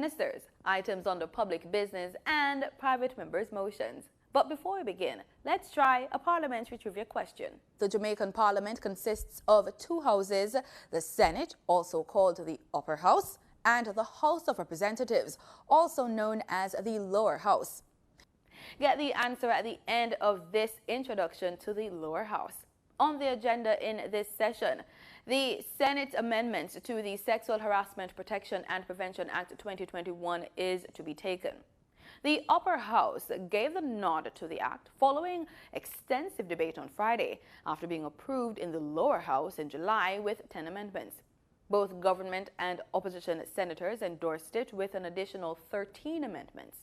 ministers, items under public business, and private members' motions. But before we begin, let's try a parliamentary trivia question. The Jamaican Parliament consists of two houses, the Senate, also called the Upper House, and the House of Representatives, also known as the Lower House. Get the answer at the end of this introduction to the Lower House. On the agenda in this session, the Senate amendments to the Sexual Harassment Protection and Prevention Act 2021 is to be taken. The Upper House gave the nod to the act following extensive debate on Friday after being approved in the Lower House in July with 10 amendments. Both government and opposition senators endorsed it with an additional 13 amendments.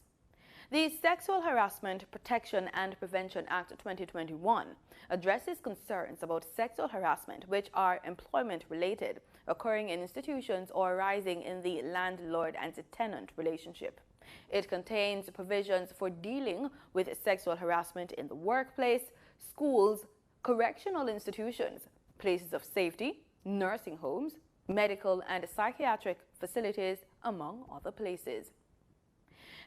The Sexual Harassment Protection and Prevention Act 2021 addresses concerns about sexual harassment which are employment-related, occurring in institutions or arising in the landlord and tenant relationship. It contains provisions for dealing with sexual harassment in the workplace, schools, correctional institutions, places of safety, nursing homes, medical and psychiatric facilities, among other places.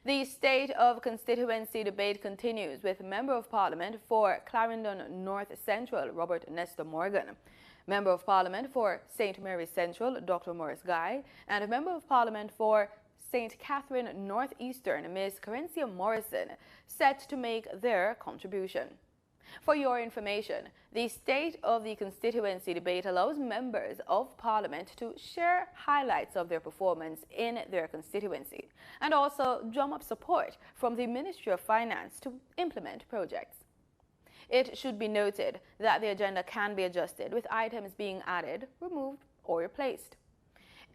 The State of Constituency debate continues with Member of Parliament for Clarendon North Central, Robert Nesta Morgan, Member of Parliament for St. Mary's Central, Dr. Morris Guy, and Member of Parliament for St. Catherine Northeastern, Ms. Kerensia Morrison, set to make their contribution. For your information, the State of the Constituency debate allows members of Parliament to share highlights of their performance in their constituency and also drum up support from the Ministry of Finance to implement projects. It should be noted that the agenda can be adjusted with items being added, removed, or replaced.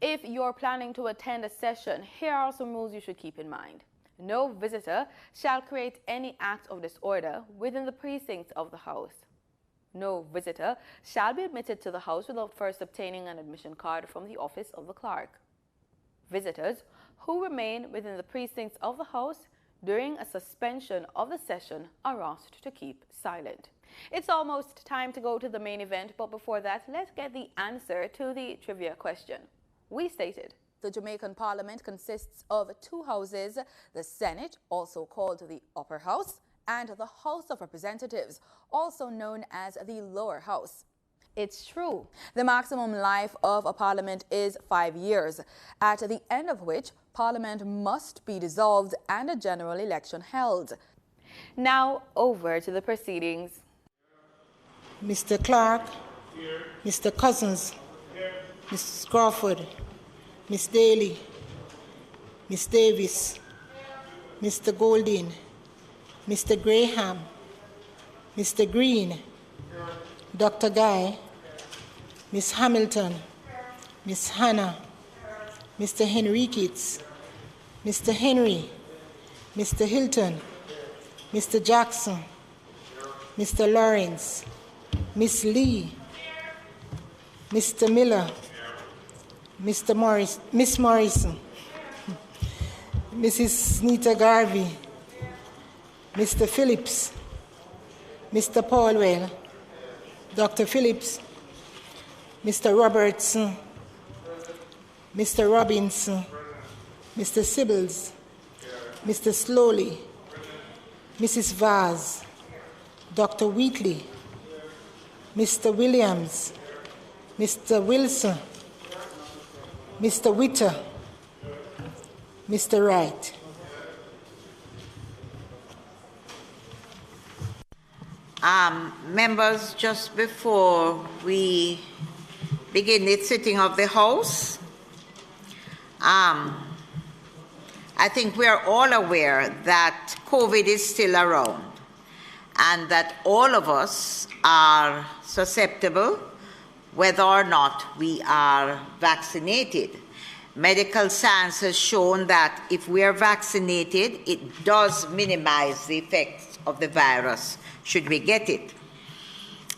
If you're planning to attend a session, here are some rules you should keep in mind. No visitor shall create any act of disorder within the precincts of the House. No visitor shall be admitted to the House without first obtaining an admission card from the office of the clerk. Visitors who remain within the precincts of the House during a suspension of the session are asked to keep silent. It's almost time to go to the main event, but before that, let's get the answer to the trivia question. We stated, the Jamaican Parliament consists of two houses, the Senate, also called the Upper House, and the House of Representatives, also known as the Lower House. It's true. The maximum life of a parliament is 5 years, at the end of which Parliament must be dissolved and a general election held. Now over to the proceedings. Mr. Clark, here. Mr. Cousins, here. Mrs. Crawford, Miss Daly, Miss Davis, Mr. Golding, Mr. Graham, Mr. Green, Dr. Guy, Miss Hamilton, Miss Hannah, Mr. Henriquez, Mr. Henry, Mr. Hilton, Mr. Jackson, Mr. Lawrence, Miss Lee, Mr. Miller, Mr. Morris, Miss Morrison, Mrs. Nita Garvey, Mr. Phillips, Mr. Paulwell, Dr. Phillips, Mr. Robertson, Mr. Robinson, Mr. Sibbles, Mr. Slowly, Mrs. Vaz, Dr. Wheatley, Mr. Williams, Mr. Wilson, Mr. Witter, Mr. Wright. Members, just before we begin the sitting of the House, I think we are all aware that COVID is still around and that all of us are susceptible whether or not we are vaccinated. Medical science has shown that if we are vaccinated, it does minimize the effects of the virus should we get it.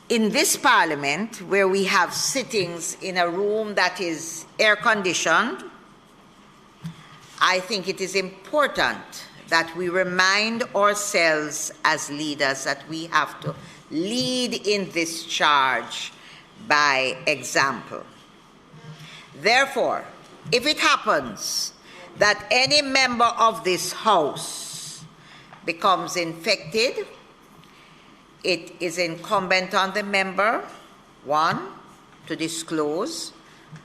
In this Parliament, where we have sittings in a room that is air-conditioned, I think it is important that we remind ourselves as leaders that we have to lead in this charge by example. Therefore, if it happens that any member of this House becomes infected, it is incumbent on the member, 1, to disclose,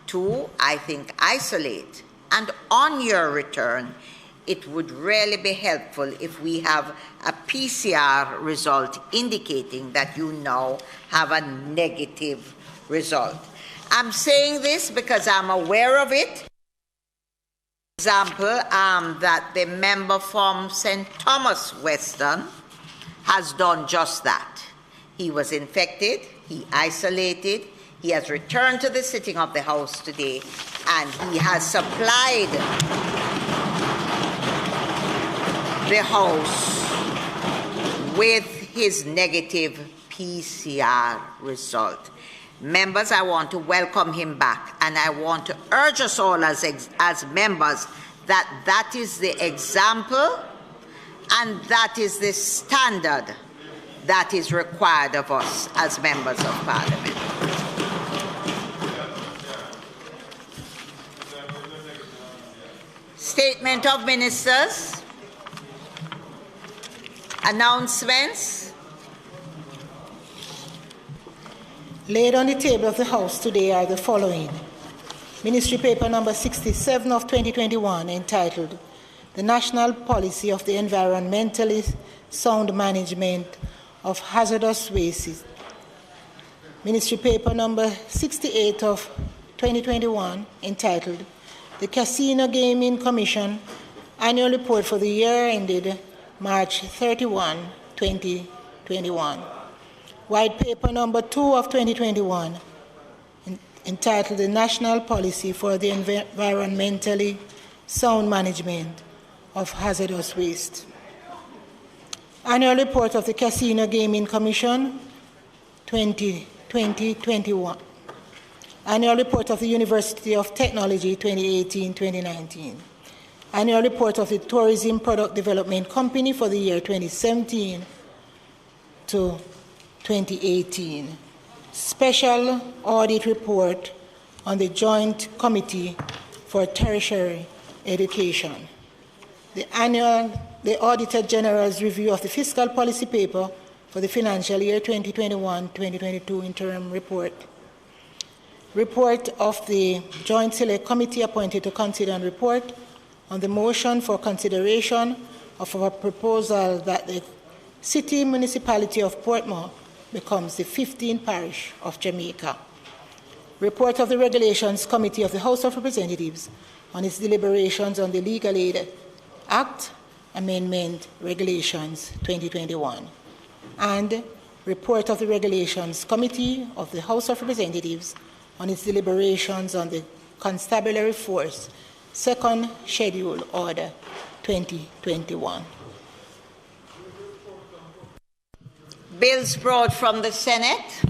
2, I think, isolate, and on your return, it would really be helpful if we have a PCR result indicating that you now have a negative result. I'm saying this because I'm aware of it. For example, that the member from St. Thomas Weston has done just that. He was infected, he isolated, he has returned to the sitting of the House today, and he has supplied the House with his negative PCR result. Members, I want to welcome him back, and I want to urge us all as members that that is the example and that is the standard that is required of us as members of Parliament. Statement of Ministers. Announcements. Laid on the table of the House today are the following. Ministry Paper number 67 of 2021 entitled The National Policy of the Environmentally Sound Management of Hazardous Wastes. Ministry Paper number 68 of 2021 entitled The Casino Gaming Commission Annual Report for the year ended March 31, 2021. White Paper number 2 of 2021 entitled The National Policy for the Environmentally Sound Management of Hazardous Waste. Annual Report of the Casino Gaming Commission 2020-21. Annual Report of the University of Technology 2018-2019. Annual Report of the Tourism Product Development Company for the year 2017 to 2018. Special Audit Report on the Joint Committee for Tertiary Education. The Auditor General's Review of the Fiscal Policy Paper for the financial year 2021-2022 Interim Report. Report of the Joint Select Committee appointed to consider and report on the motion for consideration of a proposal that the City Municipality of Portmore becomes the 15th parish of Jamaica. Report of the Regulations Committee of the House of Representatives on its deliberations on the Legal Aid Act Amendment Regulations 2021. And report of the Regulations Committee of the House of Representatives on its deliberations on the Constabulary Force Second Schedule Order 2021. Bills brought from the Senate.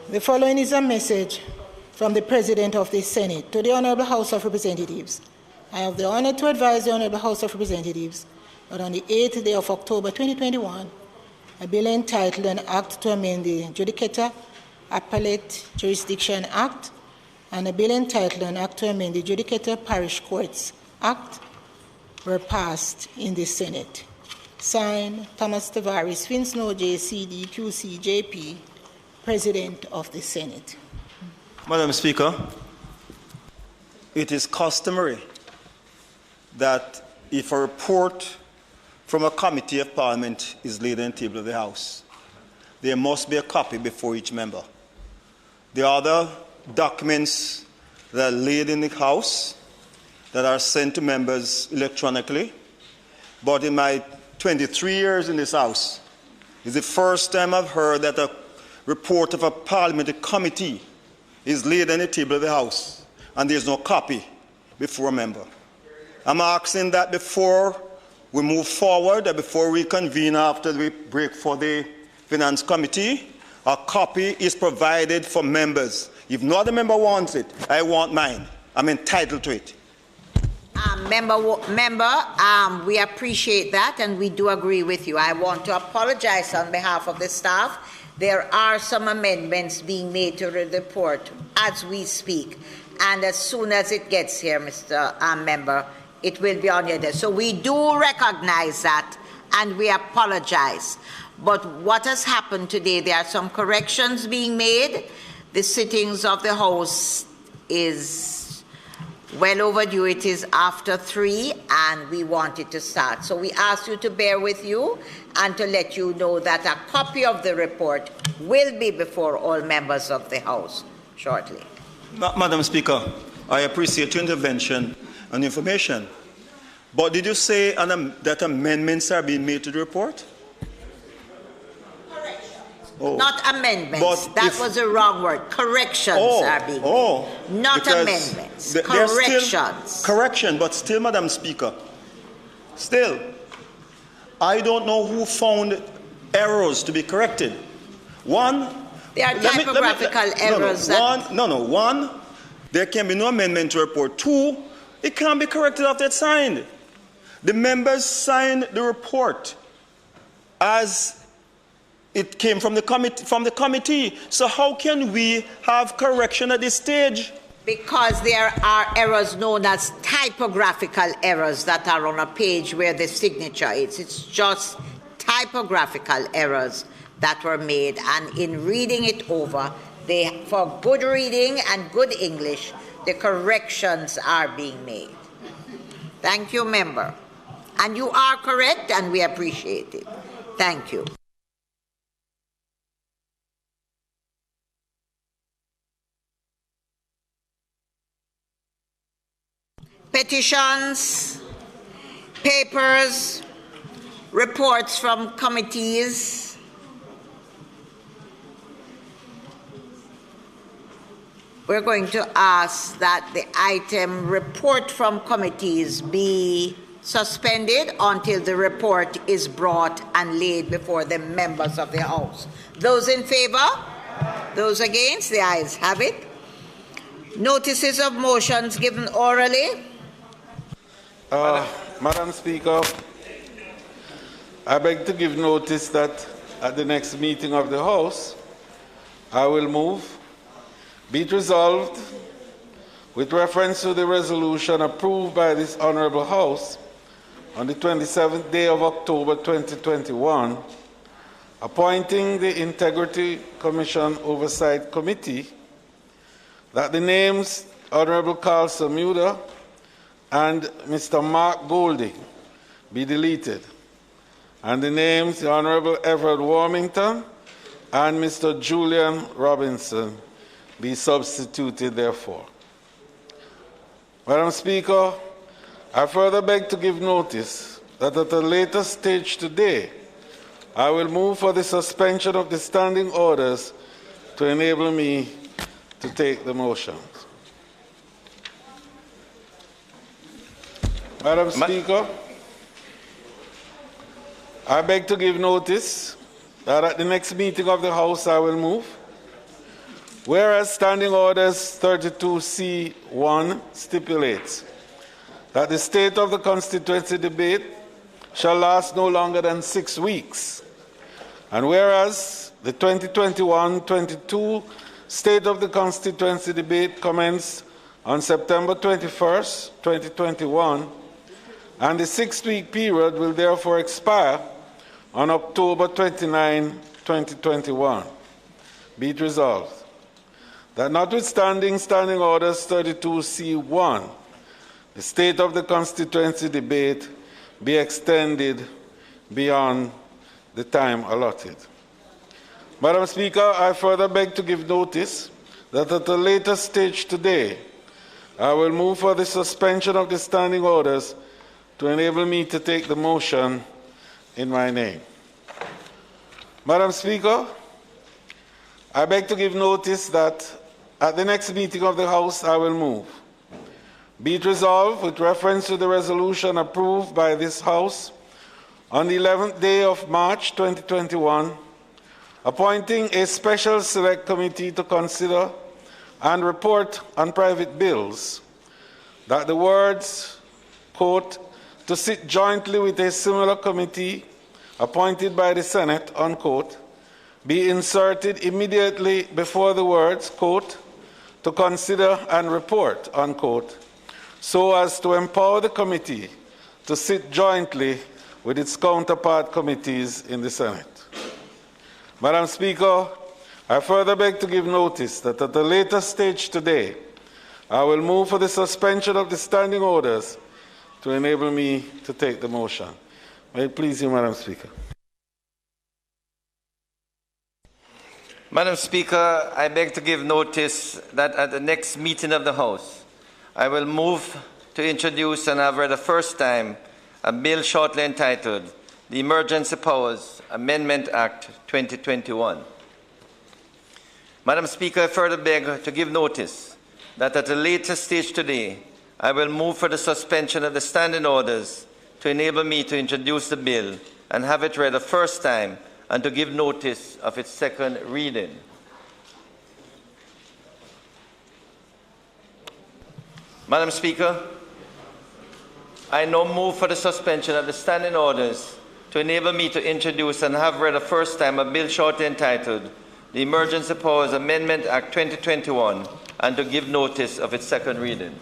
The following is a message from the President of the Senate to the Honorable House of Representatives. I have the honor to advise the Honorable House of Representatives that on the 8th day of October 2021, a bill entitled An Act to Amend the Judicature Appellate Jurisdiction Act and a bill entitled An Act to Amend the Judicature Parish Courts Act were passed in the Senate. Signed, Thomas Tavares, Finsnow, JCD, QC, JP, President of the Senate. Madam Speaker, it is customary that if a report from a committee of Parliament is laid on the table of the House, there must be a copy before each member. There are other documents that are laid in the House that are sent to members electronically, but in my 23 years in this House, it's the first time I've heard that a report of a parliamentary committee is laid on the table of the House and there's no copy before a member. I'm asking that before we move forward, that before we convene after we break for the Finance Committee, a copy is provided for members. If no other member wants it, I want mine. I'm entitled to it. We appreciate that and we do agree with you. I want to apologize on behalf of the staff. There are some amendments being made to the report as we speak. and as soon as it gets here, Mr. Member, it will be on your desk. So we do recognize that, and we apologize. But what has happened today, there are some corrections being made. The sittings of the House is well overdue. It is after 3, and we want it to start. So we ask you to bear with you and to let you know that a copy of the report will be before all members of the House shortly. Madam Speaker, I appreciate your intervention and information. But did you say that amendments are being made to the report? Oh. Not amendments. That was a wrong word. Corrections are being made. Not amendments. Corrections. Correction, but still, Madam Speaker, still, I don't know who found errors to be corrected. One, there are typographical errors. One, there can be no amendment to report. 2, it can't be corrected after it's signed. The members signed the report as it came from the committee. So how can we have correction at this stage? Because there are errors known as typographical errors that are on a page where the signature is. It's just typographical errors that were made, and in reading it over, for good reading and good English, the corrections are being made. Thank you, member. And you are correct, and we appreciate it. Thank you. Petitions, papers, reports from committees. We're going to ask that the item report from committees be suspended until the report is brought and laid before the members of the House. Those in favor? Those against? The ayes have it. Notices of motions given orally. Madam Speaker, I beg to give notice that at the next meeting of the House, I will move, be it resolved, with reference to the resolution approved by this Honourable House on the 27th day of October 2021, appointing the Integrity Commission Oversight Committee, that the names Honourable Carl Samuda and Mr. Mark Golding be deleted, and the names the Honourable Everett Warmington and Mr. Julian Robinson be substituted therefore. Madam Speaker, I further beg to give notice that at a later stage today, I will move for the suspension of the standing orders to enable me to take the motions. Madam Speaker, I beg to give notice that at the next meeting of the House I will move, whereas Standing Orders 32C1 stipulates that the state of the constituency debate shall last no longer than 6 weeks, and whereas the 2021-22 state of the constituency debate commenced on September 21st, 2021, and the 6-week period will therefore expire on October 29, 2021. Be it resolved that notwithstanding Standing Orders 32C1, the state of the constituency debate be extended beyond the time allotted. Madam Speaker, I further beg to give notice that at a later stage today, I will move for the suspension of the standing orders to enable me to take the motion in my name. Madam Speaker, I beg to give notice that at the next meeting of the House I will move, be it resolved with reference to the resolution approved by this House on the 11th day of March 2021, appointing a special select committee to consider and report on private bills, that the words, quote, to sit jointly with a similar committee appointed by the Senate, unquote, be inserted immediately before the words, quote, to consider and report, unquote, so as to empower the committee to sit jointly with its counterpart committees in the Senate. Madam Speaker, I further beg to give notice that at a later stage today, I will move for the suspension of the standing orders to enable me to take the motion. May it please you, Madam Speaker. Madam Speaker, I beg to give notice that at the next meeting of the House, I will move to introduce and have read the first time a bill shortly entitled the Emergency Powers Amendment Act 2021. Madam Speaker, I further beg to give notice that at a later stage today, I will move for the suspension of the standing orders to enable me to introduce the bill and have it read the first time and to give notice of its second reading. Madam Speaker, I now move for the suspension of the standing orders to enable me to introduce and have read the first time a bill shortly entitled the Emergency Powers Amendment Act 2021 and to give notice of its second reading.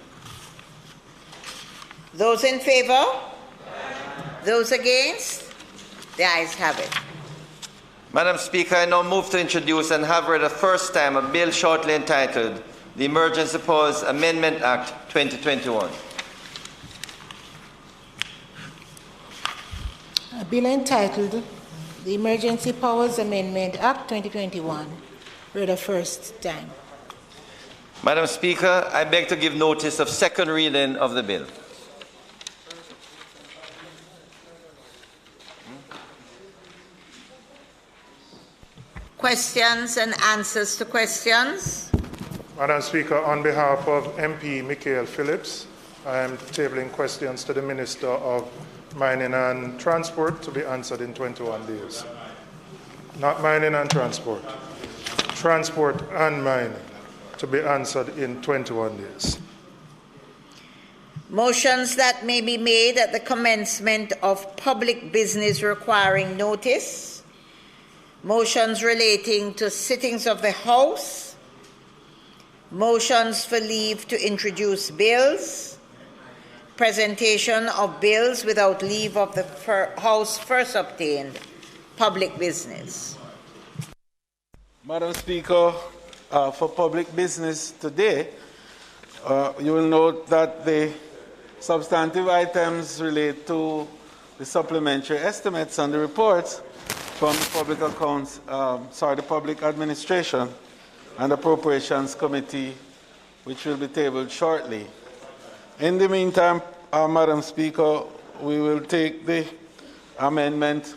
Those in favor? Those against? The ayes have it. Madam Speaker, I now move to introduce and have read the first time a bill shortly entitled the Emergency Powers Amendment Act 2021. A bill entitled the Emergency Powers Amendment Act 2021, read the first time. Madam Speaker, I beg to give notice of second reading of the bill. Questions and answers to questions. Madam Speaker, on behalf of MP Michael Phillips, I am tabling questions to the Minister of Mining and Transport to be answered in 21 days. Not mining and transport. Transport and mining to be answered in 21 days. Motions that may be made at the commencement of public business requiring notice. Motions relating to sittings of the House. Motions for leave to introduce bills. Presentation of bills without leave of the House first obtained. Public business. Madam Speaker, for public business today, you will note that the substantive items relate to the supplementary estimates and the reports from the Public Accounts, the Public Administration and Appropriations Committee, which will be tabled shortly. In the meantime, Madam Speaker, we will take the amendment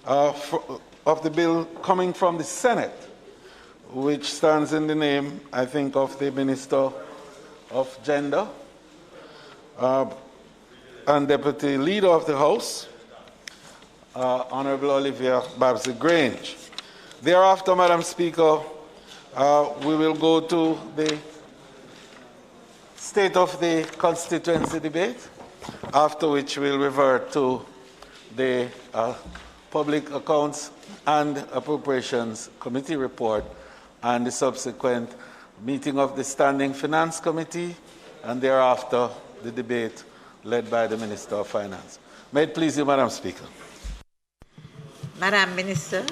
of the bill coming from the Senate, which stands in the name, I think, of the Minister of Gender and Deputy Leader of the House, Honorable Olivia Babsy-Grange. Thereafter, Madam Speaker, we will go to the state of the constituency debate, after which we'll revert to the Public Accounts and Appropriations Committee report and the subsequent meeting of the Standing Finance Committee, and thereafter the debate led by the Minister of Finance. May it please you, Madam Speaker. Madam Minister.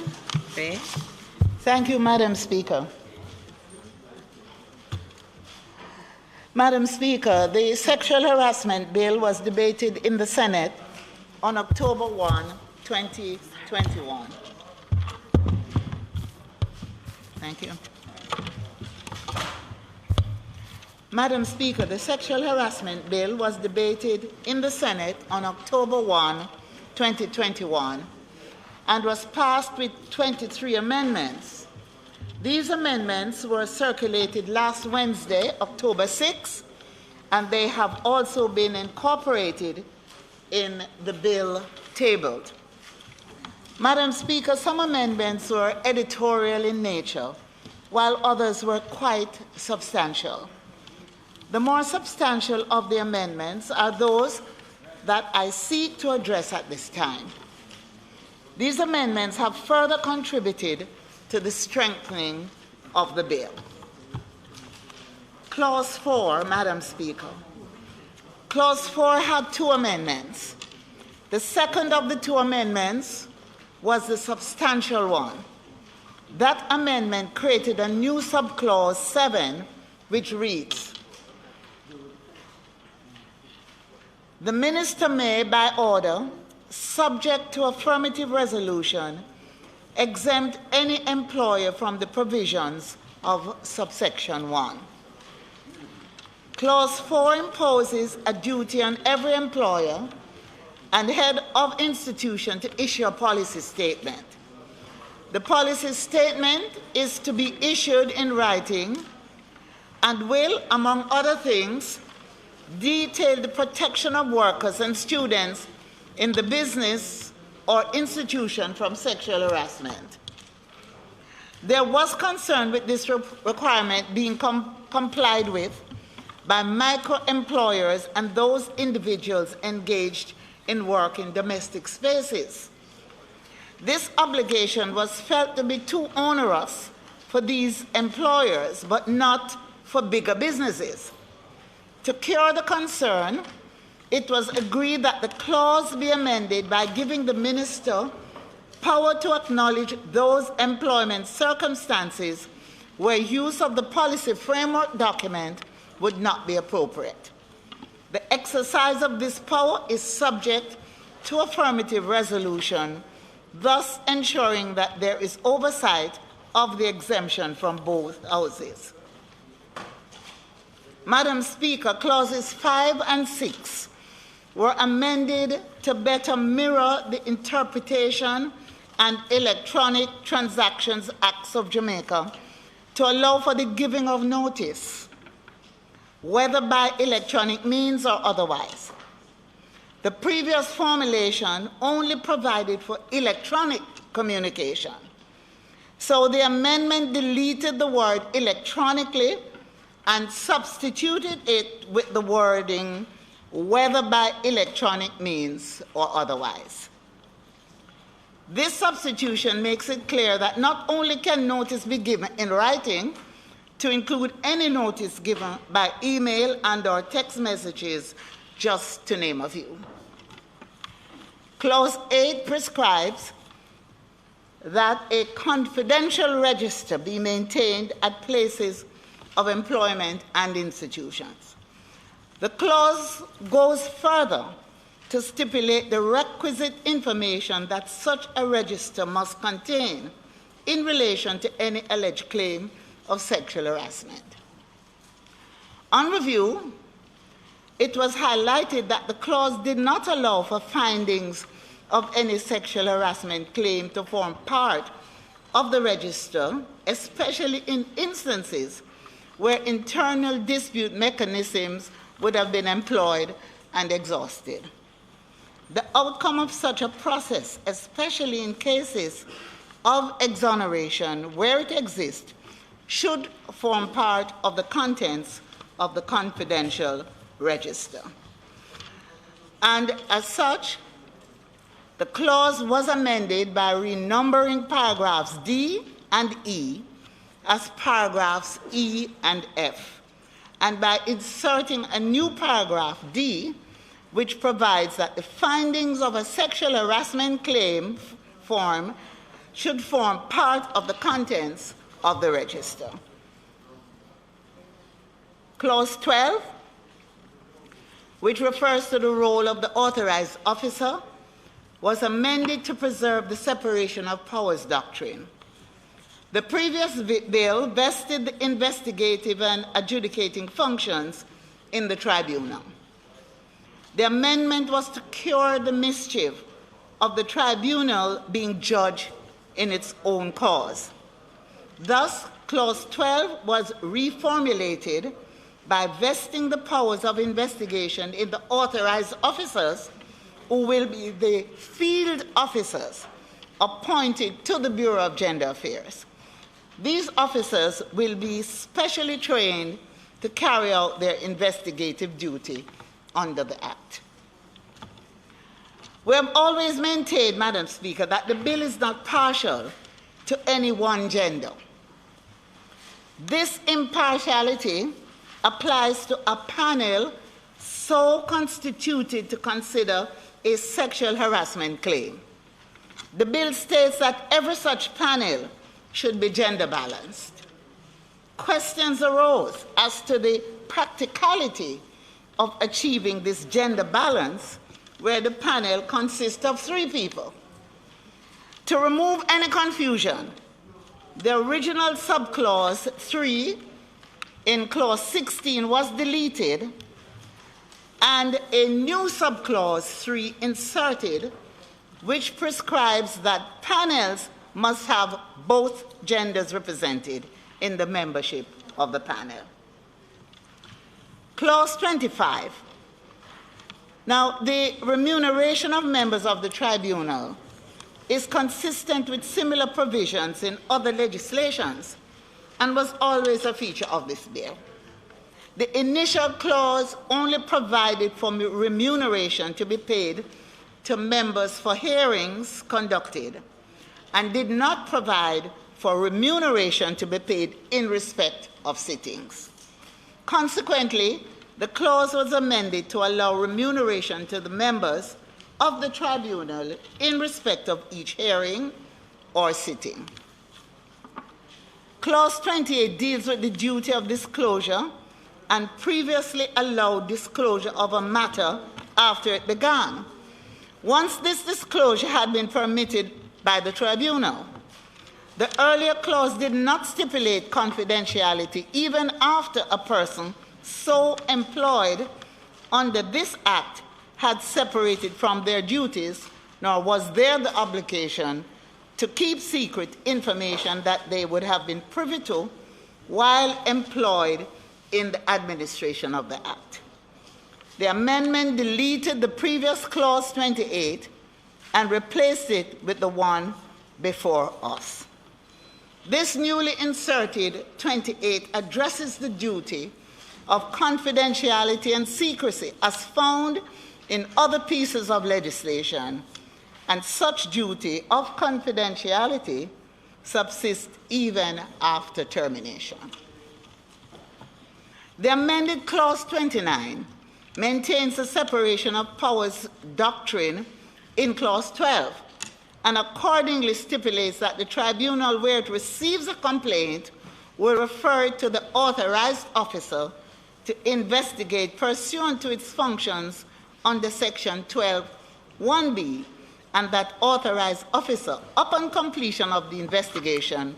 Thank you, Madam Speaker. Madam Speaker, the sexual harassment bill was debated in the Senate on October 1, 2021. Thank you. Madam Speaker, the sexual harassment bill was debated in the Senate on October 1, 2021, and was passed with 23 amendments. These amendments were circulated last Wednesday, October 6, and they have also been incorporated in the bill tabled. Madam Speaker, some amendments were editorial in nature, while others were quite substantial. The more substantial of the amendments are those that I seek to address at this time. These amendments have further contributed to the strengthening of the bill. Clause 4, Madam Speaker. Clause 4 had two amendments. The second of the two amendments was the substantial one. That amendment created a new subclause 7, which reads, the minister may, by order, subject to affirmative resolution, exempt any employer from the provisions of subsection 1. Clause 4 imposes a duty on every employer and head of institution to issue a policy statement. The policy statement is to be issued in writing and will, among other things, detail the protection of workers and students in the business or institution from sexual harassment. There was concern with this requirement being complied with by micro-employers and those individuals engaged in work in domestic spaces. This obligation was felt to be too onerous for these employers, but not for bigger businesses. To cure the concern, it was agreed that the clause be amended by giving the minister power to acknowledge those employment circumstances where use of the policy framework document would not be appropriate. The exercise of this power is subject to affirmative resolution, thus ensuring that there is oversight of the exemption from both houses. Madam Speaker, clauses 5 and 6 were amended to better mirror the Interpretation and Electronic Transactions Acts of Jamaica to allow for the giving of notice, whether by electronic means or otherwise. The previous formulation only provided for electronic communication. So the amendment deleted the word electronically and substituted it with the wording whether by electronic means or otherwise. This substitution makes it clear that not only can notice be given in writing, to include any notice given by email and/or text messages, just to name a few. Clause 8 prescribes that a confidential register be maintained at places of employment and institutions. The clause goes further to stipulate the requisite information that such a register must contain in relation to any alleged claim of sexual harassment. On review, it was highlighted that the clause did not allow for findings of any sexual harassment claim to form part of the register, especially in instances where internal dispute mechanisms would have been employed and exhausted. The outcome of such a process, especially in cases of exoneration where it exists, should form part of the contents of the confidential register. And as such, the clause was amended by renumbering paragraphs D and E as paragraphs E and F, and by inserting a new paragraph D, which provides that the findings of a sexual harassment claim form should form part of the contents of the register. Clause 12, which refers to the role of the authorized officer, was amended to preserve the separation of powers doctrine. The previous bill vested the investigative and adjudicating functions in the tribunal. The amendment was to cure the mischief of the tribunal being judge in its own cause. Thus, Clause 12 was reformulated by vesting the powers of investigation in the authorized officers, who will be the field officers appointed to the Bureau of Gender Affairs. These officers will be specially trained to carry out their investigative duty under the Act. We have always maintained, Madam Speaker, that the bill is not partial to any one gender. This impartiality applies to a panel so constituted to consider a sexual harassment claim. The bill states that every such panel should be gender balanced. Questions arose as to the practicality of achieving this gender balance where the panel consists of 3 people. To remove any confusion, the original subclause 3 in clause 16 was deleted and a new subclause 3 inserted, which prescribes that panels must have both genders represented in the membership of the panel. Clause 25. Now, the remuneration of members of the tribunal is consistent with similar provisions in other legislations and was always a feature of this bill. The initial clause only provided for remuneration to be paid to members for hearings conducted and did not provide for remuneration to be paid in respect of sittings. Consequently, the clause was amended to allow remuneration to the members of the tribunal in respect of each hearing or sitting. Clause 28 deals with the duty of disclosure and previously allowed disclosure of a matter after it began, once this disclosure had been permitted by the tribunal. The earlier clause did not stipulate confidentiality even after a person so employed under this act had separated from their duties, nor was there the obligation to keep secret information that they would have been privy to while employed in the administration of the act. The amendment deleted the previous clause 28 and replaced it with the one before us. This newly inserted 28 addresses the duty of confidentiality and secrecy as found in other pieces of legislation, and such duty of confidentiality subsists even after termination. The amended clause 29 maintains the separation of powers doctrine in clause 12 and accordingly stipulates that the tribunal, where it receives a complaint, will refer it to the authorized officer to investigate pursuant to its functions under section 12(1)(b), and that authorized officer, upon completion of the investigation,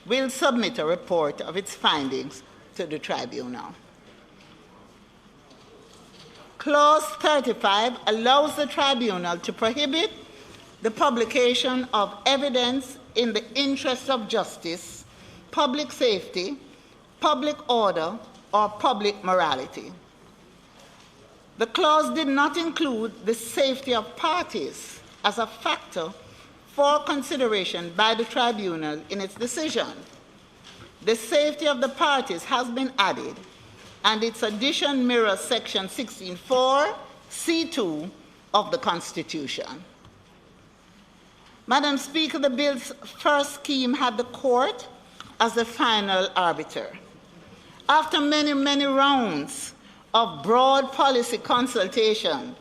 will submit a report of its findings to the tribunal. Clause 35 allows the tribunal to prohibit the publication of evidence in the interest of justice, public safety, public order, or public morality. The clause did not include the safety of parties as a factor for consideration by the tribunal in its decision. The safety of the parties has been added, and its addition mirrors section 16(4) C2 of the Constitution. Madam Speaker, the bill's first scheme had the court as the final arbiter. After many, many rounds of broad policy consultation,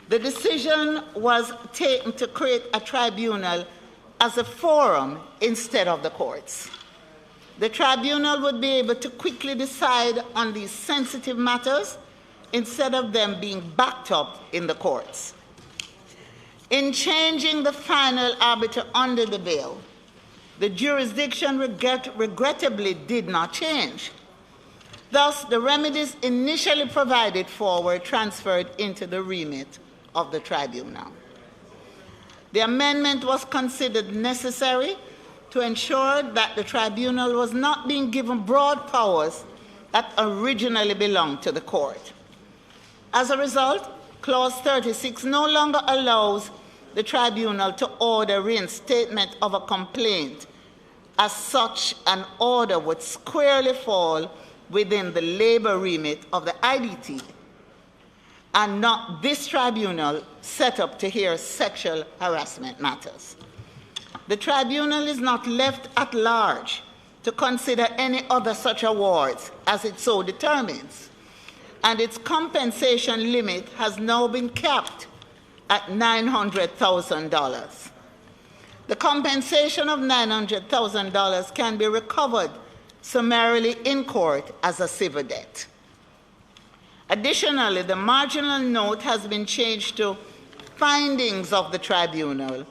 the decision was taken to create a tribunal as a forum instead of the courts. The tribunal would be able to quickly decide on these sensitive matters instead of them being backed up in the courts. In changing the final arbiter under the bill, the jurisdiction regrettably did not change. Thus, the remedies initially provided for were transferred into the remit of the tribunal. The amendment was considered necessary to ensure that the tribunal was not being given broad powers that originally belonged to the court. As a result, Clause 36 no longer allows the tribunal to order reinstatement of a complaint, as such an order would squarely fall within the labor remit of the IDT, and not this tribunal set up to hear sexual harassment matters. The tribunal is not left at large to consider any other such awards as it so determines, and its compensation limit has now been capped at $900,000. The compensation of $900,000 can be recovered summarily in court as a civil debt. Additionally, the marginal note has been changed to findings of the tribunal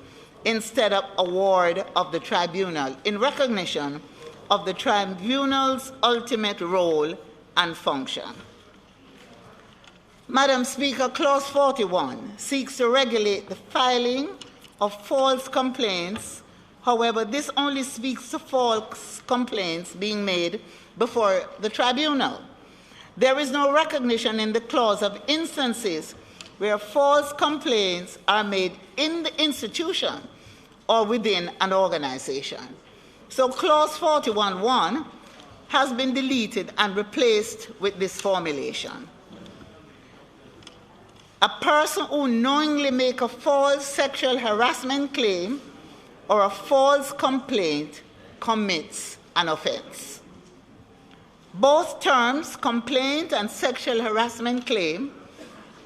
instead of award of the tribunal in recognition of the tribunal's ultimate role and function. Madam Speaker, Clause 41 seeks to regulate the filing of false complaints. However, this only speaks to false complaints being made before the tribunal. There is no recognition in the clause of instances where false complaints are made in the institution or within an organization. So Clause 41.1 has been deleted and replaced with this formulation. A person who knowingly makes a false sexual harassment claim or a false complaint commits an offense. Both terms, complaint and sexual harassment claim,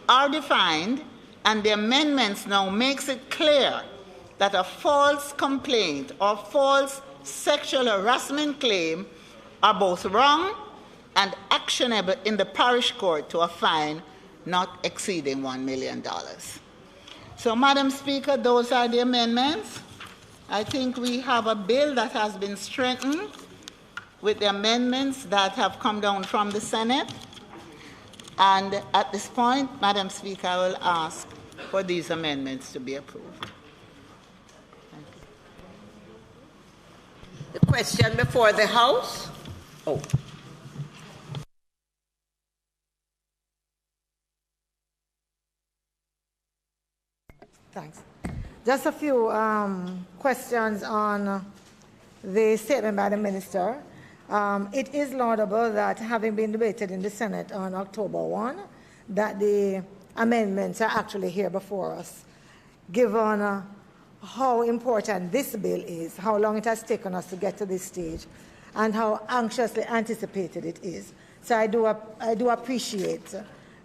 are defined, and the amendments now makes it clear that a false complaint or false sexual harassment claim are both wrong and actionable in the parish court to a fine not exceeding $1 million. So, Madam Speaker, those are the amendments. I think we have a bill that has been strengthened with the amendments that have come down from the Senate. And at this point, Madam Speaker, I will ask for these amendments to be approved. The question before the House. Thanks. Just a few questions on the statement by the Minister. It is laudable that, having been debated in the Senate on October 1, that the amendments are actually here before us, given how important this bill is, how long it has taken us to get to this stage, and how anxiously anticipated it is. So I do appreciate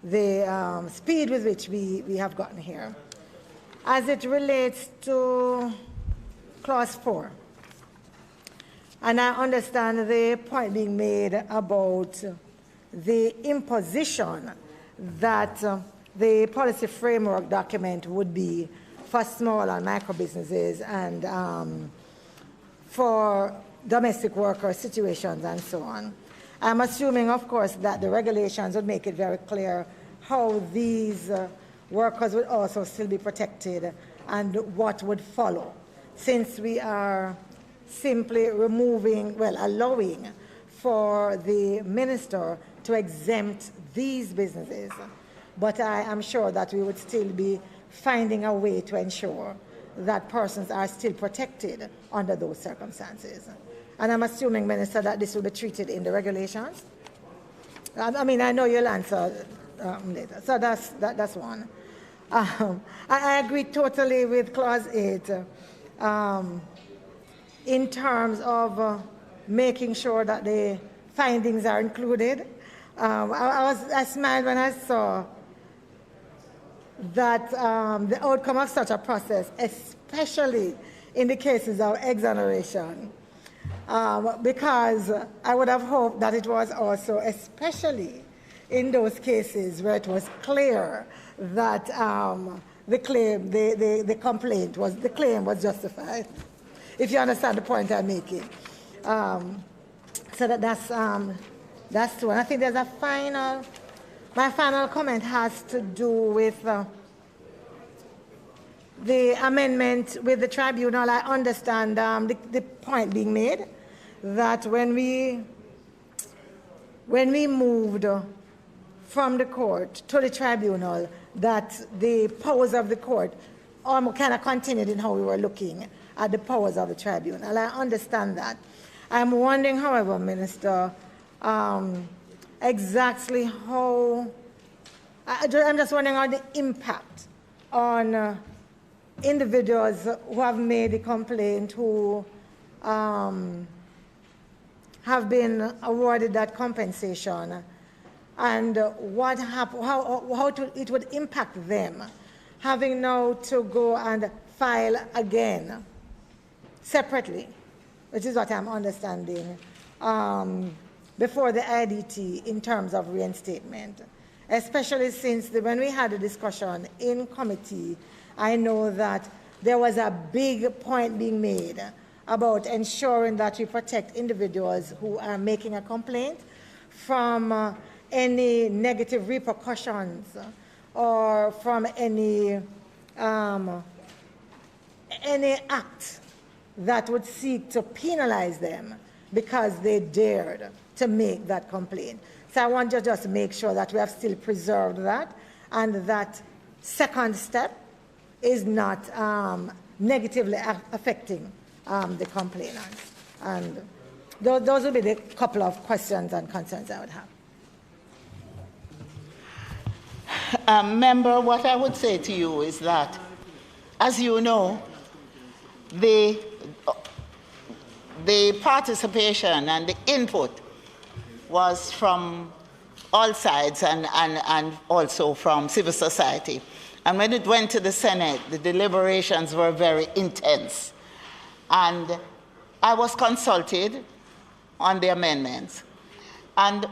the speed with which we have gotten here. As it relates to Clause 4, and I understand the point being made about the imposition that the policy framework document would be for small and micro businesses and for domestic worker situations and so on. I'm assuming, of course, that the regulations would make it very clear how these workers would also still be protected and what would follow, since we are simply allowing for the minister to exempt these businesses. But I am sure that we would still be finding a way to ensure that persons are still protected under those circumstances. And I'm assuming, Minister, that this will be treated in the regulations. I mean, I know you'll answer later. So that's one. I agree totally with Clause 8 in terms of making sure that the findings are included. I smiled when I saw that the outcome of such a process, especially in the cases of exoneration, because I would have hoped that it was also especially in those cases where it was clear that the claim was justified, if you understand the point I'm making. So that's true. And I think there's my final comment has to do with the amendment with the tribunal. I understand the point being made that when we moved from the court to the tribunal, that the powers of the court kind of continued in how we were looking at the powers of the tribunal. I understand that. I'm wondering, however, Minister, exactly how, I'm just wondering how the impact on individuals who have made the complaint, who have been awarded that compensation and how it would impact them, having now to go and file again separately, which is what I'm understanding, before the IDT in terms of reinstatement, especially since when we had a discussion in committee, I know that there was a big point being made about ensuring that we protect individuals who are making a complaint from any negative repercussions or from any act that would seek to penalize them because they dared to make that complaint. So I want to just make sure that we have still preserved that, and that second step is not negatively affecting the complainants. And those would be the couple of questions and concerns I would have. Member, what I would say to you is that, as you know, the participation and the input was from all sides and also from civil society. And when it went to the Senate, the deliberations were very intense. And I was consulted on the amendments. And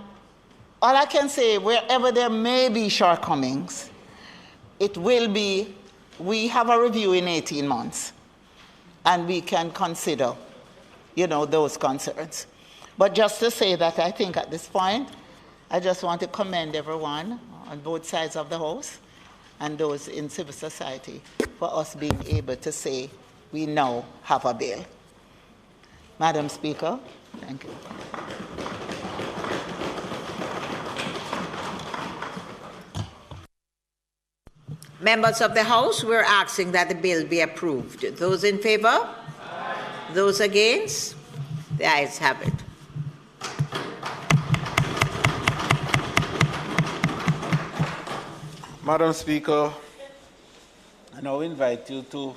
all I can say, wherever there may be shortcomings, it will be, we have a review in 18 months, and we can consider, those concerns. But just to say that I think at this point, I just want to commend everyone on both sides of the House and those in civil society for us being able to say we now have a bill. Madam Speaker, thank you. Members of the House, we're asking that the bill be approved. Those in favor? Aye. Those against? The ayes have it. Madam Speaker, I now invite you to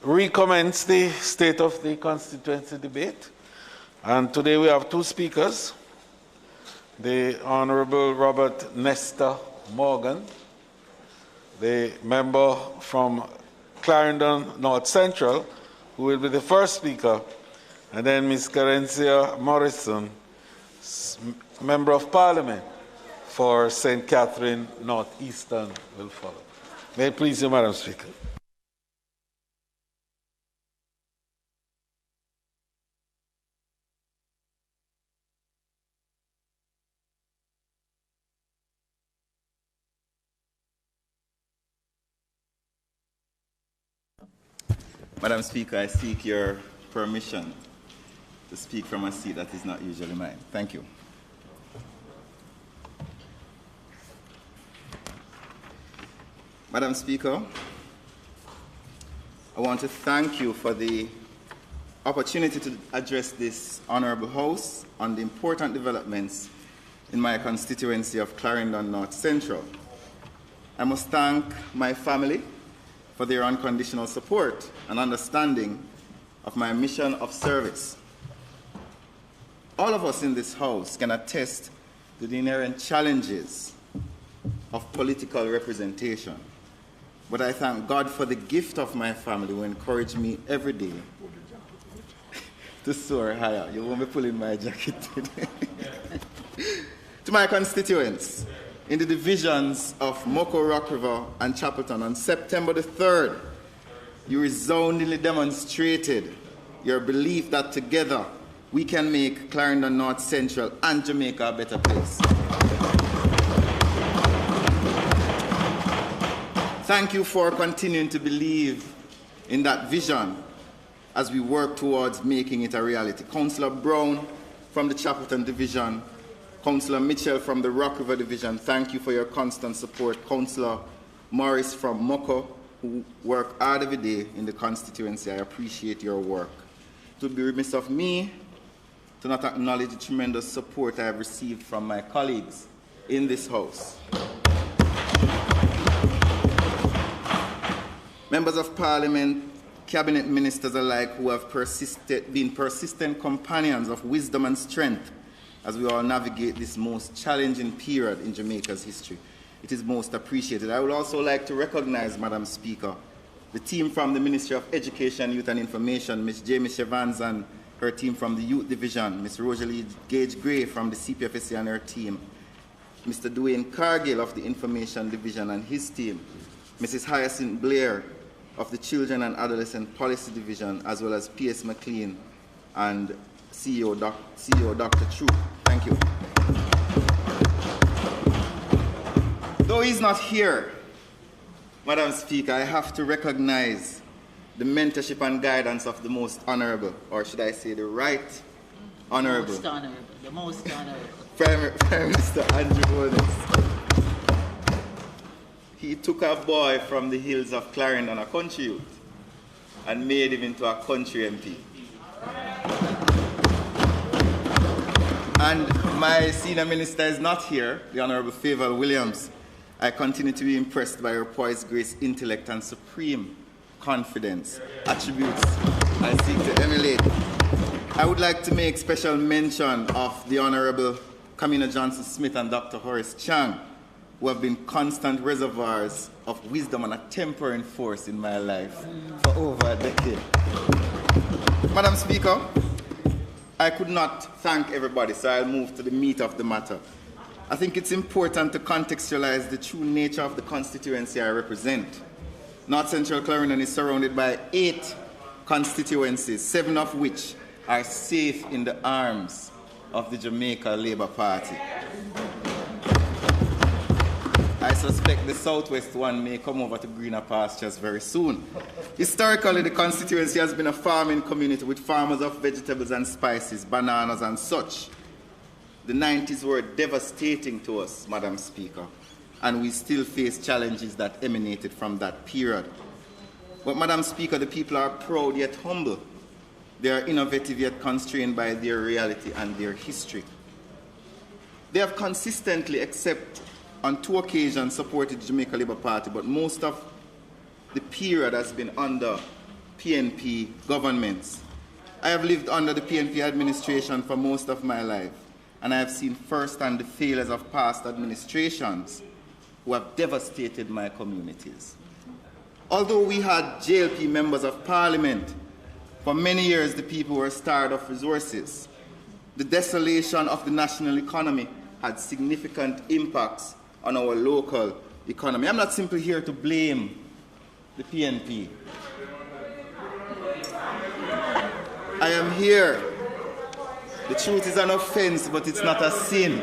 recommence the State of the Constituency debate. And today we have two speakers, the Honorable Robert Nesta Morgan, the member from Clarendon North Central, who will be the first speaker, and then Ms. Kerensia Morrison, Member of Parliament for St. Catherine Northeastern, will follow. May it please you, Madam Speaker. Madam Speaker, I seek your permission to speak from a seat that is not usually mine. Thank you. Madam Speaker, I want to thank you for the opportunity to address this honorable House on the important developments in my constituency of Clarendon North Central. I must thank my family for their unconditional support and understanding of my mission of service. All of us in this House can attest to the inherent challenges of political representation. But I thank God for the gift of my family who encourage me every day to soar higher. You won't be pulling my jacket today. To my constituents in the divisions of Moko, Rock River, and Chapelton on September the 3rd, you resoundingly demonstrated your belief that together we can make Clarendon North Central and Jamaica a better place. Thank you for continuing to believe in that vision as we work towards making it a reality. Councillor Brown from the Chapelton Division, Councillor Mitchell from the Rock River Division, thank you for your constant support. Councillor Morais from Moko, who work hard every day in the constituency, I appreciate your work. It would be remiss of me to not acknowledge the tremendous support I have received from my colleagues in this House. Members of Parliament, cabinet ministers alike who have been persistent companions of wisdom and strength as we all navigate this most challenging period in Jamaica's history. It is most appreciated. I would also like to recognize, Madam Speaker, the team from the Ministry of Education, Youth and Information, Ms. Jamie Shevans and her team from the Youth Division, Ms. Rosalie Gage-Gray from the CPFSC and her team, Mr. Dwayne Cargill of the Information Division and his team, Mrs. Hyacinth Blair of the Children and Adolescent Policy Division, as well as P.S. McLean and CEO Dr. True. Thank you. Though he's not here, Madam Speaker, I have to recognize the mentorship and guidance of the most honorable, or should I say the right honorable, the most honorable. Prime Minister Andrew Holness. He took a boy from the hills of Clarendon, a country youth, and made him into a country MP. And my senior minister is not here, the Honorable Favour Williams. I continue to be impressed by her poise, grace, intellect, and supreme confidence, attributes I seek to emulate. I would like to make special mention of the Honorable Kamina Johnson-Smith and Dr. Horace Chang, who have been constant reservoirs of wisdom and a tempering force in my life for over a decade. Madam Speaker, I could not thank everybody, so I'll move to the meat of the matter. I think it's important to contextualize the true nature of the constituency I represent. North Central Clarendon is surrounded by 8 constituencies, 7 of which are safe in the arms of the Jamaica Labour Party. I suspect the southwest one may come over to greener pastures very soon. Historically, the constituency has been a farming community with farmers of vegetables and spices, bananas and such. The 90s were devastating to us, Madam Speaker, and we still face challenges that emanated from that period. But, Madam Speaker, the people are proud yet humble. They are innovative yet constrained by their reality and their history. They have consistently, except on 2 occasions, supported the Jamaica Labour Party, but most of the period has been under PNP governments. I have lived under the PNP administration for most of my life, and I have seen firsthand the failures of past administrations who have devastated my communities. Although we had JLP members of parliament, for many years the people were starved of resources. The desolation of the national economy had significant impacts on our local economy. I'm not simply here to blame the PNP. I am here. The truth is an offense, but it's not a sin.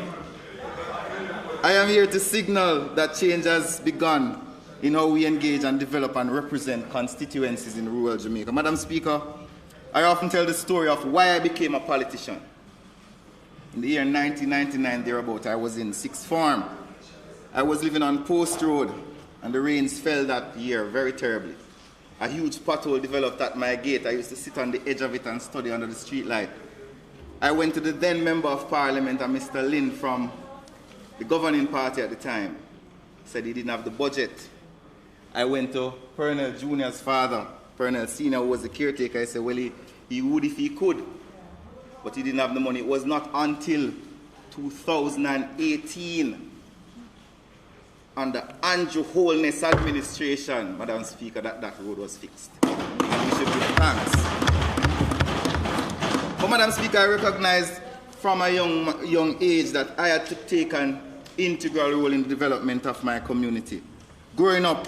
I am here to signal that change has begun in how we engage and develop and represent constituencies in rural Jamaica. Madam Speaker, I often tell the story of why I became a politician. In the year 1999, thereabout, I was in 6th form. I was living on Post Road, and the rains fell that year very terribly. A huge pothole developed at my gate. I used to sit on the edge of it and study under the street light. I went to the then Member of Parliament, Mr. Lynn from the governing party at the time. He said he didn't have the budget. I went to Pernell Jr.'s father, Pernell Sr., who was the caretaker. I said, well, he would if he could, but he didn't have the money. It was not until 2018, under Andrew Holness administration, Madam Speaker, that road was fixed. And we should give thanks. But Madam Speaker, I recognized from a young age that I had to take an integral role in the development of my community. Growing up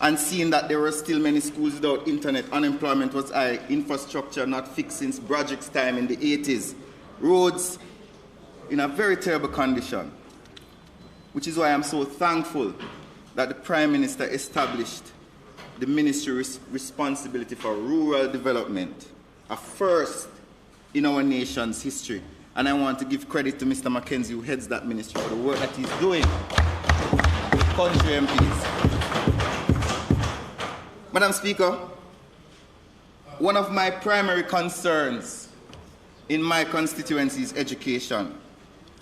and seeing that there were still many schools without internet, unemployment was high, infrastructure not fixed since Broderick's time in the 80s, roads in a very terrible condition, which is why I'm so thankful that the Prime Minister established the Ministry's responsibility for rural development, a first in our nation's history. And I want to give credit to Mr. Mackenzie, who heads that ministry, for the work that he's doing with country MPs. Madam Speaker, one of my primary concerns in my constituency is education.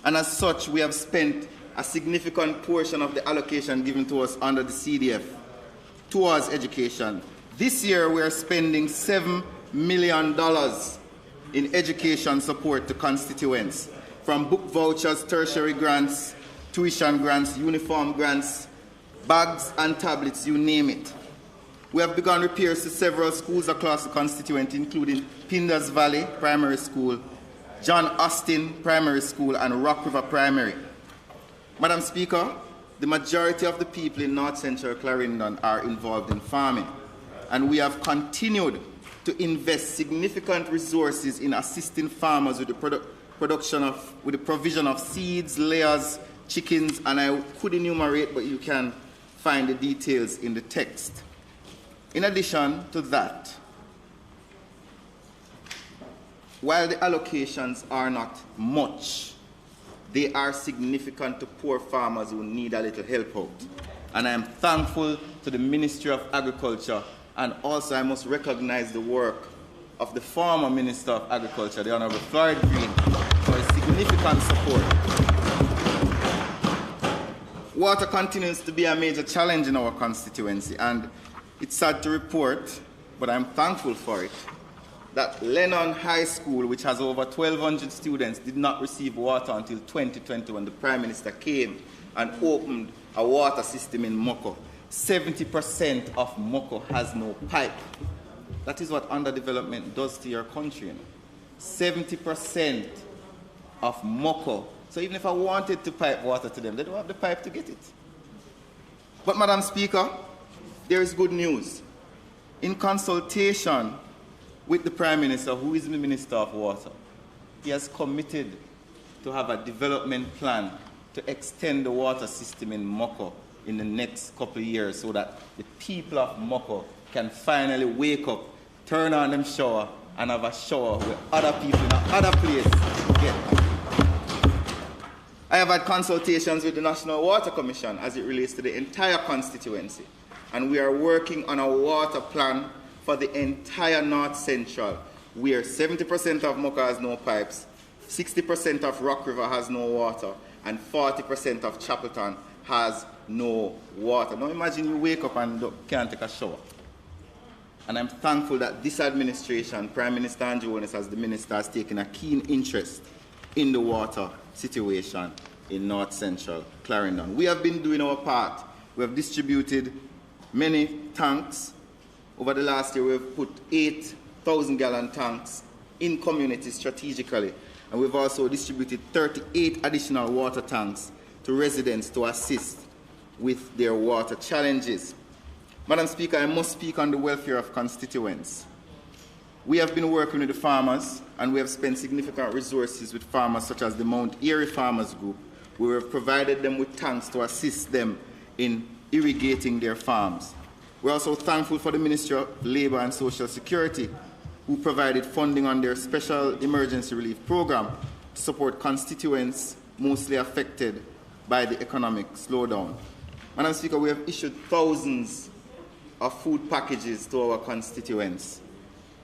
And as such, we have spent a significant portion of the allocation given to us under the CDF towards education. This year, we are spending $7 million in education support to constituents, from book vouchers, tertiary grants, tuition grants, uniform grants, bags and tablets, you name it. We have begun repairs to several schools across the constituent, including Pinders Valley Primary School, John Austin Primary School, and Rock River Primary. Madam Speaker, the majority of the people in North Central Clarendon are involved in farming, and we have continued to invest significant resources in assisting farmers with the provision of seeds, layers, chickens, and I could enumerate, but you can find the details in the text. In addition to that, while the allocations are not much, they are significant to poor farmers who need a little help out. And I am thankful to the Ministry of Agriculture, and also I must recognize the work of the former Minister of Agriculture, the Honorable Floyd Green, for his significant support. Water continues to be a major challenge in our constituency, and it's sad to report, but I'm thankful for it, that Lennon High School, which has over 1,200 students, did not receive water until 2020 when the Prime Minister came and opened a water system in Moko. 70% of Moko has no pipe. That is what underdevelopment does to your country. You know? 70% of Moko. So even if I wanted to pipe water to them, they don't have the pipe to get it. But Madam Speaker, there is good news. In consultation with the Prime Minister, who is the Minister of Water, he has committed to have a development plan to extend the water system in Moko in the next couple of years so that the people of Moko can finally wake up, turn on them shower, and have a shower where other people in other places get. I have had consultations with the National Water Commission as it relates to the entire constituency, and we are working on a water plan for the entire North Central, where 70% of Moko has no pipes, 60% of Rock River has no water, and 40% of Chapelton has no water. Now imagine you wake up and can't take a shower. And I'm thankful that this administration, Prime Minister Andrew Holness as the Minister, has taken a keen interest in the water situation in North Central Clarendon. We have been doing our part. We have distributed many tanks. Over the last year, we have put 8,000-gallon tanks in communities strategically. And we've also distributed 38 additional water tanks to residents to assist with their water challenges. Madam Speaker, I must speak on the welfare of constituents. We have been working with the farmers, and we have spent significant resources with farmers such as the Mount Erie Farmers Group. We have provided them with tanks to assist them in irrigating their farms. We're also thankful for the Ministry of Labour and Social Security, who provided funding on their Special Emergency Relief Program to support constituents mostly affected by the economic slowdown. Madam Speaker, we have issued thousands of food packages to our constituents.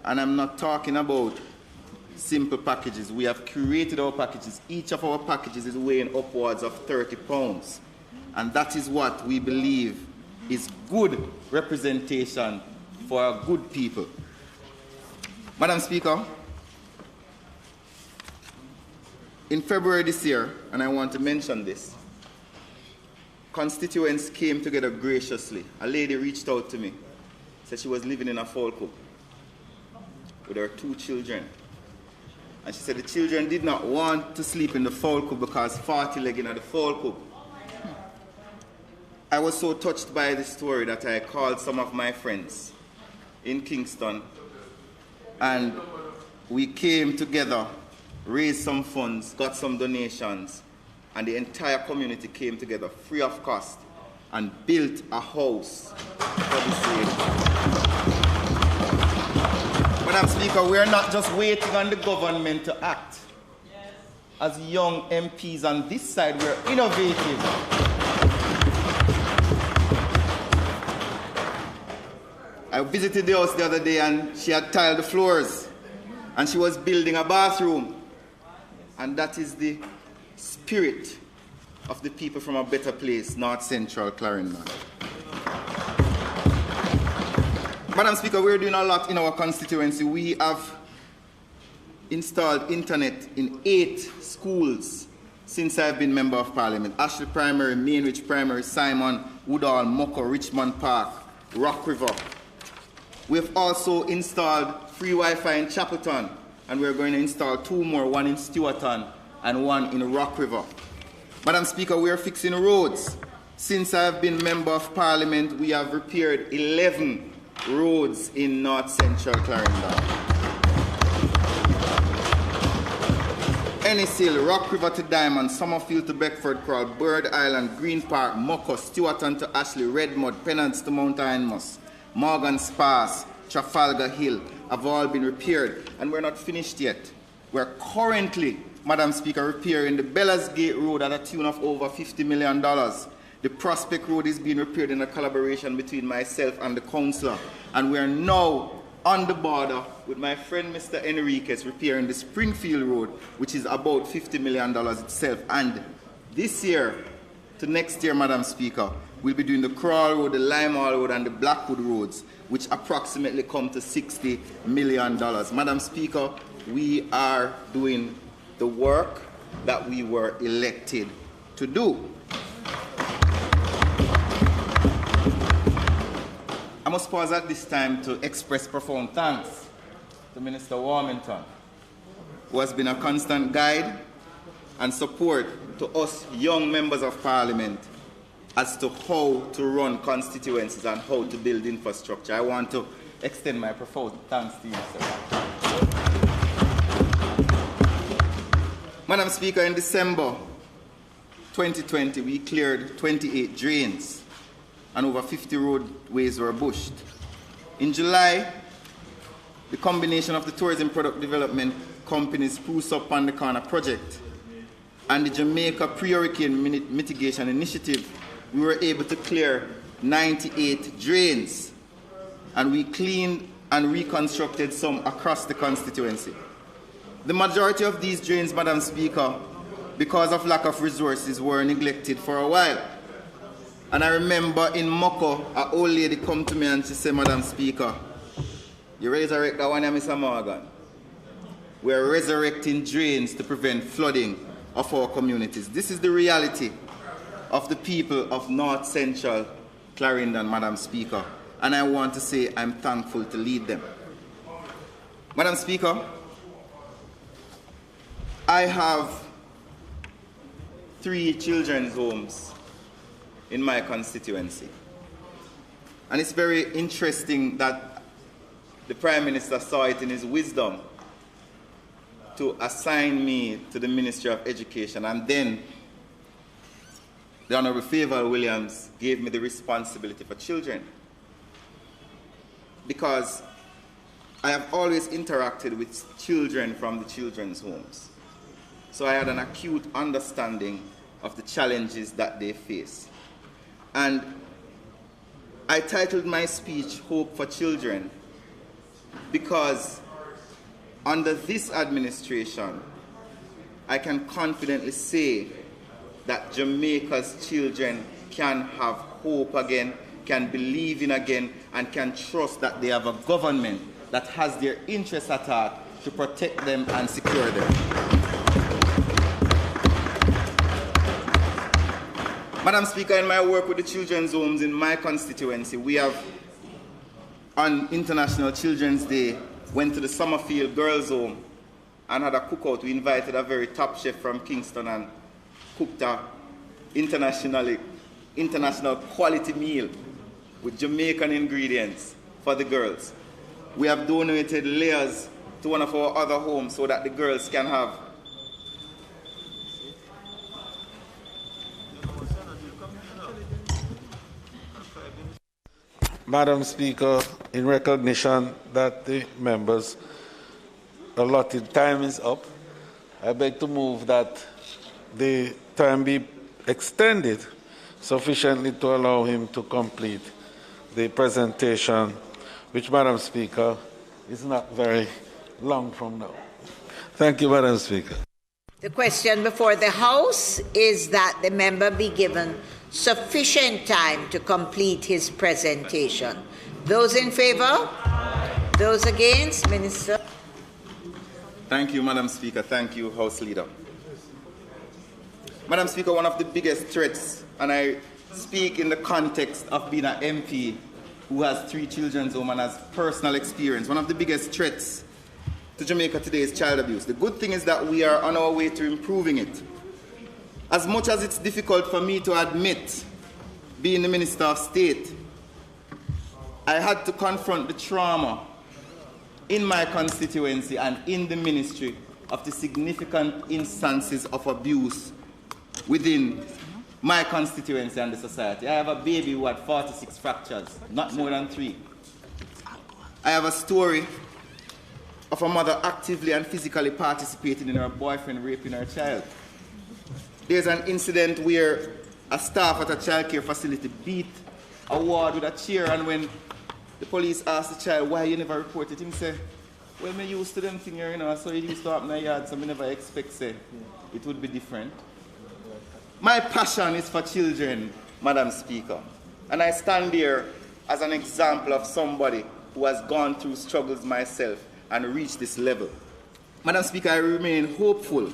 And I'm not talking about simple packages. We have curated our packages. Each of our packages is weighing upwards of 30 pounds. And that is what we believe is good representation for our good people. Madam Speaker, in February this year, and I want to mention this, constituents came together graciously. A lady reached out to me, said she was living in a fall coop with her 2 children. And she said the children did not want to sleep in the fall coop because 40 legging at the fall coop. I was so touched by this story that I called some of my friends in Kingston, and we came together, raised some funds, got some donations, and the entire community came together free of cost and built a house for the sake. Madam Speaker, we are not just waiting on the government to act. Yes. As young MPs on this side, we are innovative. I visited the house the other day and she had tiled the floors and she was building a bathroom. And that is the spirit of the people from a better place, North Central Clarendon. Madam Speaker, we're doing a lot in our constituency. We have installed internet in 8 schools since I've been Member of Parliament. Ashley Primary, Mainridge Primary, Simon, Woodall, Moko, Richmond Park, Rock River. We've also installed free Wi-Fi in Chapelton, and we're going to install 2 more, one in Stewarton and one in Rock River. Madam Speaker, we are fixing roads. Since I've been Member of Parliament, we have repaired 11 roads in North Central Clarendon. Ennishill, Rock River to Diamond, Summerfield to Beckford Crawl, Bird Island, Green Park, Moko, Stewarton to Ashley, Redmond, Pennants to Mount Inmus, Morgan Spas, Trafalgar Hill have all been repaired, and we're not finished yet. We're currently, Madam Speaker, repairing the Bellas Gate Road at a tune of over $50 million. The Prospect Road is being repaired in a collaboration between myself and the councillor, and we are now on the border with my friend Mr. Enriquez repairing the Springfield Road, which is about $50 million itself. And this year to next year, Madam Speaker, we'll be doing the Crawl Road, the Limehall Road, and the Blackwood Roads, which approximately come to $60 million. Madam Speaker, we are doing the work that we were elected to do. I must pause at this time to express profound thanks to Minister Warmington, who has been a constant guide and support to us young members of Parliament as to how to run constituencies and how to build infrastructure. I want to extend my profound thanks to you, sir. Madam Speaker, in December 2020, we cleared 28 drains and over 50 roadways were bushed. In July, the combination of the Tourism Product Development Company's Spruce Up on the Corner project and the Jamaica Pre-Hurricane Mitigation Initiative, we were able to clear 98 drains, and we cleaned and reconstructed some across the constituency. The majority of these drains, Madam Speaker, because of lack of resources, were neglected for a while. And I remember in Moko, an old lady come to me and she said, Madam Speaker, you resurrect that one, Mr. Morgan. We're resurrecting drains to prevent flooding of our communities. This is the reality of the people of North Central Clarendon, Madam Speaker. And I want to say I'm thankful to lead them. Madam Speaker, I have 3 children's homes in my constituency. And it's very interesting that the Prime Minister saw it in his wisdom to assign me to the Ministry of Education, and then the Honourable Favour Williams gave me the responsibility for children, because I have always interacted with children from the children's homes. So I had an acute understanding of the challenges that they face. And I titled my speech, Hope for Children, because under this administration, I can confidently say that Jamaica's children can have hope again, can believe in again, and can trust that they have a government that has their interests at heart to protect them and secure them. Madam Speaker, in my work with the children's homes in my constituency, we have, on International Children's Day, went to the Summerfield Girls' Home and had a cookout. We invited a very top chef from Kingston and cooked a international quality meal with Jamaican ingredients for the girls. We have donated layers to one of our other homes so that the girls can have Madam Speaker, in recognition that the members' allotted time is up, I beg to move that the time be extended sufficiently to allow him to complete the presentation, which, Madam Speaker, is not very long from now. Thank you, Madam Speaker. The question before the House is that the member be given sufficient time to complete his presentation. Those in favor? Those against? Minister. Thank you, Madam Speaker. Thank you, House Leader. Madam Speaker, one of the biggest threats, and I speak in the context of being an MP who has 3 children's home and has personal experience, one of the biggest threats to Jamaica today is child abuse. The good thing is that we are on our way to improving it. As much as it's difficult for me to admit, being the Minister of State, I had to confront the trauma in my constituency and in the ministry of the significant instances of abuse within my constituency and the society. I have a baby who had 46 fractures, not more than 3. I have a story of a mother actively and physically participating in her boyfriend raping her child. There's an incident where a staff at a child care facility beat a ward with a chair, and when the police asked the child why you never reported, him say, well, me used to them thing here, you know, so it used to happen in the yard, so I never expect say it would be different. My passion is for children, Madam Speaker, and I stand here as an example of somebody who has gone through struggles myself and reached this level. Madam Speaker, I remain hopeful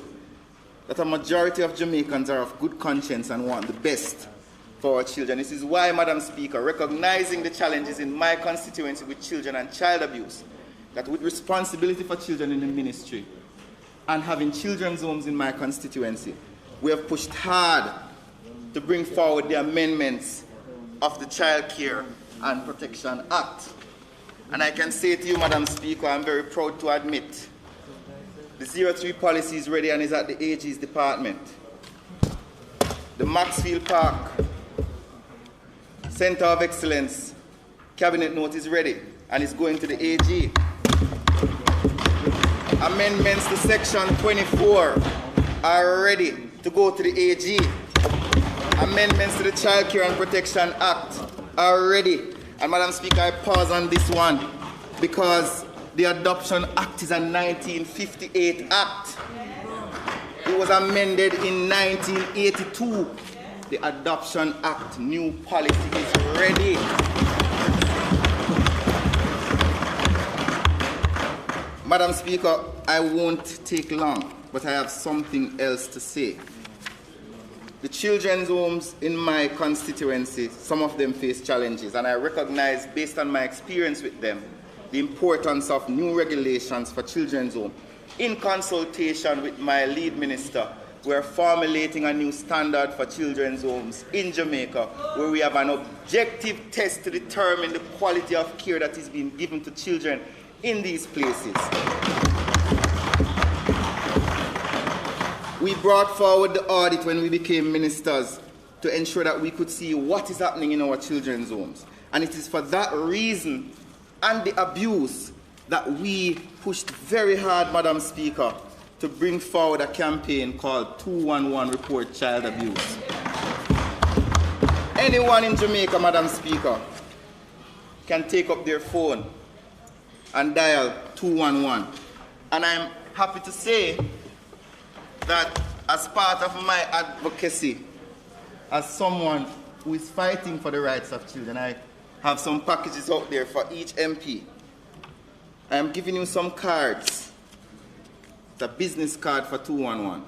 that a majority of Jamaicans are of good conscience and want the best for our children. This is why, Madam Speaker, recognizing the challenges in my constituency with children and child abuse, that with responsibility for children in the ministry and having children's homes in my constituency, we have pushed hard to bring forward the amendments of the Child Care and Protection Act. And I can say to you, Madam Speaker, I'm very proud to admit the 03 policy is ready and is at the AG's department. The Maxfield Park Center of Excellence cabinet note is ready and is going to the AG. Amendments to Section 24 are ready to go to the AG. Amendments to the Child Care and Protection Act are ready. And Madam Speaker, I pause on this one because the Adoption Act is a 1958 Act. It was amended in 1982. The Adoption Act, new policy is ready. Madam Speaker, I won't take long, but I have something else to say. The children's homes in my constituency, some of them face challenges, and I recognize, based on my experience with them, the importance of new regulations for children's homes. In consultation with my lead minister, we are formulating a new standard for children's homes in Jamaica, where we have an objective test to determine the quality of care that is being given to children in these places. We brought forward the audit when we became ministers to ensure that we could see what is happening in our children's homes. And it is for that reason and the abuse that we pushed very hard, Madam Speaker, to bring forward a campaign called 211 Report Child Abuse. Anyone in Jamaica, Madam Speaker, can take up their phone and dial 211. And I'm happy to say that as part of my advocacy, as someone who is fighting for the rights of children, I have some packages out there for each MP. I am giving you some cards. It's a business card for 211.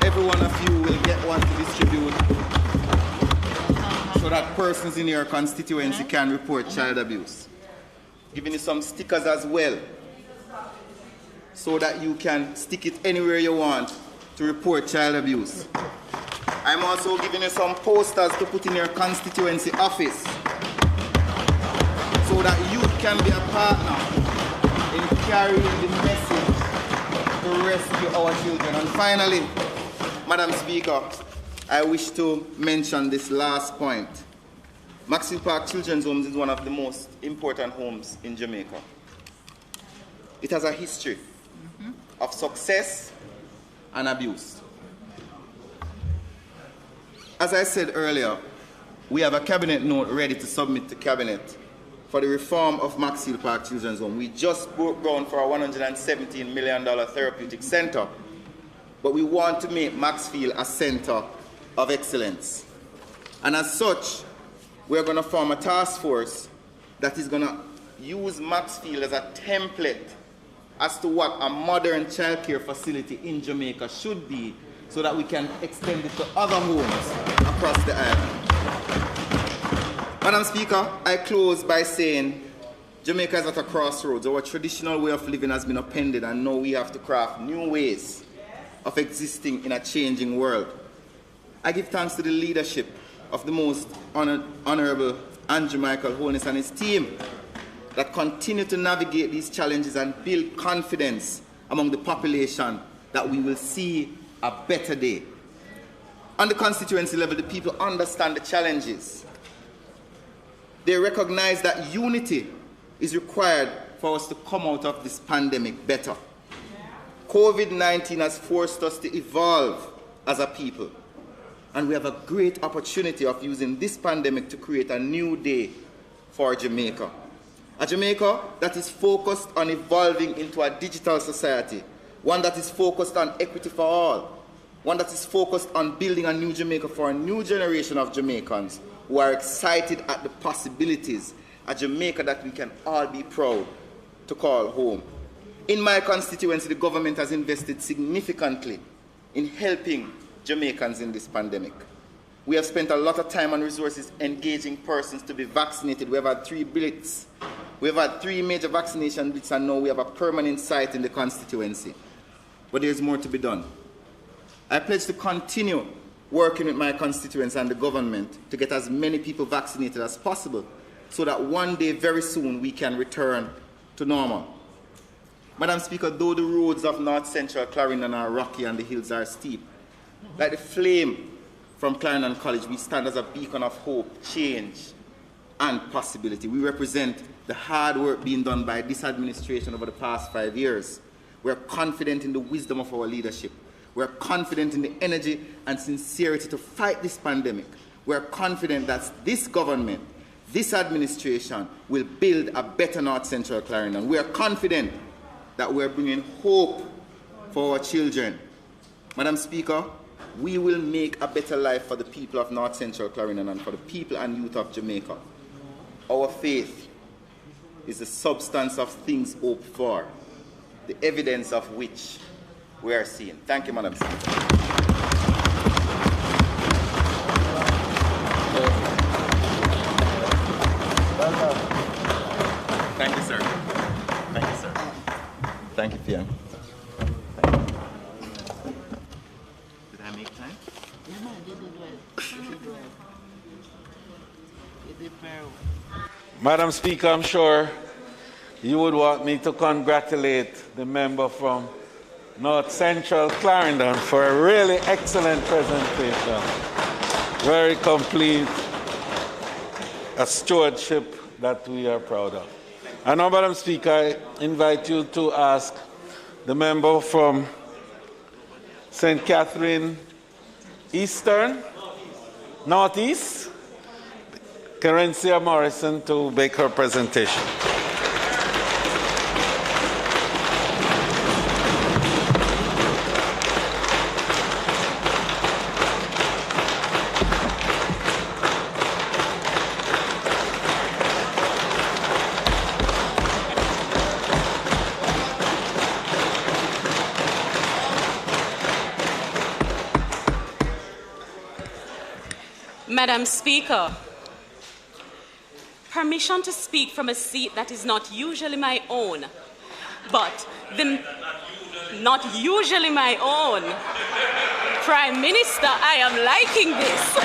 Every one of you will get one to distribute so that persons in your constituency can report child abuse. Giving you some stickers as well, so that you can stick it anywhere you want to report child abuse. I'm also giving you some posters to put in your constituency office so that you can be a partner in carrying the message to rescue our children. And finally, Madam Speaker, I wish to mention this last point. Maxfield Park Children's Homes is one of the most important homes in Jamaica. It has a history of success and abuse. As I said earlier, we have a cabinet note ready to submit to cabinet for the reform of Maxfield Park Children's Home. We just broke ground for a $117 million therapeutic center, but we want to make Maxfield a center of excellence. And as such, we're going to form a task force that is going to use Maxfield as a template as to what a modern childcare facility in Jamaica should be, so that we can extend it to other homes across the island. Madam Speaker, I close by saying Jamaica is at a crossroads. Our traditional way of living has been upended, and now we have to craft new ways of existing in a changing world. I give thanks to the leadership of the most Honorable Andrew Michael Holness and his team that continue to navigate these challenges and build confidence among the population that we will see a better day. On the constituency level, the people understand the challenges. They recognize that unity is required for us to come out of this pandemic better. COVID-19 has forced us to evolve as a people, and we have a great opportunity of using this pandemic to create a new day for Jamaica. A Jamaica that is focused on evolving into a digital society, one that is focused on equity for all, one that is focused on building a new Jamaica for a new generation of Jamaicans who are excited at the possibilities, a Jamaica that we can all be proud to call home. In my constituency, the government has invested significantly in helping Jamaicans in this pandemic. We have spent a lot of time and resources engaging persons to be vaccinated. We have had 3 blitz. We have had 3 major vaccination blitz, and now we have a permanent site in the constituency. But there's more to be done. I pledge to continue working with my constituents and the government to get as many people vaccinated as possible, so that one day, very soon, we can return to normal. Madam Speaker, though the roads of North Central Clarendon are rocky and the hills are steep, like the flame from Clarendon College, we stand as a beacon of hope, change, and possibility. We represent the hard work being done by this administration over the past 5 years. We're confident in the wisdom of our leadership. We're confident in the energy and sincerity to fight this pandemic. We're confident that this government, this administration, will build a better North Central Clarendon. We are confident that we're bringing hope for our children. Madam Speaker, we will make a better life for the people of North Central Clarendon and for the people and youth of Jamaica. Our faith is the substance of things hoped for, the evidence of which we are seeing. Thank you, Madam Speaker. Thank you, sir. Thank you, sir. Thank you, Fiona. Did I make time? Madam Speaker, I'm sure you would want me to congratulate the member from North Central Clarendon for a really excellent presentation. Very complete, a stewardship that we are proud of. And now, Madam Speaker, I invite you to ask the member from St. Catherine Eastern, Northeast, Kerensia Morrison, to make her presentation. Madam Speaker, permission to speak from a seat that is not usually my own, but not usually my own. Prime Minister, I am liking this.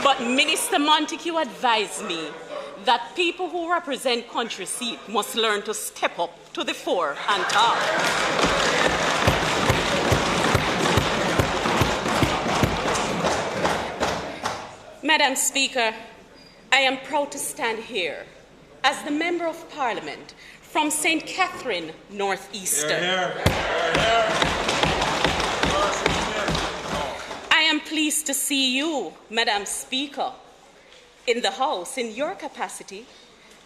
But Minister Montague advised me that people who represent country seat must learn to step up to the fore and talk. Madam Speaker, I am proud to stand here as the Member of Parliament from St. Catherine, Northeastern. I am pleased to see you, Madam Speaker, in the House in your capacity.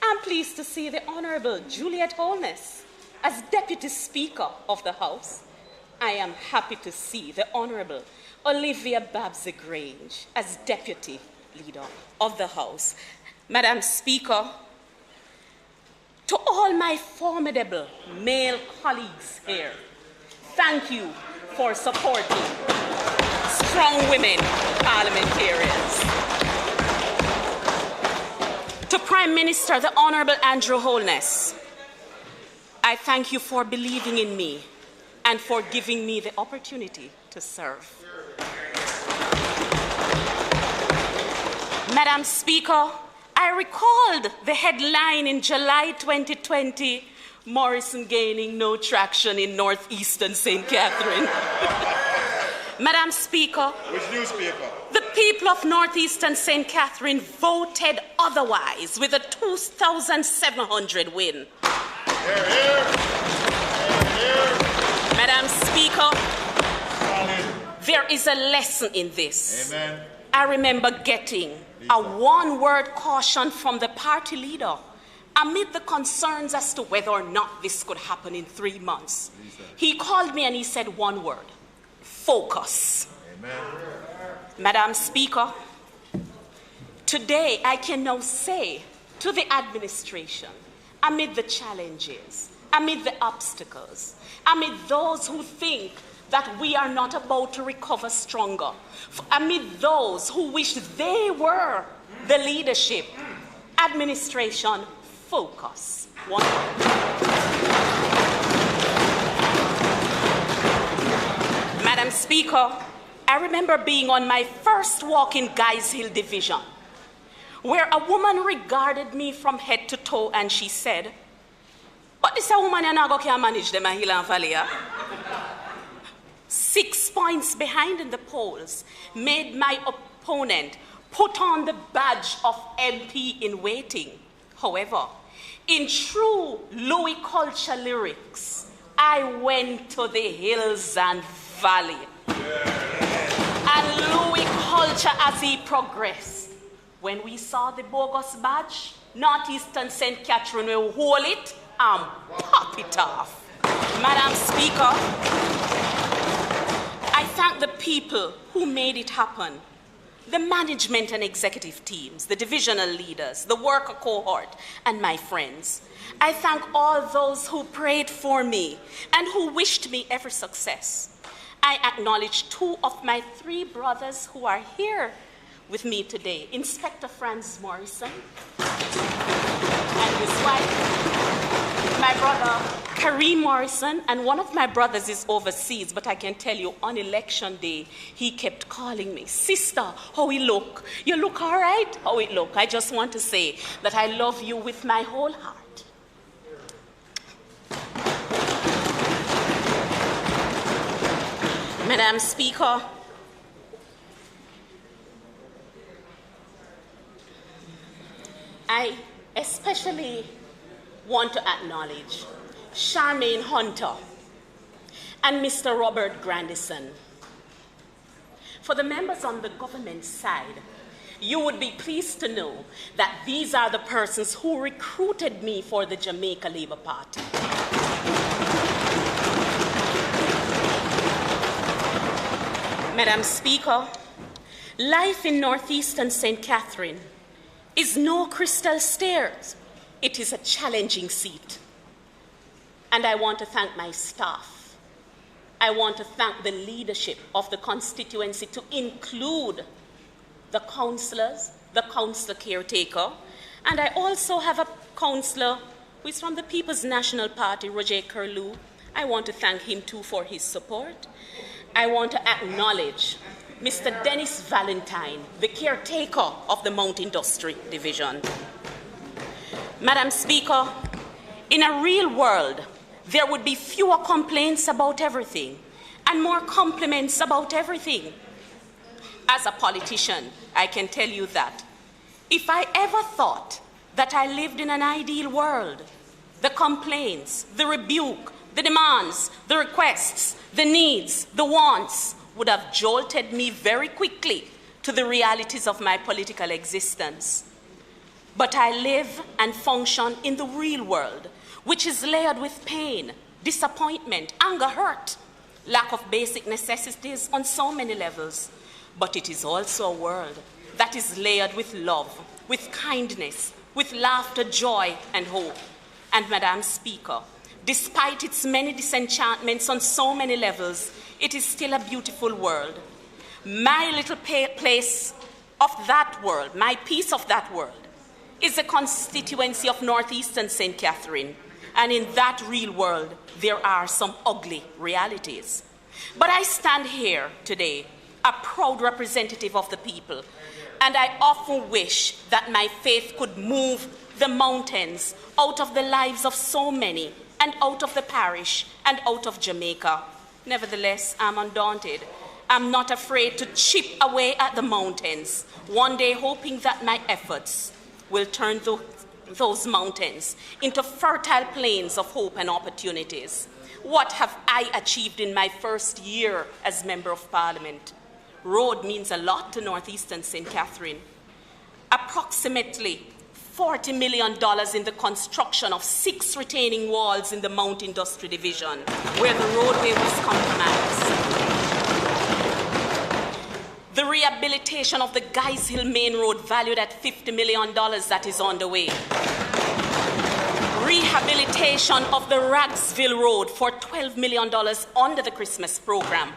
I'm pleased to see the Honourable Juliet Holness as Deputy Speaker of the House. I am happy to see the Honourable Olivia Babs-Grange as Deputy Leader of the House. Madam Speaker, to all my formidable male colleagues here, thank you for supporting strong women parliamentarians. To Prime Minister, the Honourable Andrew Holness, I thank you for believing in me and for giving me the opportunity to serve. Madam Speaker, I recalled the headline in July 2020, Morrison gaining no traction in northeastern St. Catherine. Madam Speaker, which newspaper? The people of northeastern St. Catherine voted otherwise with a 2,700 win. Hear, hear. Hear, hear. Madam Speaker, there is a lesson in this. Amen. I remember getting a one-word caution from the party leader amid the concerns as to whether or not this could happen in 3 months. He called me and he said one word: focus. Amen. Madam Speaker, today I can now say to the administration, amid the challenges, amid the obstacles, amid those who think that we are not about to recover stronger, amid those who wish they were the leadership, administration, focus. One word. Madam Speaker, I remember being on my first walk in Guys Hill Division, where a woman regarded me from head to toe and she said, "But this a woman and I can manage them in Hill and Valley." 6 points behind in the polls made my opponent put on the badge of MP in waiting. However, in true Louis culture lyrics, I went to the hills and valley. And Louis culture as he progressed. When we saw the bogus badge, northeastern St. Catherine will hold it and pop it off. Madam Speaker, I thank the people who made it happen. The management and executive teams, the divisional leaders, the worker cohort, and my friends. I thank all those who prayed for me and who wished me every success. I acknowledge 2 of my 3 brothers who are here with me today, Inspector Franz Morrison and his wife, my brother Kareem Morrison, and one of my brothers is overseas, but I can tell you on election day, he kept calling me, "Sister, how we look? You look all right? How it look?" I just want to say that I love you with my whole heart. Madam Speaker, I especially want to acknowledge Charmaine Hunter and Mr. Robert Grandison. For the members on the government side, you would be pleased to know that these are the persons who recruited me for the Jamaica Labour Party. Madam Speaker, life in northeastern St. Catherine is no crystal stairs. It is a challenging seat. And I want to thank my staff. I want to thank the leadership of the constituency, to include the councillors, the councillor caretaker, and I also have a councillor who is from the People's National Party, Roger Curlew. I want to thank him too for his support. I want to acknowledge Mr. Dennis Valentine, the caretaker of the Mount Industry Division. Madam Speaker, in a real world, there would be fewer complaints about everything and more compliments about everything. As a politician, I can tell you that if I ever thought that I lived in an ideal world, the complaints, the rebuke, the demands, the requests, the needs, the wants would have jolted me very quickly to the realities of my political existence. But I live and function in the real world, which is layered with pain, disappointment, anger, hurt, lack of basic necessities on so many levels. But it is also a world that is layered with love, with kindness, with laughter, joy, and hope. And Madam Speaker, despite its many disenchantments on so many levels, it is still a beautiful world. My little place of that world, my piece of that world, is the constituency of Northeastern St. Catherine. And in that real world, there are some ugly realities. But I stand here today, a proud representative of the people, and I often wish that my faith could move the mountains out of the lives of so many, and out of the parish, and out of Jamaica. Nevertheless, I'm undaunted. I'm not afraid to chip away at the mountains, one day hoping that my efforts will turn those mountains into fertile plains of hope and opportunities. What have I achieved in my first year as Member of Parliament? Road means a lot to Northeastern St. Catherine. Approximately $40 million in the construction of 6 retaining walls in the Mount Industry Division, where the roadway was compromised. The rehabilitation of the Guys Hill Main Road, valued at $50 million, that is on the way. Rehabilitation of the Ragsville Road for $12 million under the Christmas program.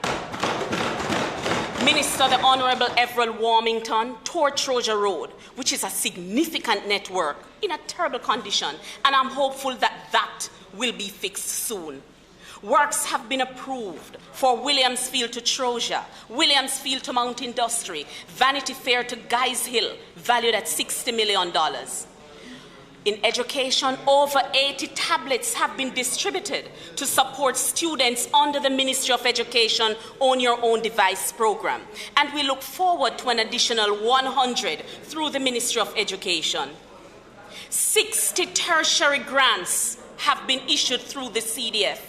Minister the Honourable Everett Warmington toured Troja Road, which is a significant network in a terrible condition, and I'm hopeful that that will be fixed soon. Works have been approved for Williamsfield to Troja, Williamsfield to Mount Industry, Vanity Fair to Guys Hill, valued at $60 million. In education, over 80 tablets have been distributed to support students under the Ministry of Education Own Your Own Device program. And we look forward to an additional 100 through the Ministry of Education. 60 tertiary grants have been issued through the CDF.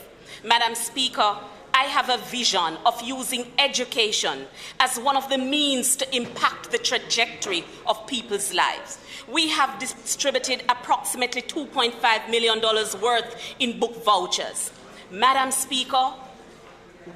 Madam Speaker, I have a vision of using education as one of the means to impact the trajectory of people's lives. We have distributed approximately $2.5 million worth in book vouchers. Madam Speaker,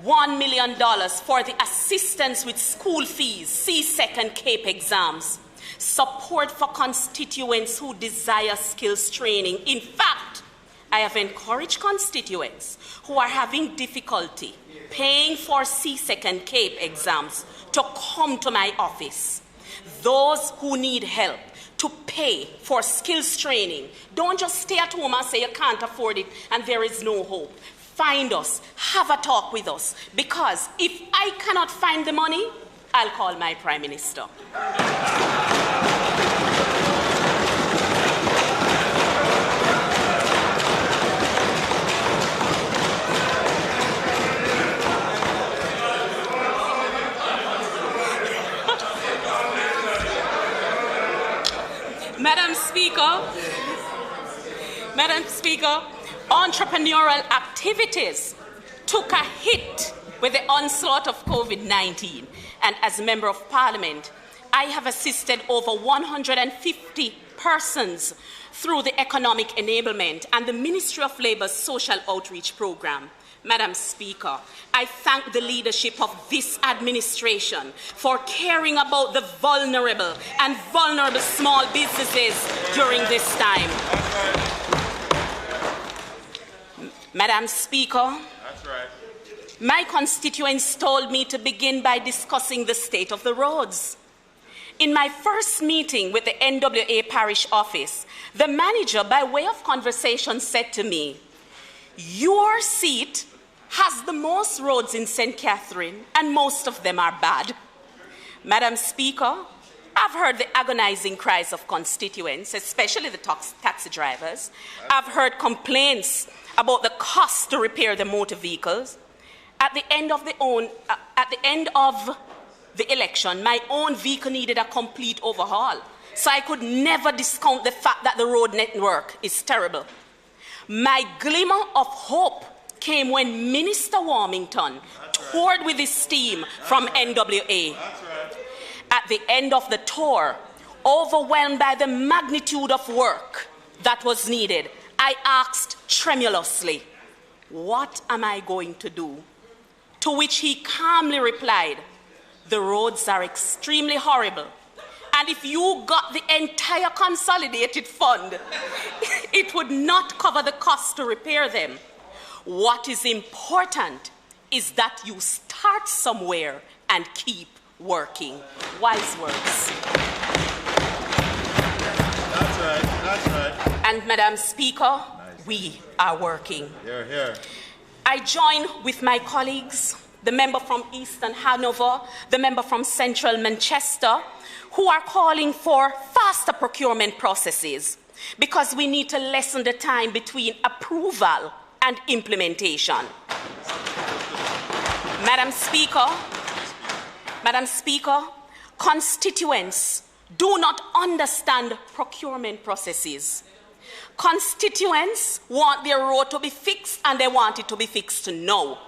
$1 million for the assistance with school fees, CSEC and CAPE exams, support for constituents who desire skills training. In fact, I have encouraged constituents who are having difficulty paying for CSEC and CAPE exams to come to my office. Those who need help to pay for skills training, don't just stay at home and say you can't afford it and there is no hope. Find us, have a talk with us, because if I cannot find the money, I'll call my Prime Minister. Madam Speaker, entrepreneurial activities took a hit with the onslaught of COVID-19. And as Member of Parliament, I have assisted over 150 persons through the Economic Enablement and the Ministry of Labour's Social Outreach Programme. Madam Speaker, I thank the leadership of this administration for caring about the vulnerable and vulnerable small businesses during this time. Madam Speaker, that's right. My constituents told me to begin by discussing the state of the roads. In my first meeting with the NWA Parish Office, the manager, by way of conversation, said to me, "Your seat has the most roads in St. Catherine, and most of them are bad." Madam Speaker, I've heard the agonizing cries of constituents, especially the taxi drivers. I've heard complaints about the cost to repair the motor vehicles. At the end of the election, my own vehicle needed a complete overhaul, so I could never discount the fact that the road network is terrible. My glimmer of hope came when Minister Warmington toured with his team from NWA. At the end of the tour, overwhelmed by the magnitude of work that was needed, I asked tremulously, "What am I going to do To which he calmly replied, "The roads are extremely horrible. And if you got the entire consolidated fund, it would not cover the cost to repair them. What is important is that you start somewhere and keep working." Wise words. That's right, that's right. And Madam Speaker, we are working. Here, here. I join with my colleagues, the member from Eastern Hanover, the member from Central Manchester, who are calling for faster procurement processes because we need to lessen the time between approval and implementation. Madam Speaker, constituents do not understand procurement processes. Constituents want their road to be fixed and they want it to be fixed now.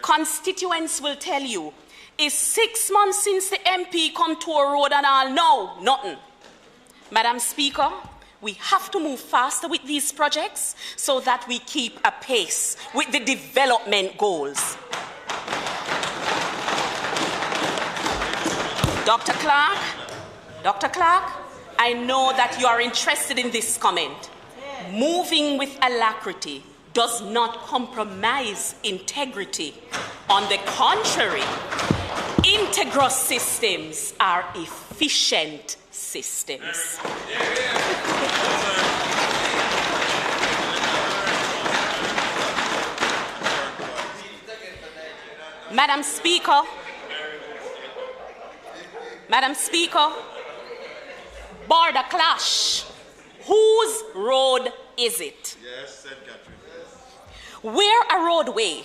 Constituents will tell you, "It's 6 months since the MP come to a road and all, no, nothing." Madam Speaker, we have to move faster with these projects so that we keep a pace with the development goals. Dr. Clark, I know that you are interested in this comment. Moving with alacrity does not compromise integrity. On the contrary, integral systems are efficient systems. Madam Speaker, border clash. Whose road is it? Yes, St. Catherine. Where a roadway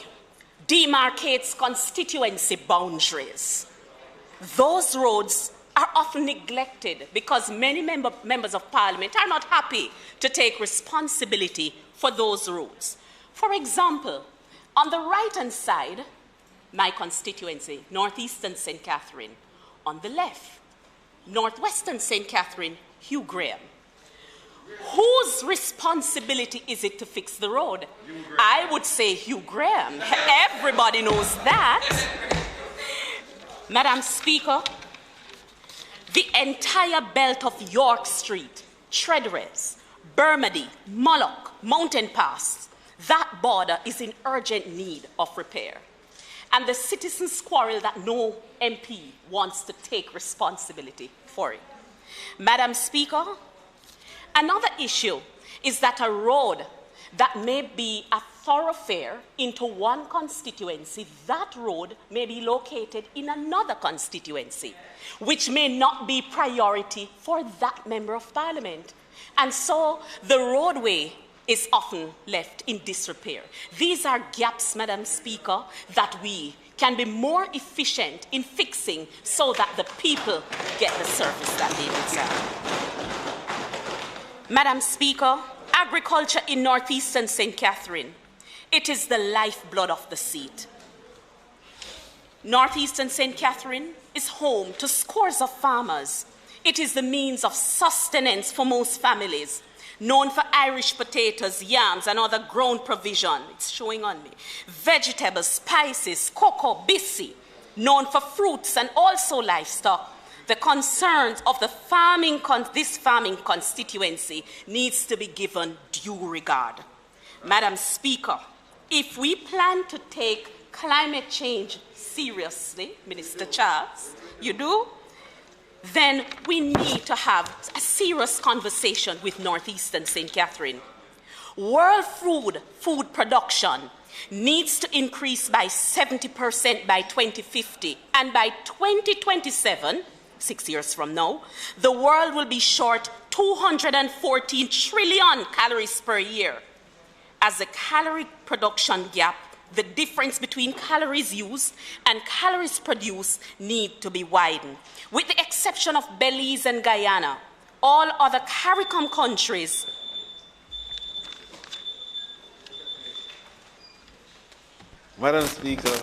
demarcates constituency boundaries, those roads are often neglected because many members of Parliament are not happy to take responsibility for those roads. For example, on the right-hand side, my constituency, Northeastern St. Catherine. On the left, Northwestern St. Catherine, Hugh Graham. Whose responsibility is it to fix the road? I would say Hugh Graham. Everybody knows that. Madam Speaker, the entire belt of York Street, Treadress, Bermondsey, Mullock, Mountain Pass, that border is in urgent need of repair. And the citizens quarrel that no MP wants to take responsibility for it. Madam Speaker, another issue is that a road that may be a thoroughfare into one constituency, that road may be located in another constituency, which may not be priority for that member of Parliament. And so the roadway is often left in disrepair. These are gaps, Madam Speaker, that we can be more efficient in fixing so that the people get the service that they deserve. Madam Speaker, agriculture in Northeastern St. Catherine, it is the lifeblood of the seat. Northeastern St. Catherine is home to scores of farmers. It is the means of sustenance for most families, known for Irish potatoes, yams, and other grown provision. It's showing on me. Vegetables, spices, cocoa, bissi, known for fruits and also livestock. The concerns of the this farming constituency needs to be given due regard. Madam Speaker, if we plan to take climate change seriously, Minister Charles, you do? Then we need to have a serious conversation with Northeastern St. Catherine. World food production needs to increase by 70% by 2050, and by 2027, 6 years from now, the world will be short 214 trillion calories per year. As the calorie production gap, the difference between calories used and calories produced need to be widened. With the exception of Belize and Guyana, all other CARICOM countries Madam Speaker,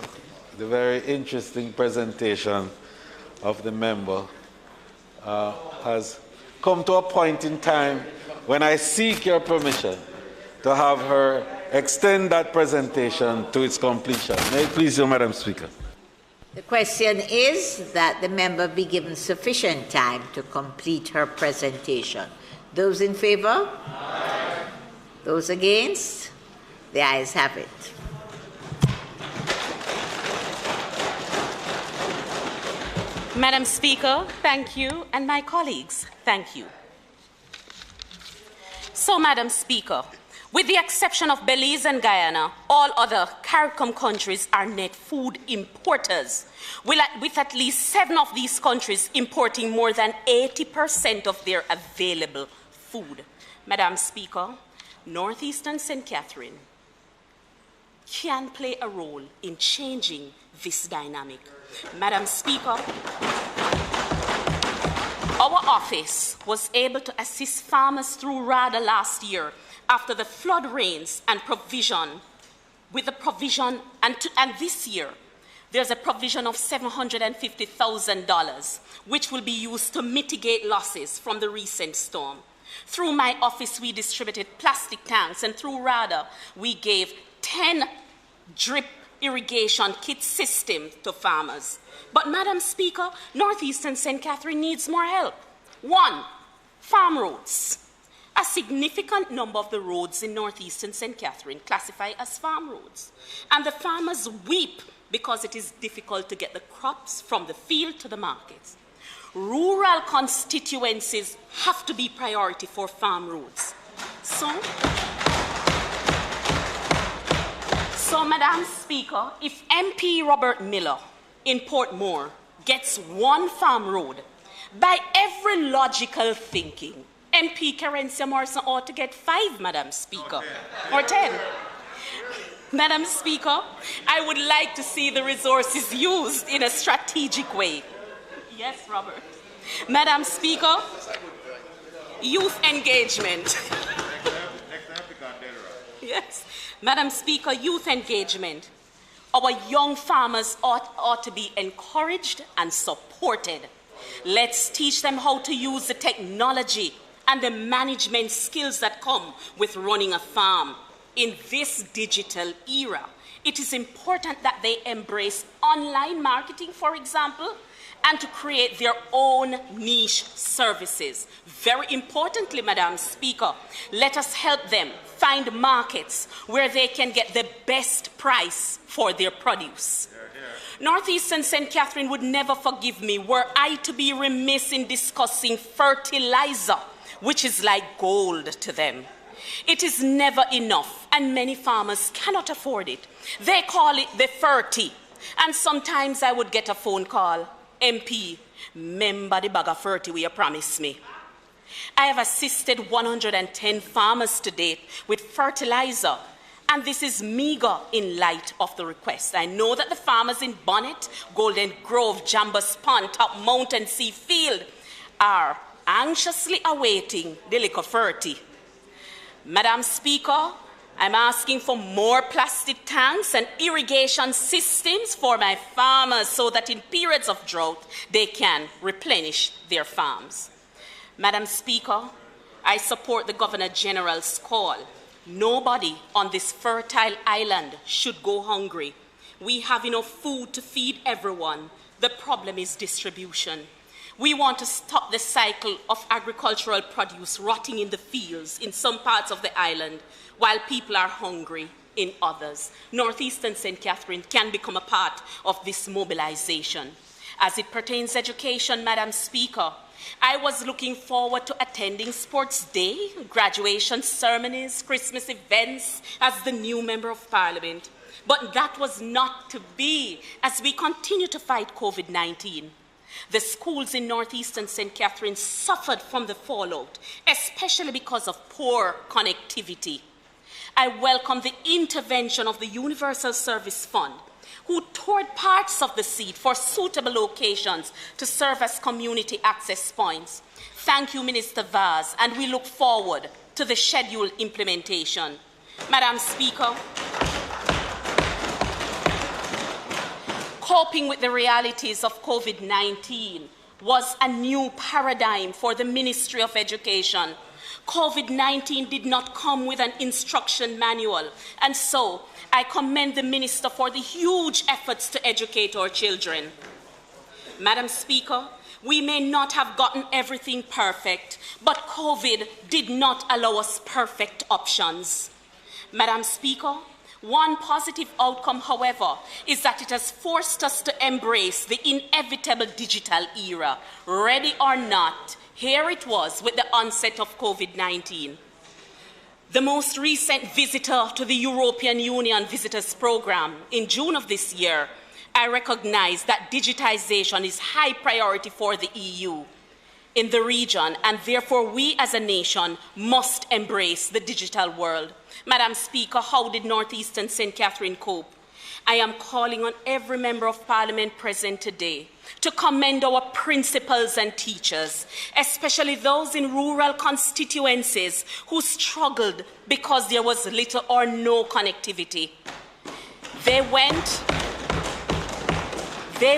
the very interesting presentation of the member has come to a point in time when I seek your permission to have her extend that presentation to its completion. May it please you, Madam Speaker. The question is that the member be given sufficient time to complete her presentation. Those in favor? Aye. Those against? The ayes have it. Madam Speaker, thank you, and my colleagues, thank you. So, Madam Speaker, with the exception of Belize and Guyana, all other CARICOM countries are net food importers, with at least 7 of these countries importing more than 80% of their available food. Madam Speaker, Northeastern St. Catherine can play a role in changing this dynamic. Madam Speaker, our office was able to assist farmers through RADA last year after the flood rains and provision, and this year, there's a provision of $750,000, which will be used to mitigate losses from the recent storm. Through my office, we distributed plastic tanks, and through RADA, we gave 10 drip irrigation kit systems to farmers. But, Madam Speaker, Northeastern St. Catherine needs more help. 1, farm roads. A significant number of the roads in Northeastern St. Catherine classify as farm roads. And the farmers weep because it is difficult to get the crops from the field to the markets. Rural constituencies have to be priority for farm roads. So, Madam Speaker, if MP Robert Miller in Portmore gets 1 farm road, by every logical thinking, MP Kerensia Morrison ought to get 5, Madam Speaker, or 10. Madam Speaker, I would like to see the resources used in a strategic way. Yes, Robert. Madam Speaker, youth engagement. Yes. Madam Speaker, youth engagement. Our young farmers ought to be encouraged and supported. Let's teach them how to use the technology and the management skills that come with running a farm. In this digital era, it is important that they embrace online marketing, for example, and to create their own niche services. Very importantly, Madam Speaker, let us help them find markets where they can get the best price for their produce. Northeastern St. Catherine would never forgive me were I to be remiss in discussing fertilizer, which is like gold to them. It is never enough, and many farmers cannot afford it. They call it the ferty, and sometimes I would get a phone call, MP, remember the bag of ferty you promised me. I have assisted 110 farmers to date with fertilizer, and this is meager in light of the request. I know that the farmers in Bonnet, Golden Grove, Jambus Pond, Top Mountain Sea Field are anxiously awaiting the liquor ferty. Madam Speaker, I'm asking for more plastic tanks and irrigation systems for my farmers so that in periods of drought, they can replenish their farms. Madam Speaker, I support the Governor General's call. Nobody on this fertile island should go hungry. We have enough food to feed everyone. The problem is distribution. We want to stop the cycle of agricultural produce rotting in the fields in some parts of the island while people are hungry in others. Northeastern St. Catherine can become a part of this mobilization. As it pertains to education, Madam Speaker, I was looking forward to attending Sports Day, graduation ceremonies, Christmas events as the new Member of Parliament. But that was not to be as we continue to fight COVID-19. The schools in Northeastern St. Catherine suffered from the fallout, especially because of poor connectivity. I welcome the intervention of the Universal Service Fund, who toured parts of the seat for suitable locations to serve as community access points. Thank you, Minister Vaz, and we look forward to the scheduled implementation. Madam Speaker, coping with the realities of COVID-19 was a new paradigm for the Ministry of Education. COVID-19 did not come with an instruction manual, and so I commend the Minister for the huge efforts to educate our children. Madam Speaker, we may not have gotten everything perfect, but COVID did not allow us perfect options. Madam Speaker, one positive outcome, however, is that it has forced us to embrace the inevitable digital era. Ready or not, here it was with the onset of COVID-19. The most recent visitor to the European Union Visitors Programme in June of this year, I recognize that digitization is high priority for the EU in the region, and therefore we as a nation must embrace the digital world. Madam Speaker, how did Northeastern St. Catherine cope? I am calling on every member of Parliament present today to commend our principals and teachers, especially those in rural constituencies who struggled because there was little or no connectivity. They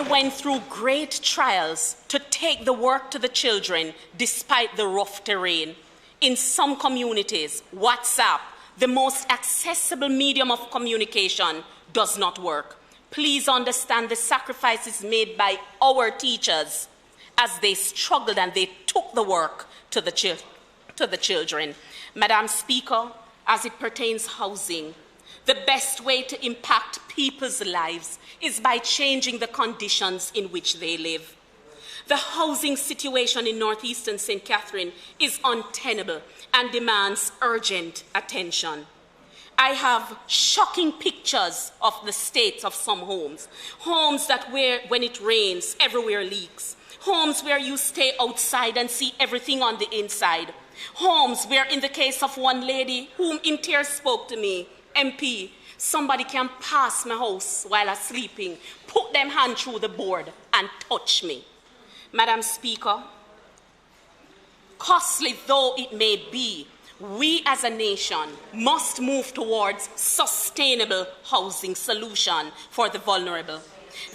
went through great trials to take the work to the children despite the rough terrain. In some communities, WhatsApp, the most accessible medium of communication, does not work. Please understand the sacrifices made by our teachers as they struggled and they took the work to the children. Madam Speaker, as it pertains housing, the best way to impact people's lives is by changing the conditions in which they live. The housing situation in Northeastern St. Catherine is untenable and demands urgent attention. I have shocking pictures of the state of some homes. Homes that when it rains, everywhere leaks. Homes where you stay outside and see everything on the inside. Homes where, in the case of one lady whom in tears spoke to me, MP, somebody can pass my house while I'm sleeping, put them hand through the board and touch me. Madam Speaker, costly though it may be, we as a nation must move towards sustainable housing solution for the vulnerable.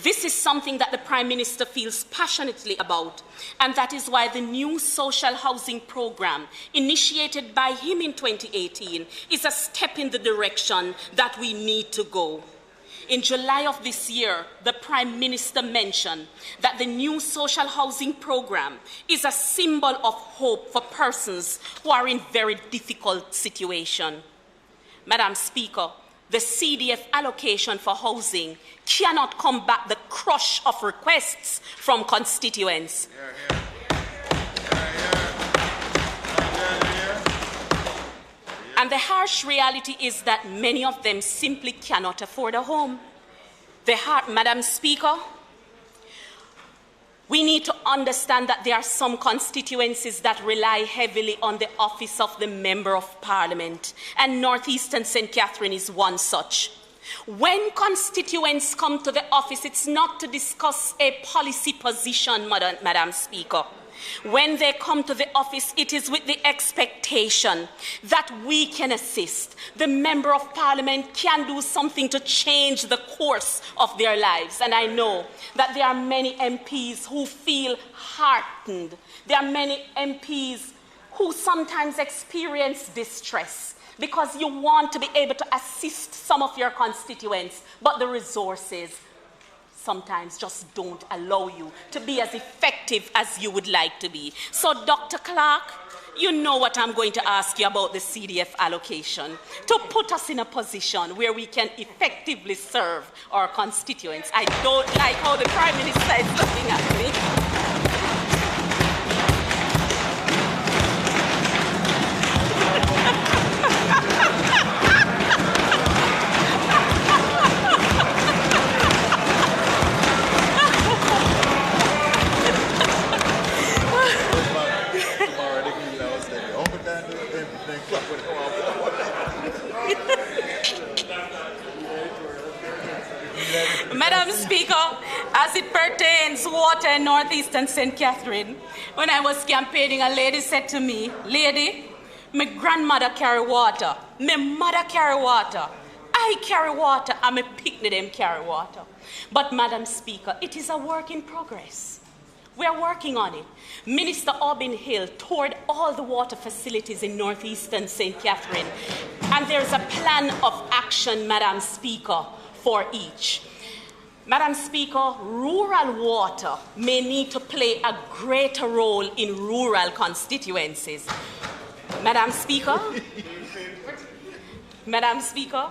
This is something that the Prime Minister feels passionately about, and that is why the new social housing program, initiated by him in 2018, is a step in the direction that we need to go. In July of this year, the Prime Minister mentioned that the new social housing program is a symbol of hope for persons who are in very difficult situations. Madam Speaker, the CDF allocation for housing cannot combat the crush of requests from constituents. And the harsh reality is that many of them simply cannot afford a home. Madam Speaker, we need to understand that there are some constituencies that rely heavily on the office of the Member of Parliament, and Northeastern St. Catherine is one such. When constituents come to the office, it's not to discuss a policy position, Madam Speaker. When they come to the office, it is with the expectation that we can assist. The Member of Parliament can do something to change the course of their lives. And I know that there are many MPs who feel heartened. There are many MPs who sometimes experience distress because you want to be able to assist some of your constituents, but the resources sometimes just don't allow you to be as effective as you would like to be. So, Dr. Clark, you know what I'm going to ask you about the CDF allocation, to put us in a position where we can effectively serve our constituents. I don't like how the Prime Minister is looking at me. Madam Speaker, as it pertains water in Northeastern St. Catherine, when I was campaigning, a lady said to me, "Lady, my grandmother carry water, my mother carry water, I carry water, and my picnic them carry water." But Madam Speaker, it is a work in progress. We are working on it. Minister Aubin Hill toured all the water facilities in northeastern St. Catherine, and there's a plan of action, Madam Speaker, for each. Madam Speaker, rural water may need to play a greater role in rural constituencies. Madam Speaker, Madam Speaker,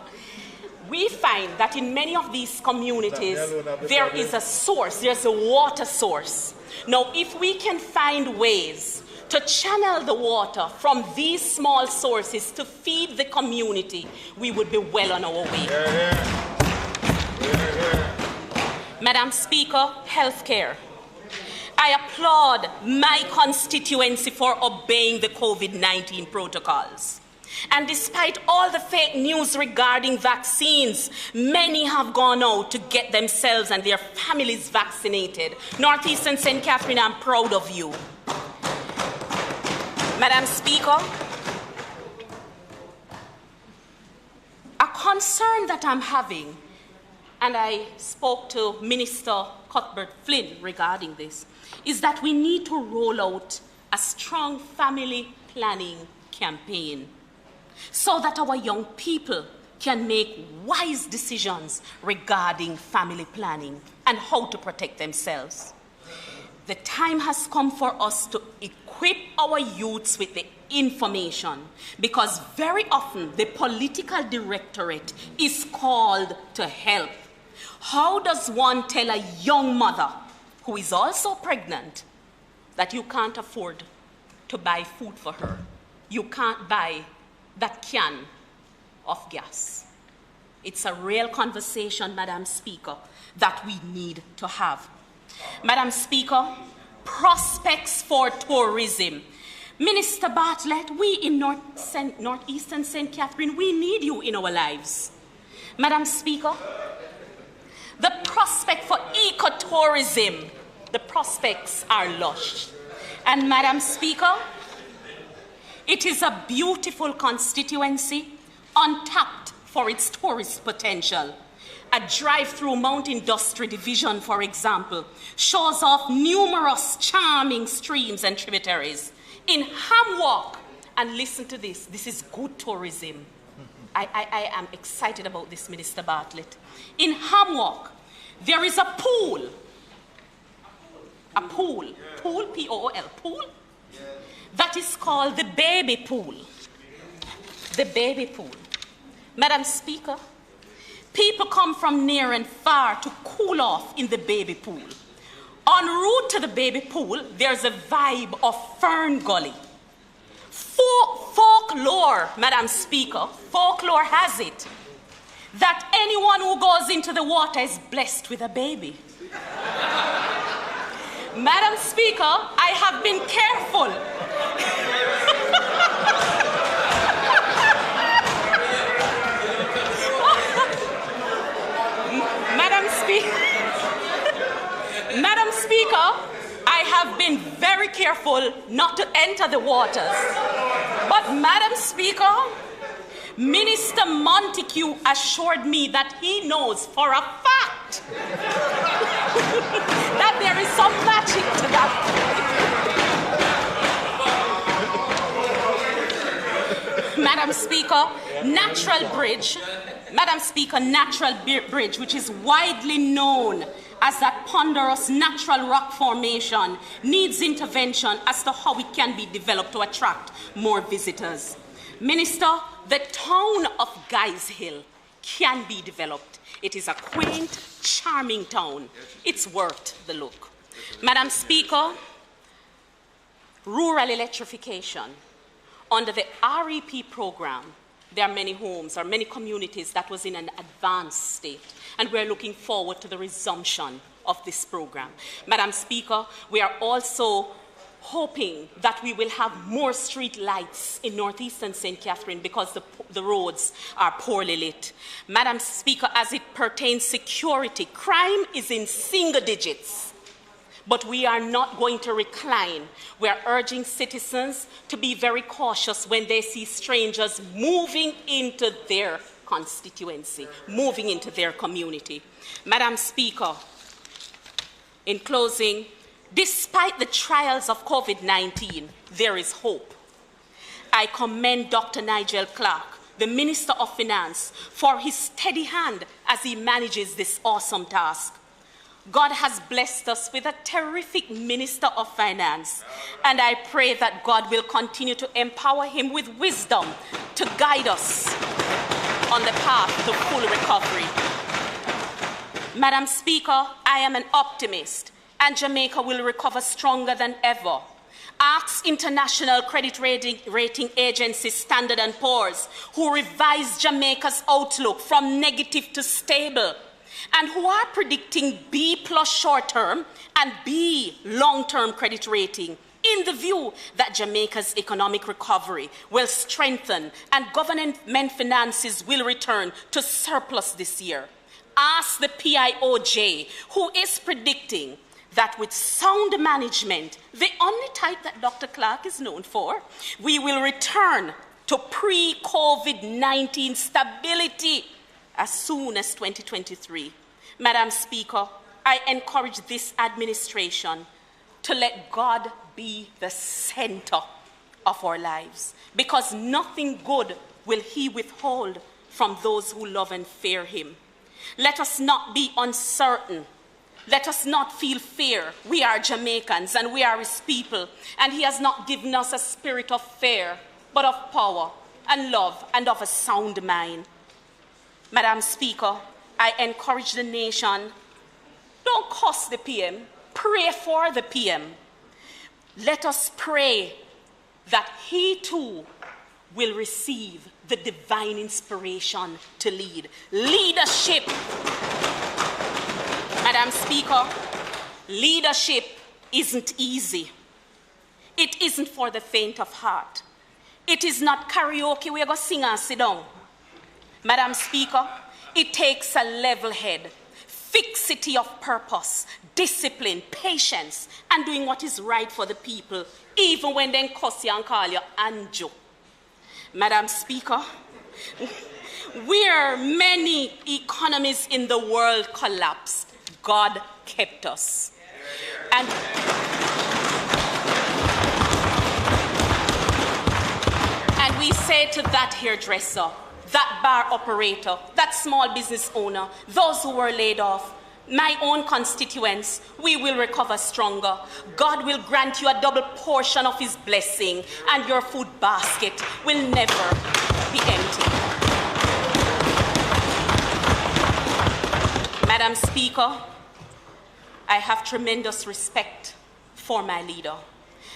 we find that in many of these communities, there is a source, there's a water source. Now, if we can find ways to channel the water from these small sources to feed the community, we would be well on our way. Madam Speaker, healthcare. I applaud my constituency for obeying the COVID-19 protocols. And despite all the fake news regarding vaccines, many have gone out to get themselves and their families vaccinated. Northeastern St. Catherine, I'm proud of you. Madam Speaker, a concern that I'm having, and I spoke to Minister Cuthbert Flynn regarding this, is that we need to roll out a strong family planning campaign so that our young people can make wise decisions regarding family planning and how to protect themselves. The time has come for us to equip our youths with the information, because very often the political directorate is called to help. How does one tell a young mother who is also pregnant that you can't afford to buy food for her? You can't buy that can of gas. It's a real conversation, Madam Speaker, that we need to have. Madam Speaker, prospects for tourism. Minister Bartlett, we in northeastern St. Catherine, we need you in our lives. Madam Speaker, the prospect for ecotourism, the prospects are lush. And Madam Speaker, it is a beautiful constituency, untapped for its tourist potential. A drive-through Mount Industry Division, for example, shows off numerous charming streams and tributaries. In Hamwalk, and listen to this is good tourism. I am excited about this, Minister Bartlett. In Hamwalk, there is a pool, P-O-O-L, pool, that is called the baby pool. The baby pool. Madam Speaker, people come from near and far to cool off in the baby pool. En route to the baby pool, there's a vibe of Fern Gully. Folklore, Madam Speaker, folklore has it that anyone who goes into the water is blessed with a baby. Madam Speaker, I have been careful. Madam Speaker, I have been very careful not to enter the waters. But Madam Speaker, Minister Montague assured me that he knows for a fact that there is some magic to that. Madam Speaker, Natural Bridge, which is widely known as that ponderous natural rock formation, needs intervention as to how it can be developed to attract more visitors. Minister, the town of Guys Hill can be developed. It is a quaint, charming town. It's worth the look. Madam Speaker, rural electrification. Under the REP program, there are many homes or many communities that was in an advanced state, and we're looking forward to the resumption of this program. Madam Speaker, we are also hoping that we will have more street lights in northeastern St. Catherine because the roads are poorly lit. Madam Speaker, as it pertains security, crime is in single digits, but we are not going to recline. We are urging citizens to be very cautious when they see strangers moving into their constituency, moving into their community. Madam Speaker, in closing, Despite the trials of COVID-19, there is hope. I commend Dr. Nigel Clark, the Minister of Finance, for his steady hand as he manages this awesome task. God has blessed us with a terrific Minister of Finance, and I pray that God will continue to empower him with wisdom to guide us on the path to full recovery. Madam Speaker, I am an optimist, and Jamaica will recover stronger than ever. Ask international credit rating agency Standard & Poor's, who revised Jamaica's outlook from negative to stable, and who are predicting B+ short-term and B long-term credit rating, in the view that Jamaica's economic recovery will strengthen and government finances will return to surplus this year. Ask the PIOJ, who is predicting that with sound management, the only type that Dr. Clark is known for, we will return to pre-COVID-19 stability as soon as 2023. Madam Speaker, I encourage this administration to let God be the center of our lives, because nothing good will he withhold from those who love and fear him. Let us not be uncertain. Let us not feel fear. We are Jamaicans and we are his people, and he has not given us a spirit of fear, but of power and love and of a sound mind. Madam Speaker, I encourage the nation, don't curse the PM, pray for the PM. Let us pray that he too will receive the divine inspiration to lead. Leadership. Madam Speaker, leadership isn't easy. It isn't for the faint of heart. It is not karaoke where you go sing and sit down. Madam Speaker, it takes a level head, fixity of purpose, discipline, patience, and doing what is right for the people, even when they cuss you and call you Anjo. Madam Speaker, where many economies in the world collapsed, God kept us. And we say to that hairdresser, that bar operator, that small business owner, those who were laid off, my own constituents, we will recover stronger. God will grant you a double portion of his blessing, and your food basket will never be empty. Madam Speaker, I have tremendous respect for my leader,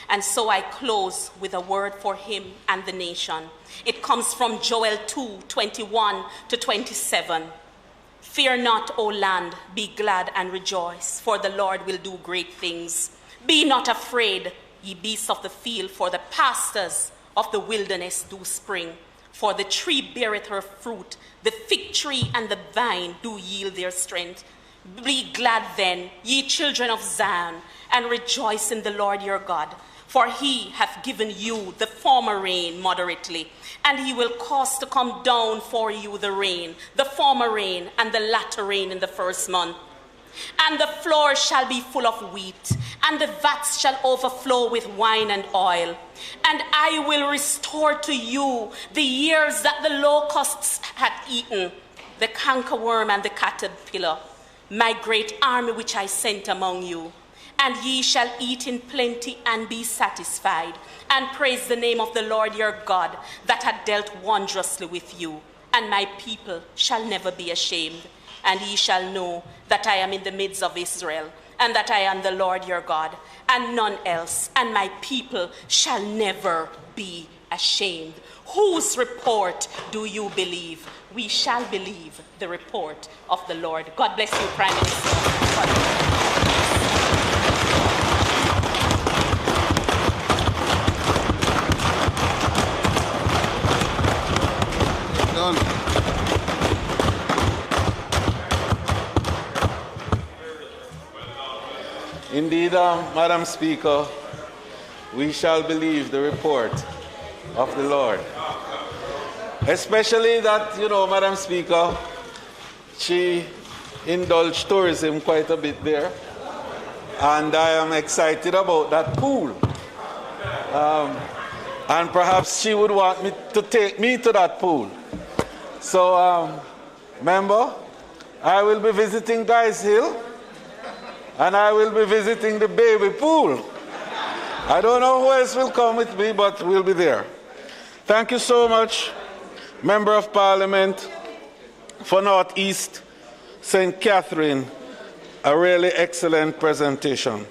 and so I close with a word for him and the nation. It comes from Joel 2:21-27. Fear not, O land, be glad and rejoice, for the Lord will do great things. Be not afraid, ye beasts of the field, for the pastures of the wilderness do spring. For the tree beareth her fruit, the fig tree and the vine do yield their strength. Be glad then, ye children of Zion, and rejoice in the Lord your God. For he hath given you the former rain moderately, and he will cause to come down for you the rain, the former rain and the latter rain in the first month. And the floor shall be full of wheat, and the vats shall overflow with wine and oil. And I will restore to you the years that the locusts had eaten, the cankerworm and the caterpillar, my great army which I sent among you. And ye shall eat in plenty and be satisfied, and praise the name of the Lord your God, that hath dealt wondrously with you. And my people shall never be ashamed. And ye shall know that I am in the midst of Israel, and that I am the Lord your God, and none else. And my people shall never be ashamed. Whose report do you believe? We shall believe the report of the Lord. God bless you, Prime Minister. Indeed, Madam Speaker, we shall believe the report of the Lord. Especially that, Madam Speaker, she indulged tourism quite a bit there. and I am excited about that pool. And perhaps she would want me to take me to that pool. So, member, I will be visiting Guys Hill, and I will be visiting the baby pool. I don't know who else will come with me, but we'll be there. Thank you so much, Member of Parliament for Northeast St. Catherine. A really excellent presentation.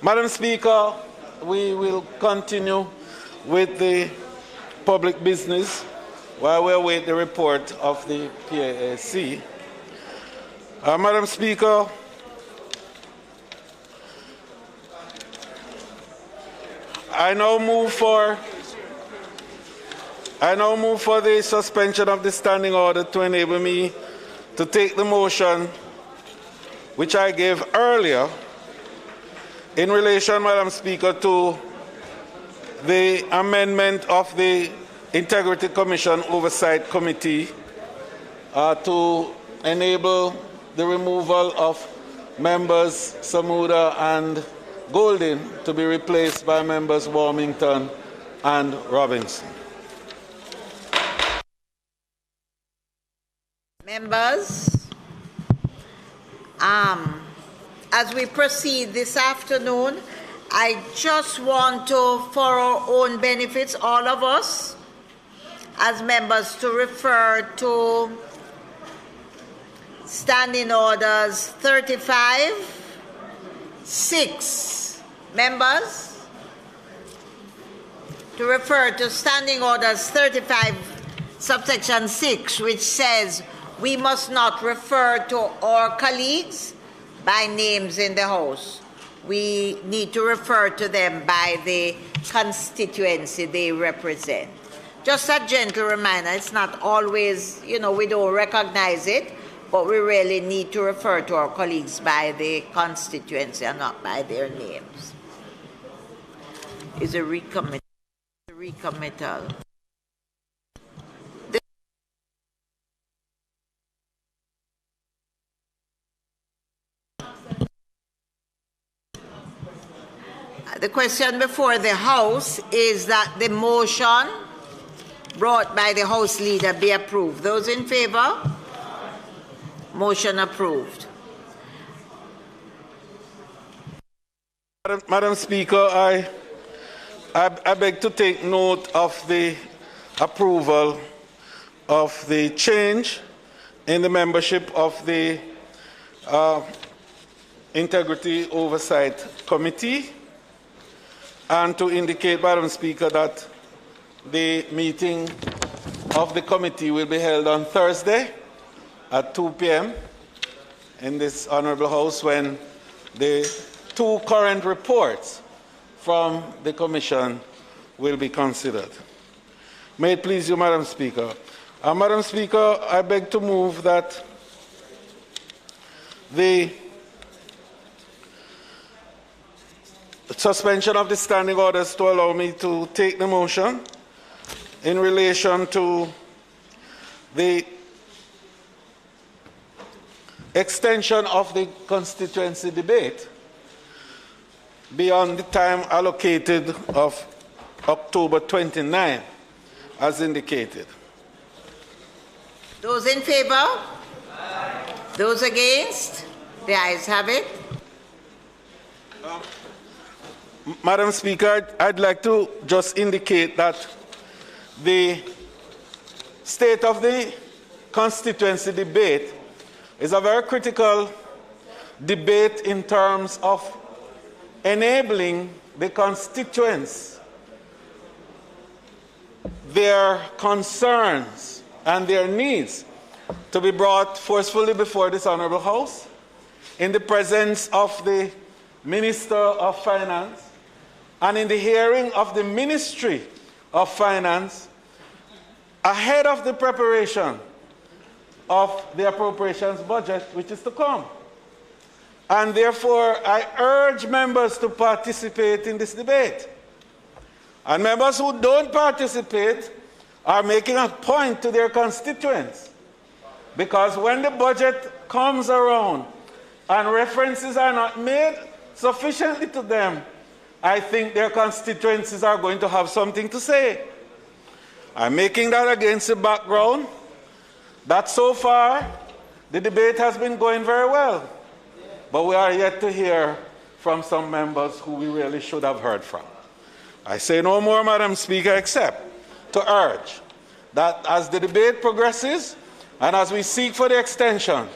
Madam Speaker, we will continue with the public business while we await the report of the PAAC. Madam Speaker, I now move for the suspension of the standing order to enable me to take the motion which I gave earlier in relation, Madam Speaker, to the amendment of the Integrity Commission Oversight Committee to enable the removal of members Samuda and Golding to be replaced by members Warmington and Robinson. Members, as we proceed this afternoon, I just want to, for our own benefits, all of us, as members, to refer to Standing Orders 35(6). Members, to refer to Standing Orders 35, subsection 6, which says we must not refer to our colleagues by names in the House. We need to refer to them by the constituency they represent. Just a gentle reminder, it's not always, we don't recognize it, but we really need to refer to our colleagues by the constituency and not by their names. Is a recommittal. The question before the House is that the motion brought by the House Leader be approved. Those in favor? Motion approved. Madam Speaker, I beg to take note of the approval of the change in the membership of the Integrity Oversight Committee, and to indicate, Madam Speaker, that the meeting of the committee will be held on Thursday at 2 p.m. in this Honourable House, when the two current reports from the Commission will be considered. May it please you, Madam Speaker. Madam Speaker, I beg to move that the suspension of the standing orders to allow me to take the motion in relation to the extension of the constituency debate beyond the time allocated of October 29, as indicated. Those in favor? Aye. Those against? The ayes have it. Madam Speaker, I'd like to just indicate that the state of the constituency debate is a very critical debate in terms of enabling the constituents, their concerns and their needs to be brought forcefully before this Honourable House in the presence of the Minister of Finance and in the hearing of the Ministry of Finance ahead of the preparation of the appropriations budget, which is to come. And therefore, I urge members to participate in this debate. And members who don't participate are making a point to their constituents. Because when the budget comes around and references are not made sufficiently to them, I think their constituencies are going to have something to say. I'm making that against the background that so far the debate has been going very well, but we are yet to hear from some members who we really should have heard from. I say no more, Madam Speaker, except to urge that as the debate progresses and as we seek for the extension,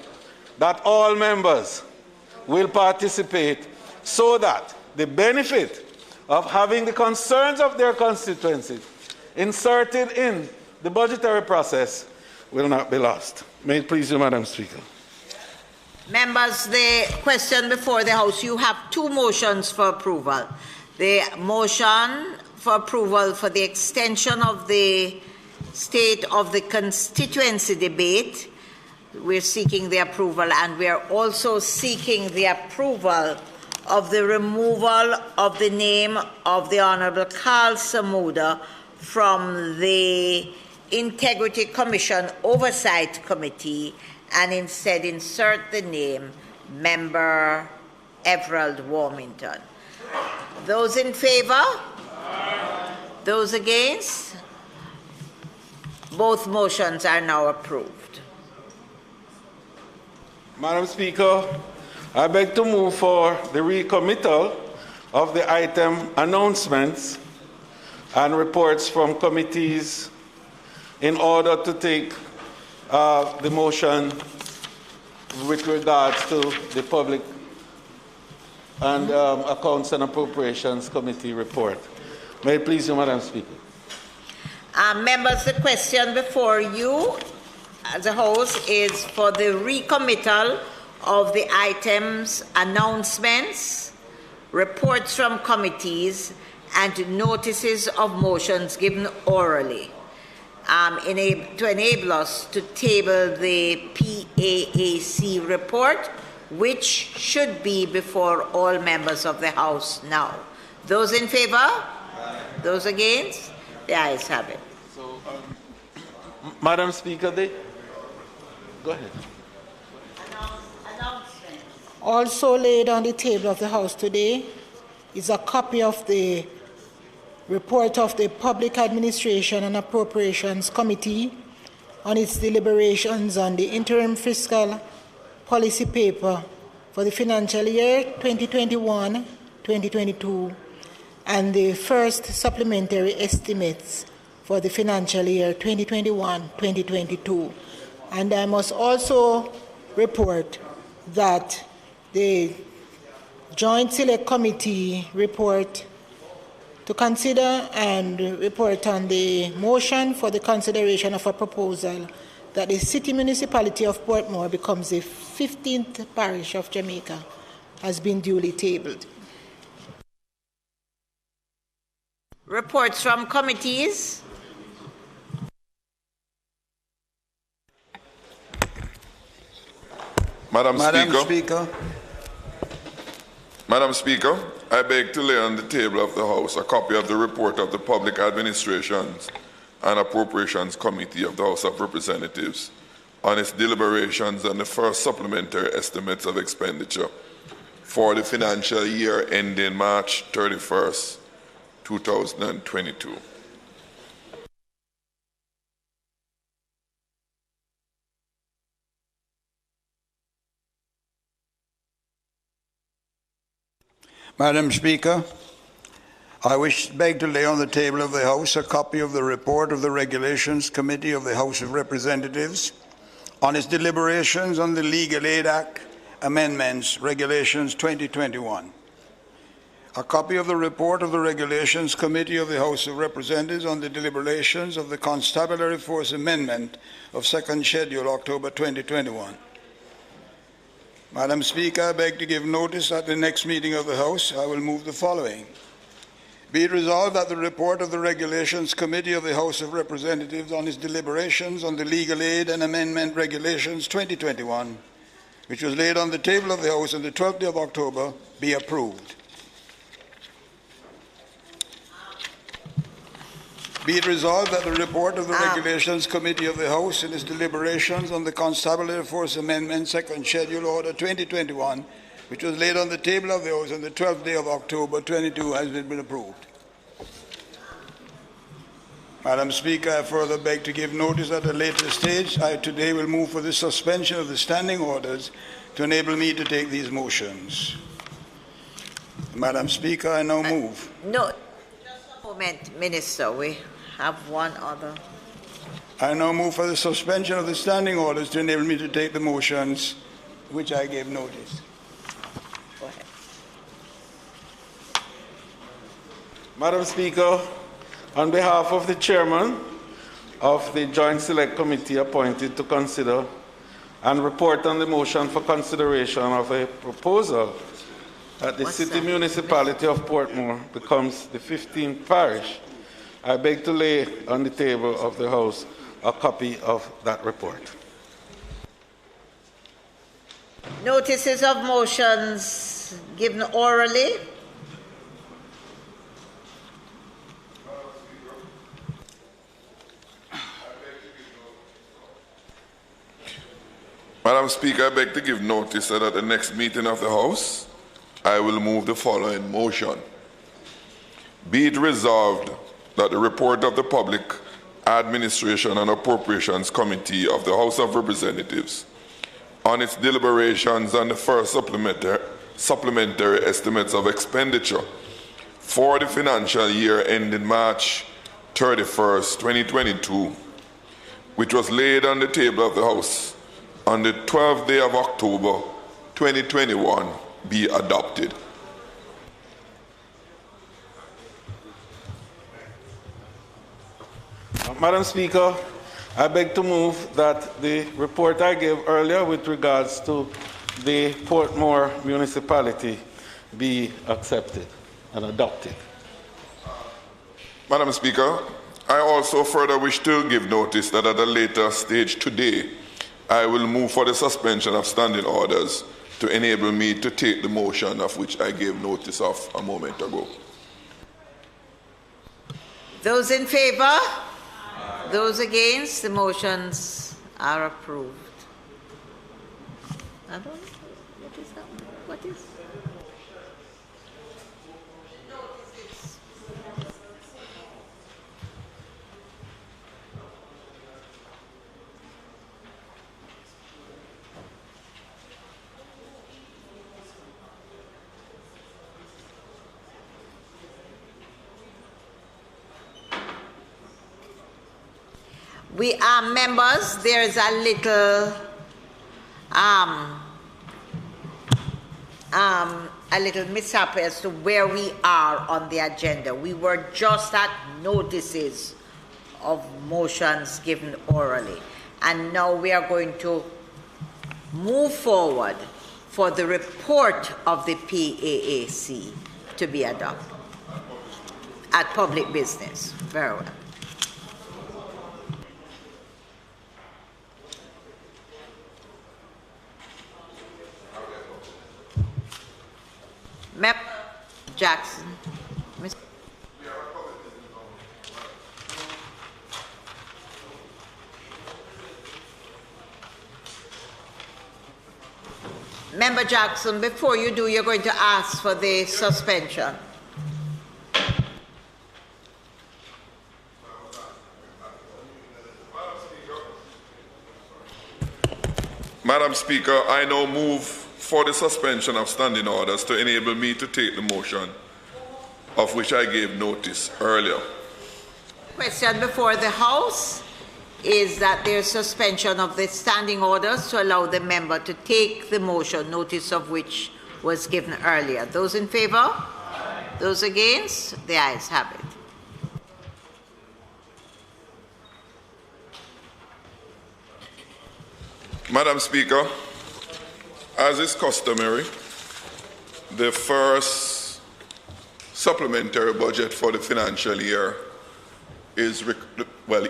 that all members will participate so that the benefit of having the concerns of their constituencies inserted in the budgetary process will not be lost. May it please you, Madam Speaker. Members, the question before the House, you have two motions for approval. The motion for approval for the extension of the state of the constituency debate, we're seeking the approval, and we are also seeking the approval of the removal of the name of the Honorable Carl Samuda from the Integrity Commission Oversight Committee and instead insert the name Member Everald Warmington. Those in favor? Aye. Those against? Both motions are now approved. Madam Speaker, I beg to move for the recommittal of the item announcements and reports from committees in order to take the motion with regards to the Public and Accounts and Appropriations Committee report. May it please you, Madam Speaker. Members, the question before you as a host is for the recommittal of the items, announcements, reports from committees, and notices of motions given orally to enable us to table the PAAC report, which should be before all members of the House now. Those in favor? Aye. Those against? The ayes have it. So, Madam Speaker, go ahead. Also laid on the table of the House today is a copy of the report of the Public Administration and Appropriations Committee on its deliberations on the interim fiscal policy paper for the financial year 2021-2022 and the first supplementary estimates for the financial year 2021-2022. And I must also report that the Joint Select Committee report to consider and report on the motion for the consideration of a proposal that the City Municipality of Portmore becomes the 15th parish of Jamaica has been duly tabled. Reports from committees. Madam Speaker, I beg to lay on the table of the House a copy of the report of the Public Administrations and Appropriations Committee of the House of Representatives on its deliberations on the first supplementary estimates of expenditure for the financial year ending March 31st, 2022. Madam Speaker, I beg to lay on the table of the House a copy of the report of the Regulations Committee of the House of Representatives on its deliberations on the Legal Aid Act Amendments, Regulations 2021. A copy of the report of the Regulations Committee of the House of Representatives on the deliberations of the Constabulary Force Amendment of Second Schedule, October 2021. Madam Speaker, I beg to give notice at the next meeting of the House. I will move the following. Be it resolved that the report of the Regulations Committee of the House of Representatives on its deliberations on the Legal Aid and Amendment Regulations 2021, which was laid on the table of the House on the 12th day of October, be approved. Be it resolved that the report of the Regulations Committee of the House in its deliberations on the Constabulary Force Amendment, Second Schedule Order 2021, which was laid on the table of the House on the 12th day of October 22, has been approved. Madam Speaker, I further beg to give notice at a later stage. I today will move for the suspension of the standing orders to enable me to take these motions. Madam Speaker, I now move. No, just a moment, Minister. We have one other. I now move for the suspension of the standing orders to enable me to take the motions which I gave notice. Go ahead. Madam Speaker, on behalf of the Chairman of the Joint Select Committee appointed to consider and report on the motion for consideration of a proposal that the City Municipality of Portmore becomes the 15th parish, I beg to lay on the table of the House a copy of that report. Notices of motions given orally. Madam Speaker, I beg to give notice that at the next meeting of the House, I will move the following motion. Be it resolved that the report of the Public Administration and Appropriations Committee of the House of Representatives on its deliberations on the first supplementary estimates of expenditure for the financial year ending March 31st, 2022, which was laid on the table of the House on the 12th day of October 2021, be adopted. Madam Speaker, I beg to move that the report I gave earlier with regards to the Portmore municipality be accepted and adopted. Madam Speaker, I also further wish to give notice that at a later stage today, I will move for the suspension of standing orders to enable me to take the motion of which I gave notice of a moment ago. Those in favor? Those against? The motions are approved. I don't know. What is that? What is? We are members. There's a little mishap as to where we are on the agenda. We were just at notices of motions given orally, and now we are going to move forward for the report of the PAAC to be adopted at public business. Very well. Member Jackson. Member Jackson, before you do, you're going to ask for the suspension. Madam Speaker, I now move for the suspension of standing orders to enable me to take the motion of which I gave notice earlier. Question before the House is that there's suspension of the standing orders to allow the member to take the motion, notice of which was given earlier. Those in favor? Aye. Those against? The ayes have it. Madam Speaker, as is customary, the first supplementary budget for the financial year is,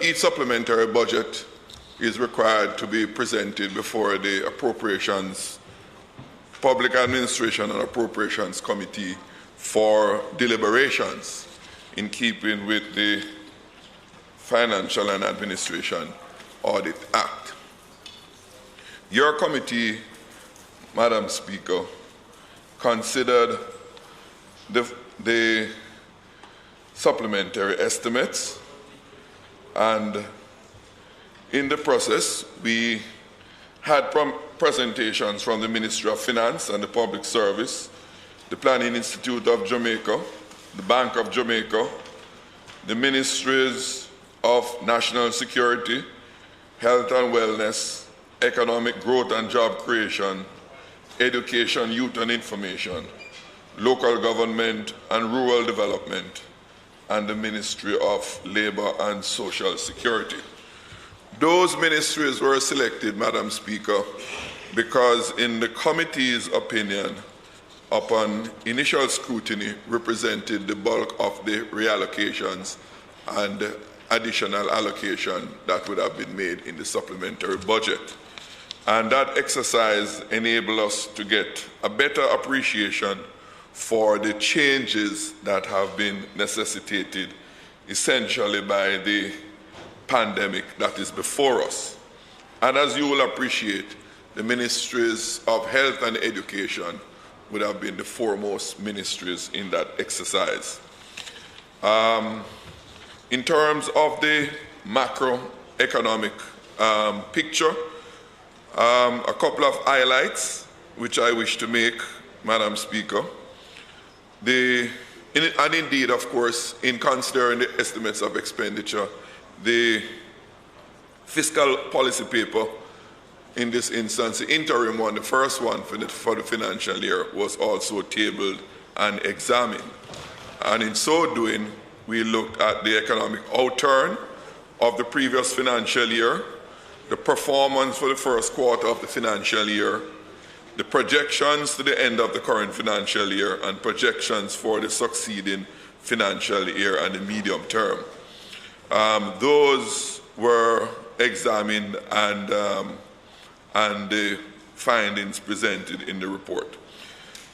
each supplementary budget is required to be presented before the Public Administration and Appropriations Committee for deliberations in keeping with the Financial and Administration Audit Act. Your committee, Madam Speaker, considered the supplementary estimates, and in the process, we had presentations from the Ministry of Finance and the Public Service, the Planning Institute of Jamaica, the Bank of Jamaica, the Ministries of National Security, Health and Wellness, Economic Growth and Job Creation, Education, Youth and Information, Local Government and Rural Development, and the Ministry of Labour and Social Security. Those ministries were selected, Madam Speaker, because in the committee's opinion, upon initial scrutiny, represented the bulk of the reallocations and additional allocation that would have been made in the supplementary budget. And that exercise enabled us to get a better appreciation for the changes that have been necessitated essentially by the pandemic that is before us. And as you will appreciate, the ministries of health and education would have been the foremost ministries in that exercise. In terms of the macroeconomic picture, a couple of highlights which I wish to make, Madam Speaker. And indeed, of course, in considering the estimates of expenditure, the fiscal policy paper, in this instance, the interim one, the first one for the financial year, was also tabled and examined. And in so doing, we looked at the economic outturn of the previous financial year, the performance for the first quarter of the financial year, the projections to the end of the current financial year, and projections for the succeeding financial year and the medium term. Those were examined and the findings presented in the report.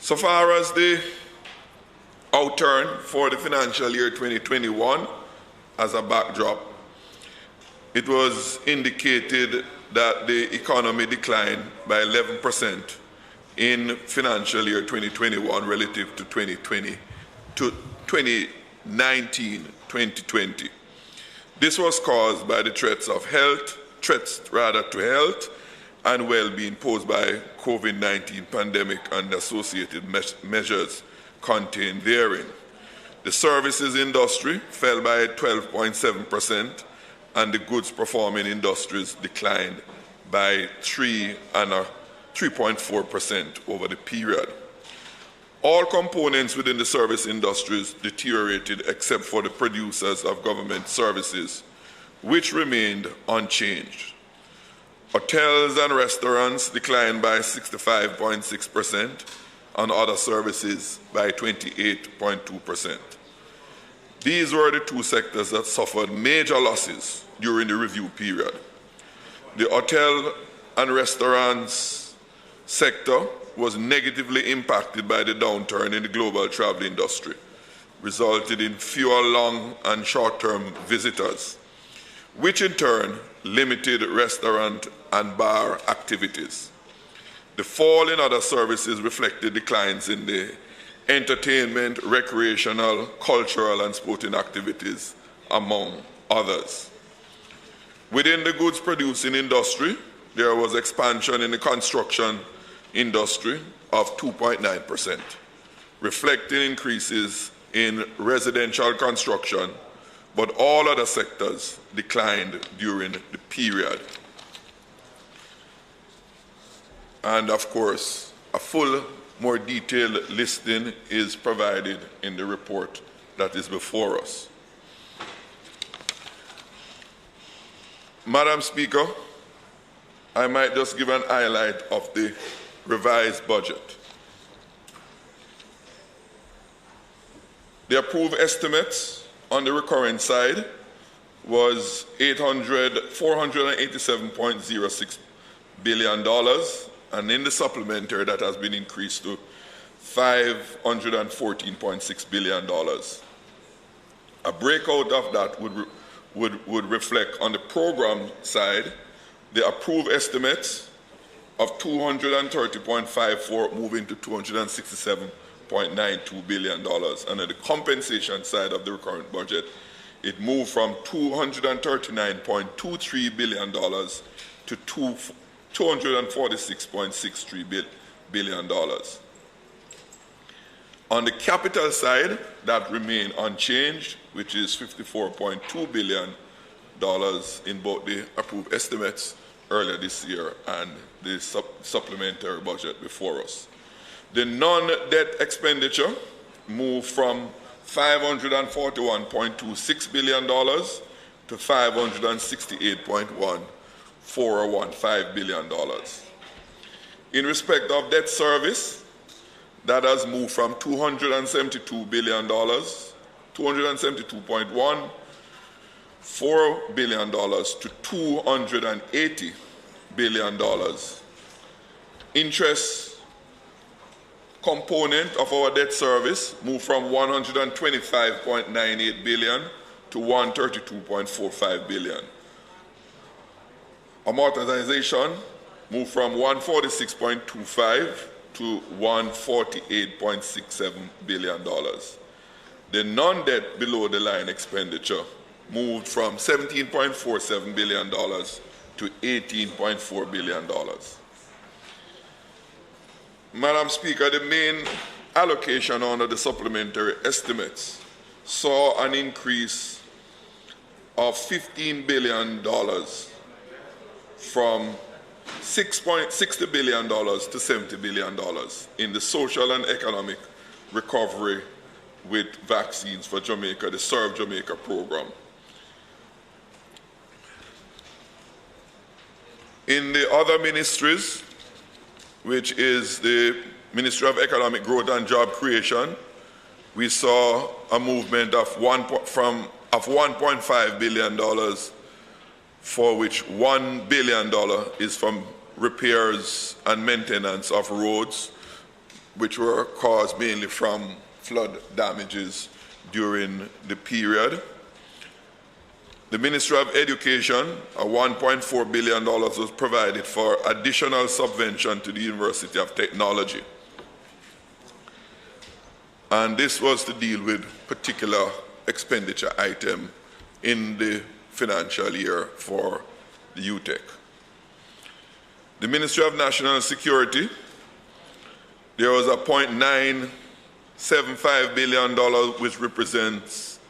So far as the outturn for the financial year 2021, as a backdrop, it was indicated that the economy declined by 11% in financial year 2021 relative to 2019-2020. This was caused by the threats to health and well-being posed by COVID-19 pandemic and associated measures contained therein. The services industry fell by 12.7%, and the goods performing industries declined by 3.4% over the period. All components within the service industries deteriorated except for the producers of government services, which remained unchanged. Hotels and restaurants declined by 65.6%, and other services by 28.2%. These were the two sectors that suffered major losses during the review period. The hotel and restaurants sector was negatively impacted by the downturn in the global travel industry, resulting in fewer long and short-term visitors, which in turn limited restaurant and bar activities. The fall in other services reflected declines in the entertainment, recreational, cultural, and sporting activities, among others. Within the goods producing industry, there was expansion in the construction industry of 2.9%, reflecting increases in residential construction, but all other sectors declined during the period. And of course, a full, more detailed listing is provided in the report that is before us. Madam Speaker, I might just give an highlight of the revised budget. The approved estimates on the recurrent side was $487.06 billion, and in the supplementary that has been increased to $514.6 billion. A breakout of that would reflect on the program side, the approved estimates of 230.54 moving to $267.92 billion. And on the compensation side of the recurrent budget, it moved from $239.23 billion to $246.63 billion. On the capital side, that remained unchanged, which is $54.2 billion in both the approved estimates earlier this year and the supplementary budget before us. The non-debt expenditure moved from $541.26 billion to $568.415 billion. In respect of debt service, that has moved from $272 billion, $272.14 billion to $280 billion. Interest component of our debt service moved from $125.98 billion to $132.45 billion. Amortization moved from $146.25 to $148.67 billion. The non-debt below the line expenditure moved from $17.47 billion to $18.4 billion. Madam Speaker, the main allocation under the supplementary estimates saw an increase of $15 billion from $60 billion to $70 billion in the social and economic recovery with vaccines for Jamaica, the Serve Jamaica program. In the other ministries, which is the Ministry of Economic Growth and Job Creation, we saw a movement of $1.5 billion, for which $1 billion is from repairs and maintenance of roads, which were caused mainly from flood damages during the period. The Ministry of Education, $1.4 billion was provided for additional subvention to the University of Technology. And this was to deal with particular expenditure item in the financial year for the UTEC. The Ministry of National Security, there was a $0.975 billion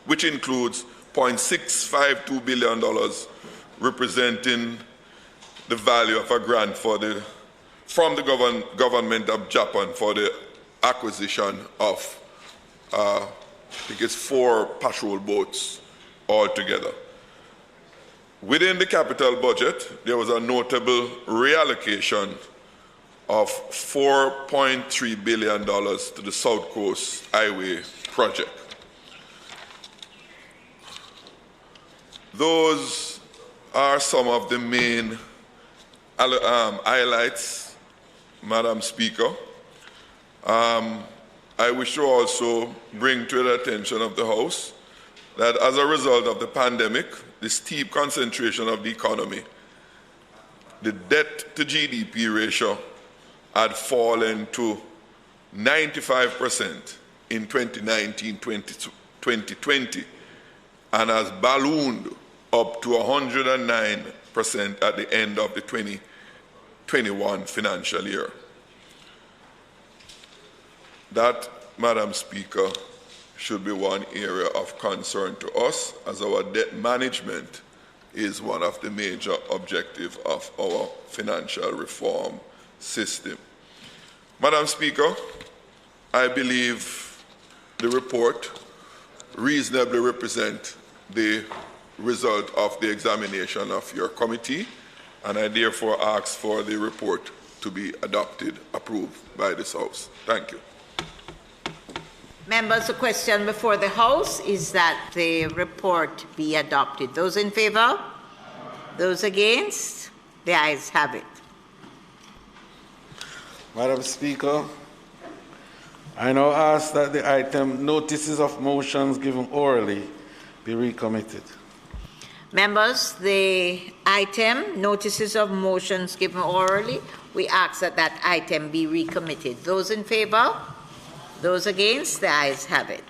which includes $0.652 billion representing the value of a grant from the government of Japan for the acquisition of I think it's 4 patrol boats altogether. Within the capital budget, there was a notable reallocation of $4.3 billion to the South Coast Highway project. Those are some of the main highlights, Madam Speaker. I wish to also bring to the attention of the House that as a result of the pandemic, the steep concentration of the economy, the debt to GDP ratio had fallen to 95% in 2019-2020 and has ballooned up to 109% at the end of the 2021 financial year. That, Madam Speaker, should be one area of concern to us, as our debt management is one of the major objectives of our financial reform system. Madam Speaker, I believe the report reasonably represents the result of the examination of your committee, and I therefore ask for the report to be adopted, approved by this House. Thank you. Members, the question before the House is that the report be adopted. Those in favor? Those against? The ayes have it. Madam Speaker, I now ask that the item notices of motions given orally be recommitted. Members, the item, notices of motions given orally, we ask that that item be recommitted. Those in favor? Those against? The ayes have it.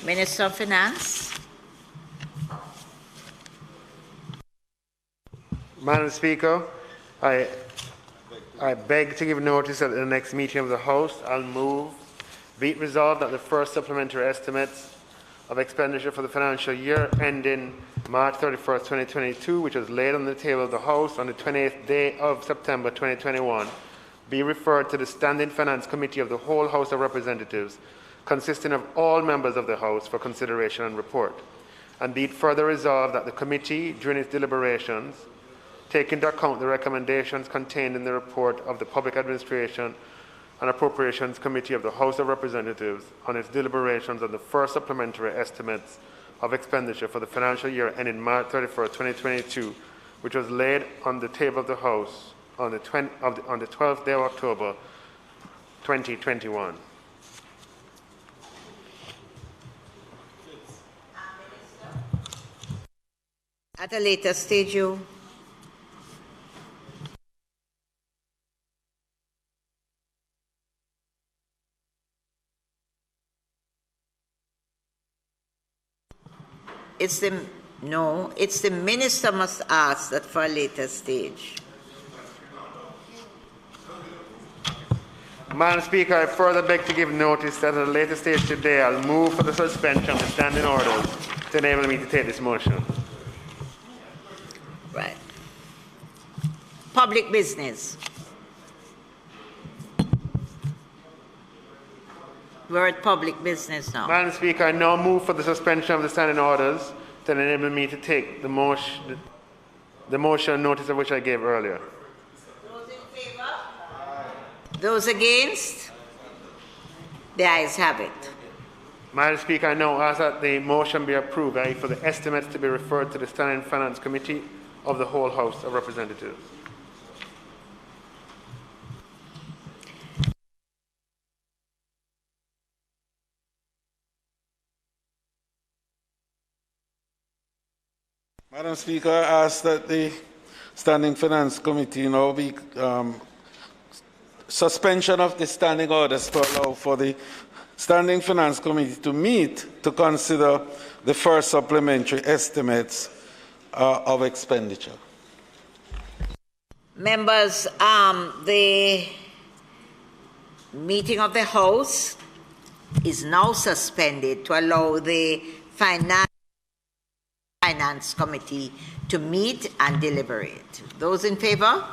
Minister of Finance. Madam Speaker, I beg to give notice that at the next meeting of the House, I'll move, be it resolved that the first supplementary estimates of expenditure for the financial year ending March 31st, 2022, which was laid on the table of the House on the 28th day of September 2021, be referred to the Standing Finance Committee of the whole House of Representatives, consisting of all members of the House, for consideration and report. And be it further resolved that the committee, during its deliberations, take into account the recommendations contained in the report of the Public Administration and Appropriations Committee of the House of Representatives on its deliberations on the first supplementary estimates of expenditure for the financial year ending March 31st, 2022, which was laid on the table of the House on the 12th day of October, 2021. At a later stage, you. It's the minister must ask that for a later stage. Madam Speaker, I further beg to give notice that at a later stage today, I'll move for the suspension of the standing orders to enable me to take this motion. Right. Public business. We're at public business now. Madam Speaker, I now move for the suspension of the standing orders to enable me to take the motion notice of which I gave earlier. Those in favor? Those against? The ayes have it. Madam Speaker, I now ask that the motion be approved, i.e. for the estimates to be referred to the Standing Finance Committee of the whole House of Representatives. Madam Speaker, I ask that the Standing Finance Committee now be suspension of the standing orders to allow for the Standing Finance Committee to meet to consider the first supplementary estimates of expenditure. Members, the meeting of the House is now suspended to allow the Finance Committee to meet and deliberate. Those in favor?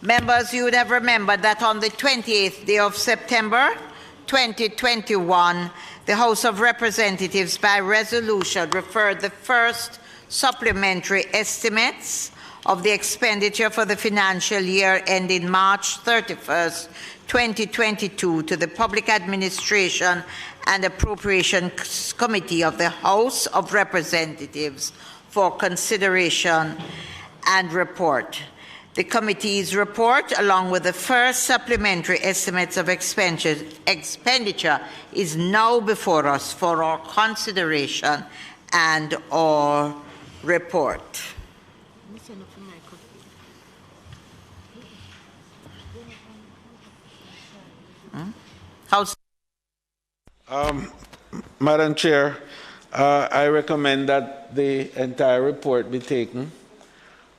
Members, you would have remembered that on the 28th day of September 2021, the House of Representatives by resolution referred the first supplementary estimates of the expenditure for the financial year ending March 31st, 2022 to the Public Administration and Appropriations Committee of the House of Representatives for consideration and report. The committee's report, along with the first supplementary estimates of expenditure, is now before us for our consideration and our report. Madam Chair, I recommend that the entire report be taken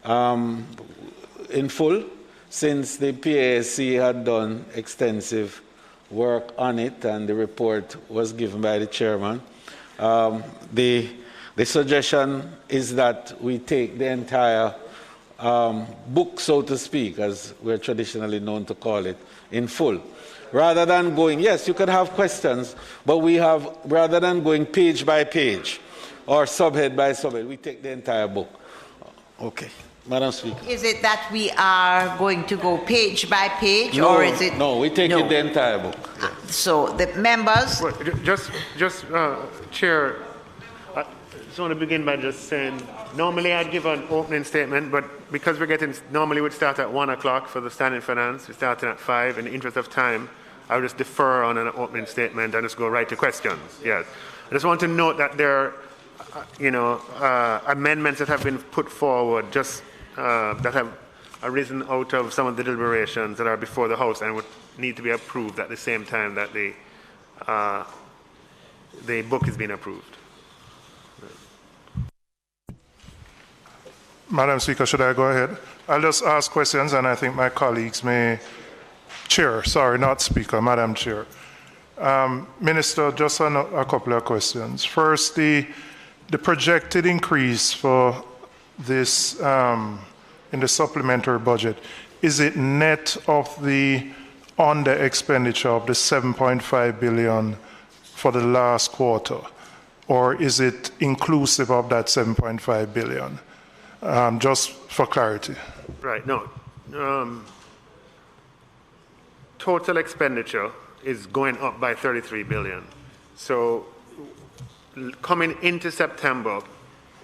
in full, since the PASC had done extensive work on it and the report was given by the chairman. The suggestion is that we take the entire book, so to speak, as we're traditionally known to call it, in full. Rather than going, yes, you could have questions, but rather than going page by page or subhead by subhead, we take the entire book. Okay. Madam Speaker. Is it that we are going to go page by page, No, or is it? no, we take it the entire book. So the members. Well, Chair, I just want to begin by just saying, normally I'd give an opening statement, but because normally we'd start at 1 o'clock for the standing finance, we're starting at 5. In the interest of time, I would just defer on an opening statement and just go right to questions. Yes. I just want to note that there are, amendments that have been put forward that have arisen out of some of the deliberations that are before the House and would need to be approved at the same time that the book is being approved. Madam Speaker, should I go ahead? I'll just ask questions, and I think my colleagues may. Chair, sorry, not Speaker, Madam Chair. Minister, just a couple of questions. First, the projected increase for this in the supplementary budget, is it net of the under expenditure of the 7.5 billion for the last quarter, or is it inclusive of that 7.5 billion? Just for clarity. Right, no. Total expenditure is going up by 33 billion. So coming into September,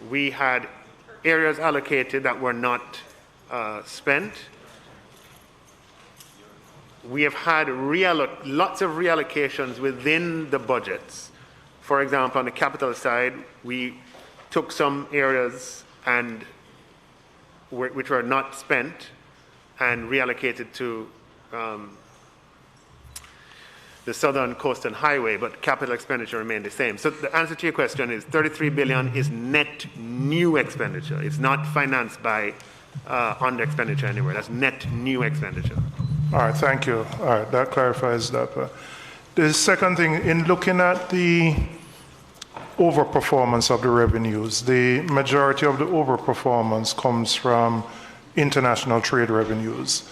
we had areas allocated that were not spent. We have had lots of reallocations within the budgets. For example, on the capital side, we took some areas which were not spent and reallocated to the Southern Coastal Highway, but capital expenditure remained the same. So the answer to your question is 33 billion is net new expenditure. It's not financed by under expenditure anywhere. That's net new expenditure. All right, thank you. All right, that clarifies that. The second thing, in looking at the overperformance of the revenues, the majority of the overperformance comes from international trade revenues.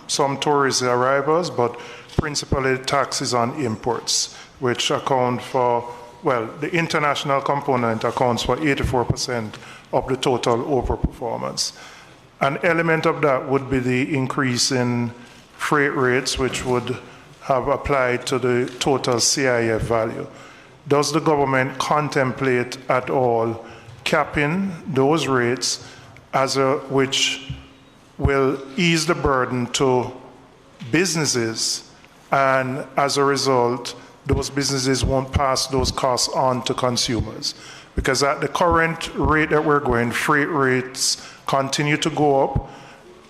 Some tourist arrivals, but principally taxes on imports, which account for, well, the international component accounts for 84% of the total overperformance. An element of that would be the increase in freight rates, which would have applied to the total CIF value. Does the government contemplate at all capping those rates which will ease the burden to businesses, and as a result, those businesses won't pass those costs on to consumers? Because at the current rate that we're going, freight rates continue to go up.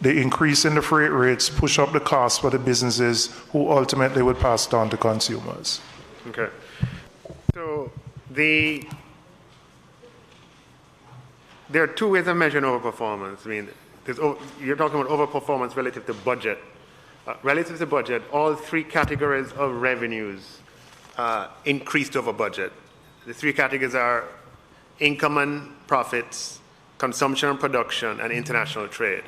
The increase in the freight rates push up the cost for the businesses who ultimately will pass it on to consumers. Okay. So there are two ways of measuring overperformance. I mean, you're talking about overperformance relative to budget. Relative to budget, all three categories of revenues increased over budget. The three categories are income and profits, consumption and production, and international trade.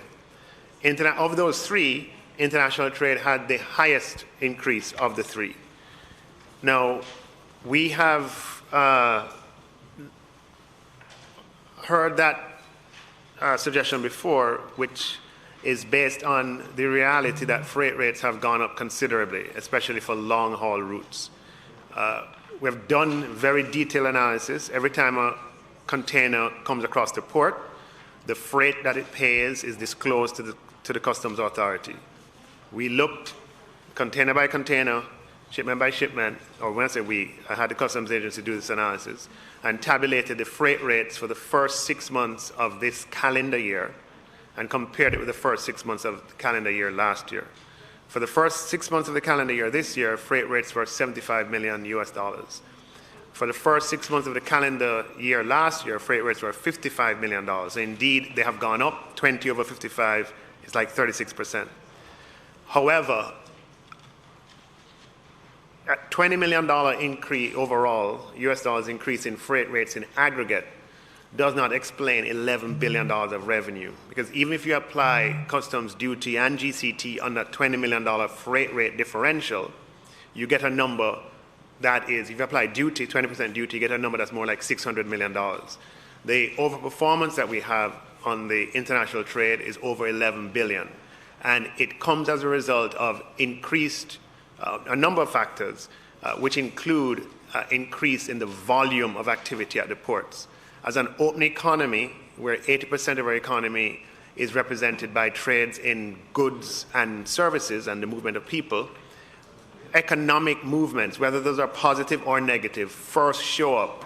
Of those three, international trade had the highest increase of the three. Now, we have heard that suggestion before, which is based on the reality that freight rates have gone up considerably, especially for long-haul routes. We've done very detailed analysis. Every time a container comes across the port, the freight that it pays is disclosed to the Customs Authority. We looked container by container, shipment by shipment, or when I say we, I had the Customs Agency do this analysis, and tabulated the freight rates for the first 6 months of this calendar year and compared it with the first 6 months of the calendar year last year. For the first 6 months of the calendar year this year, freight rates were $75 million US. For the first 6 months of the calendar year last year, freight rates were $55 million. So indeed, they have gone up. 20 over 55 is like 36%. However, a $20 million increase overall, US dollars increase in freight rates in aggregate, does not explain $11 billion of revenue. Because even if you apply customs duty and GCT on that $20 million freight rate differential, you get a number that is, if you apply duty, 20% duty, you get a number that's more like $600 million. The overperformance that we have on the international trade is over 11 billion. And it comes as a result of increased, a number of factors, which include increase in the volume of activity at the ports. As an open economy, where 80% of our economy is represented by trades in goods and services and the movement of people, economic movements, whether those are positive or negative, first show up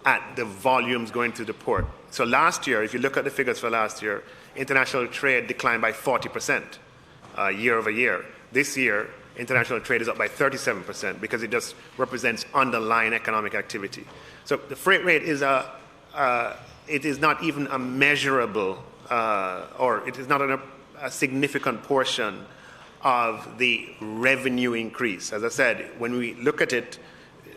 at the volumes going through the port. So last year, if you look at the figures for last year, international trade declined by 40% year over year. This year, international trade is up by 37% because it just represents underlying economic activity. So the freight rate is it is not even a measurable, or it is not a significant portion of the revenue increase. As I said, when we look at it,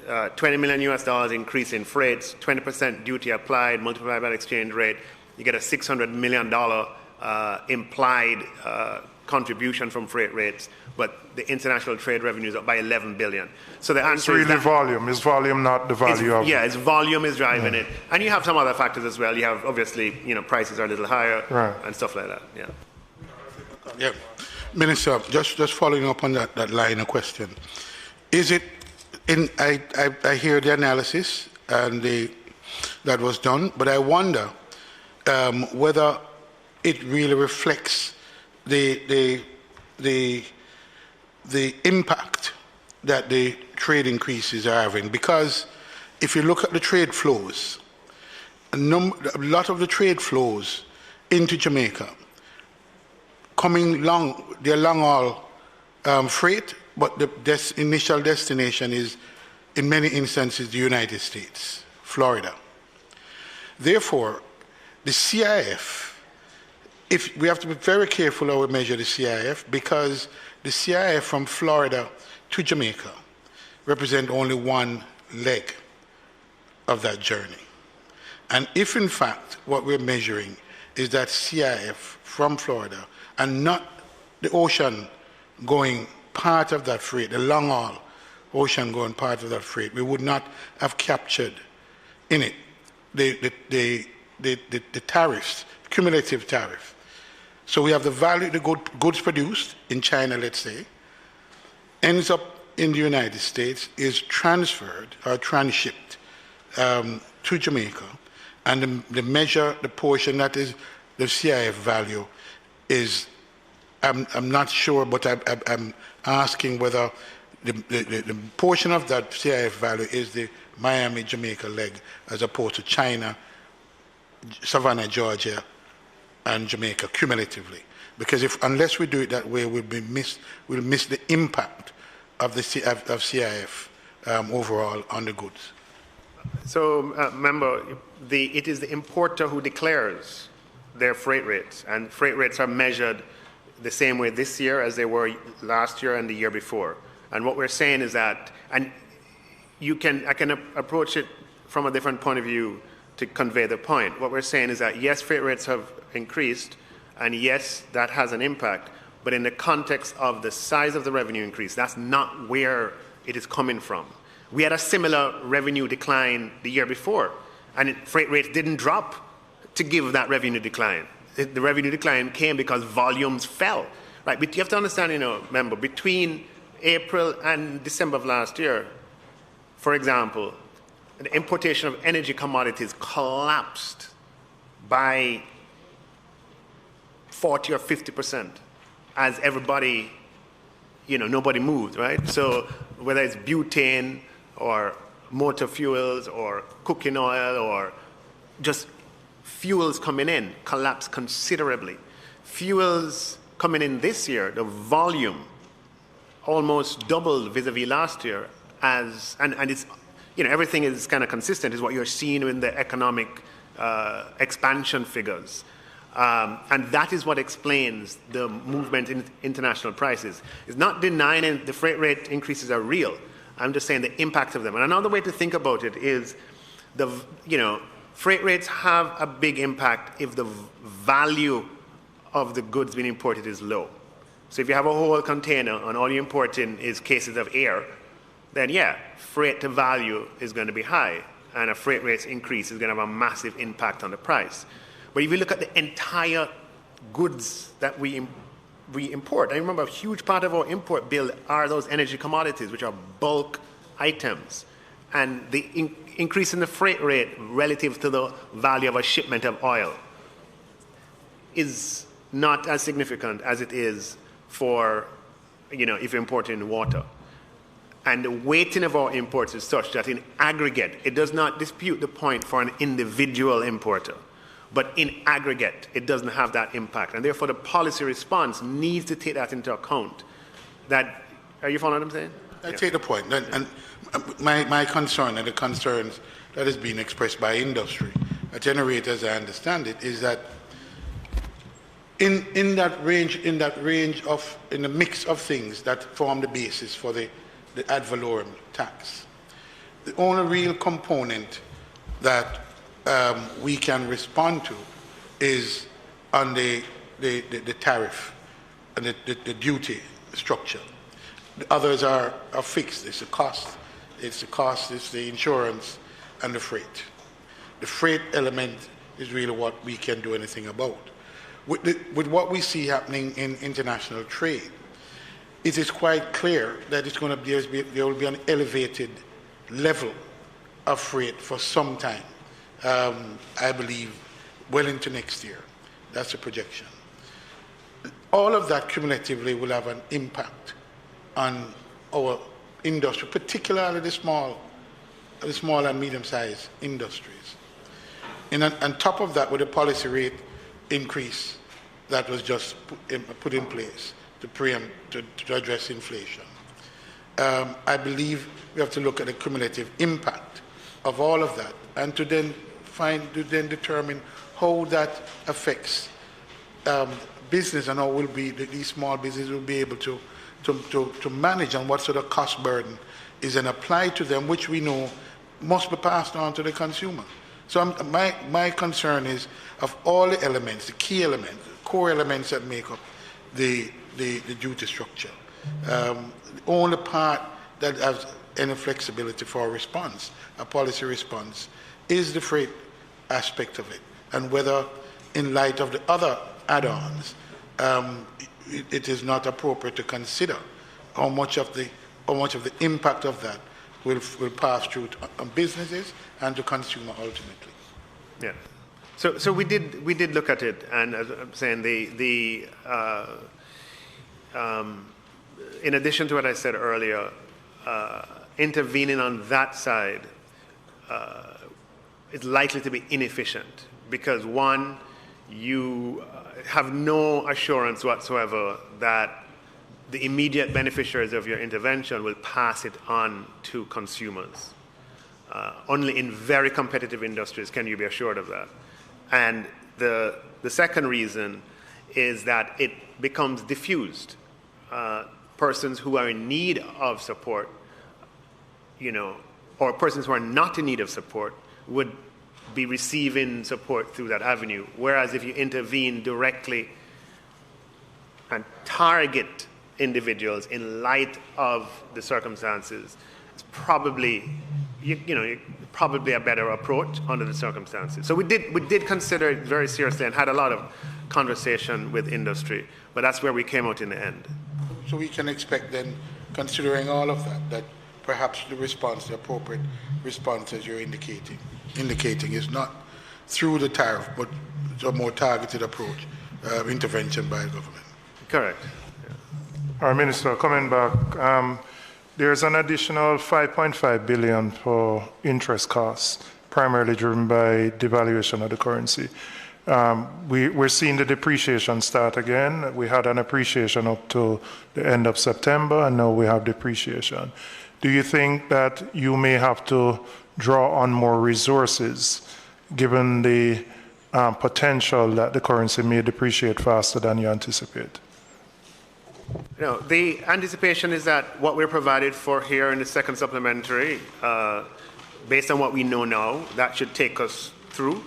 $20 million US dollars increase in freights, 20% duty applied, multiplied by the exchange rate, you get a $600 million implied contribution from freight rates, but the international trade revenue is up by 11 billion. So the answer is really volume. Is volume not the value of it? Yeah, it's volume is driving it. And you have some other factors as well. You have, obviously, prices are a little higher and stuff like that. Yeah. Yeah. Minister, just following up on that line of question. Is it, I hear the analysis and that was done, but I wonder whether it really reflects the impact that the trade increases are having. Because if you look at the trade flows, a lot of the trade flows into Jamaica coming they're long haul freight, but the initial destination is, in many instances, the United States, Florida. Therefore, the CIF, if we have to be very careful how we measure the CIF, because the CIF from Florida to Jamaica represent only one leg of that journey. And if in fact what we're measuring is that CIF from Florida and not the ocean going part of that freight, the long haul ocean going part of that freight, we would not have captured in it the tariffs, cumulative tariff. So we have the value, the goods produced in China, let's say, ends up in the United States, is transferred or transshipped to Jamaica, and the measure, the portion that is the CIF value is, I'm not sure, but I'm asking whether the portion of that CIF value is the Miami, Jamaica leg, as opposed to China, Savannah, Georgia, and Jamaica cumulatively. Because unless we do it that way, we'll miss the impact of CIF overall on the goods. So remember, it is the importer who declares their freight rates, and freight rates are measured the same way this year as they were last year and the year before. And what we're saying is that, and I can approach it from a different point of view to convey the point. What we're saying is that yes, freight rates have increased, and yes, that has an impact, but in the context of the size of the revenue increase, that's not where it is coming from. We had a similar revenue decline the year before, and freight rates didn't drop to give that revenue decline. The revenue decline came because volumes fell, right? But you have to understand, remember, between April and December of last year, for example, the importation of energy commodities collapsed by 40 or 50% as everybody, nobody moved, right? So whether it's butane or motor fuels or cooking oil or just fuels coming in collapsed considerably. Fuels coming in this year, the volume almost doubled vis-a-vis last year, and it's everything is kind of consistent, is what you're seeing in the economic expansion figures. And that is what explains the movement in international prices. It's not denying the freight rate increases are real. I'm just saying the impact of them. And another way to think about it is freight rates have a big impact if the value of the goods being imported is low. So if you have a whole container and all you're importing is cases of air, then yeah, freight to value is going to be high, and a freight rates increase is going to have a massive impact on the price. But if you look at the entire goods that we import, I remember a huge part of our import bill are those energy commodities, which are bulk items. And the increase in the freight rate relative to the value of a shipment of oil is not as significant as it is for, if you're importing water. And the weighting of our imports is such that in aggregate, it does not dispute the point for an individual importer. But in aggregate, it doesn't have that impact. And therefore, the policy response needs to take that into account. Are you following what I'm saying? I take the point. And my concern and the concerns that is being expressed by industry, generators, I understand it, is that in the mix of things that form the basis for the ad valorem tax, the only real component that we can respond to is on the tariff and the duty structure. The others are fixed. It's the cost, it's the insurance, and the freight. The freight element is really what we can do anything about. With what we see happening in international trade, it is quite clear that it's going to be, there will be an elevated level of freight for some time. I believe well into next year. That's a projection. All of that cumulatively will have an impact on our industry, particularly the small and medium-sized industries. And on top of that, with the policy rate increase that was just put in place to address inflation, I believe we have to look at the cumulative impact of all of that, and to then determine how that affects business and how will be these small businesses will be able to manage, and what sort of cost burden is then applied to them, which we know must be passed on to the consumer. So my concern is of all the elements, the key elements, the core elements that make up the duty structure. The only part that has any flexibility for a response, a policy response, is the freight aspect of it, and whether in light of the other add-ons, it is not appropriate to consider how much of the impact of that will pass through on businesses and to consumer ultimately. Yeah. So we did look at it, and as I'm saying, in addition to what I said earlier, intervening on that side is likely to be inefficient because, one, you have no assurance whatsoever that the immediate beneficiaries of your intervention will pass it on to consumers. Only in very competitive industries can you be assured of that. And the second reason is that it becomes diffused. Persons who are in need of support, or persons who are not in need of support would be receiving support through that avenue. Whereas if you intervene directly and target individuals in light of the circumstances, it's probably, probably a better approach under the circumstances. So we did consider it very seriously and had a lot of conversation with industry, but that's where we came out in the end. So we can expect then, considering all of that perhaps the appropriate response, as you're indicating is not through the tariff, but a more targeted approach, intervention by the government. Correct. Yeah. Our Minister, coming back, there's an additional 5.5 billion for interest costs, primarily driven by devaluation of the currency. We're seeing the depreciation start again. We had an appreciation up to the end of September, and now we have depreciation. do you think that you may have to draw on more resources given the potential that the currency may depreciate faster than you anticipate? No, the anticipation is that what we're provided for here in the second supplementary, based on what we know now, that should take us through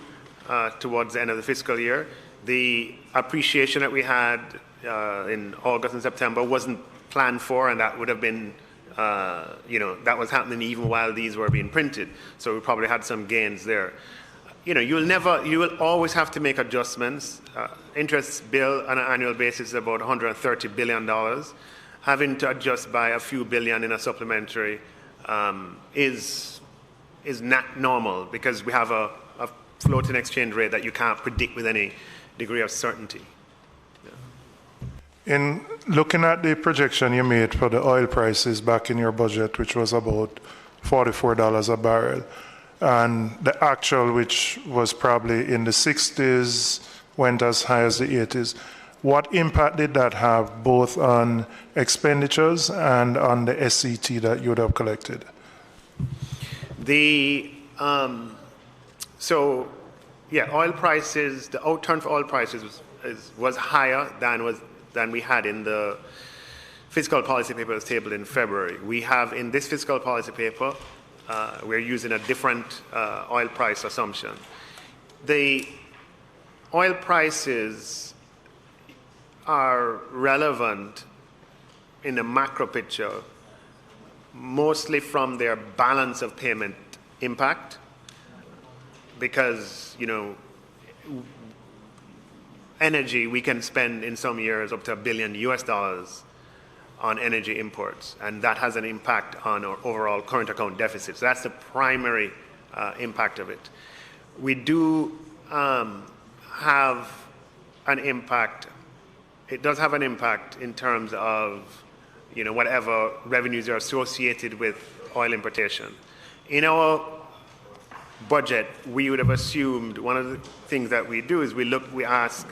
towards the end of the fiscal year. The appreciation that we had in August and September wasn't planned for, and that would have been, that was happening even while these were being printed. So we probably had some gains there. You will always have to make adjustments. Interest bill on an annual basis is about $130 billion. Having to adjust by a few billion in a supplementary is not normal because we have a floating exchange rate that you can't predict with any degree of certainty. Yeah. In looking at the projection you made for the oil prices back in your budget, which was about $44 a barrel, and the actual, which was probably in the 60s, went as high as the 80s. What impact did that have both on expenditures and on the SCT that you would have collected? Oil prices, the outturn for oil prices was higher than we had in the fiscal policy paper that was tabled in February. We have in this fiscal policy paper, we're using a different oil price assumption. The oil prices are relevant in the macro picture, mostly from their balance of payment impact, because, energy, we can spend in some years up to $1 billion on energy imports, and that has an impact on our overall current account deficit. So that's the primary impact of it. We do have an impact. It does have an impact in terms of, whatever revenues are associated with oil importation. In our budget, we would have assumed one of the things that we do is we ask,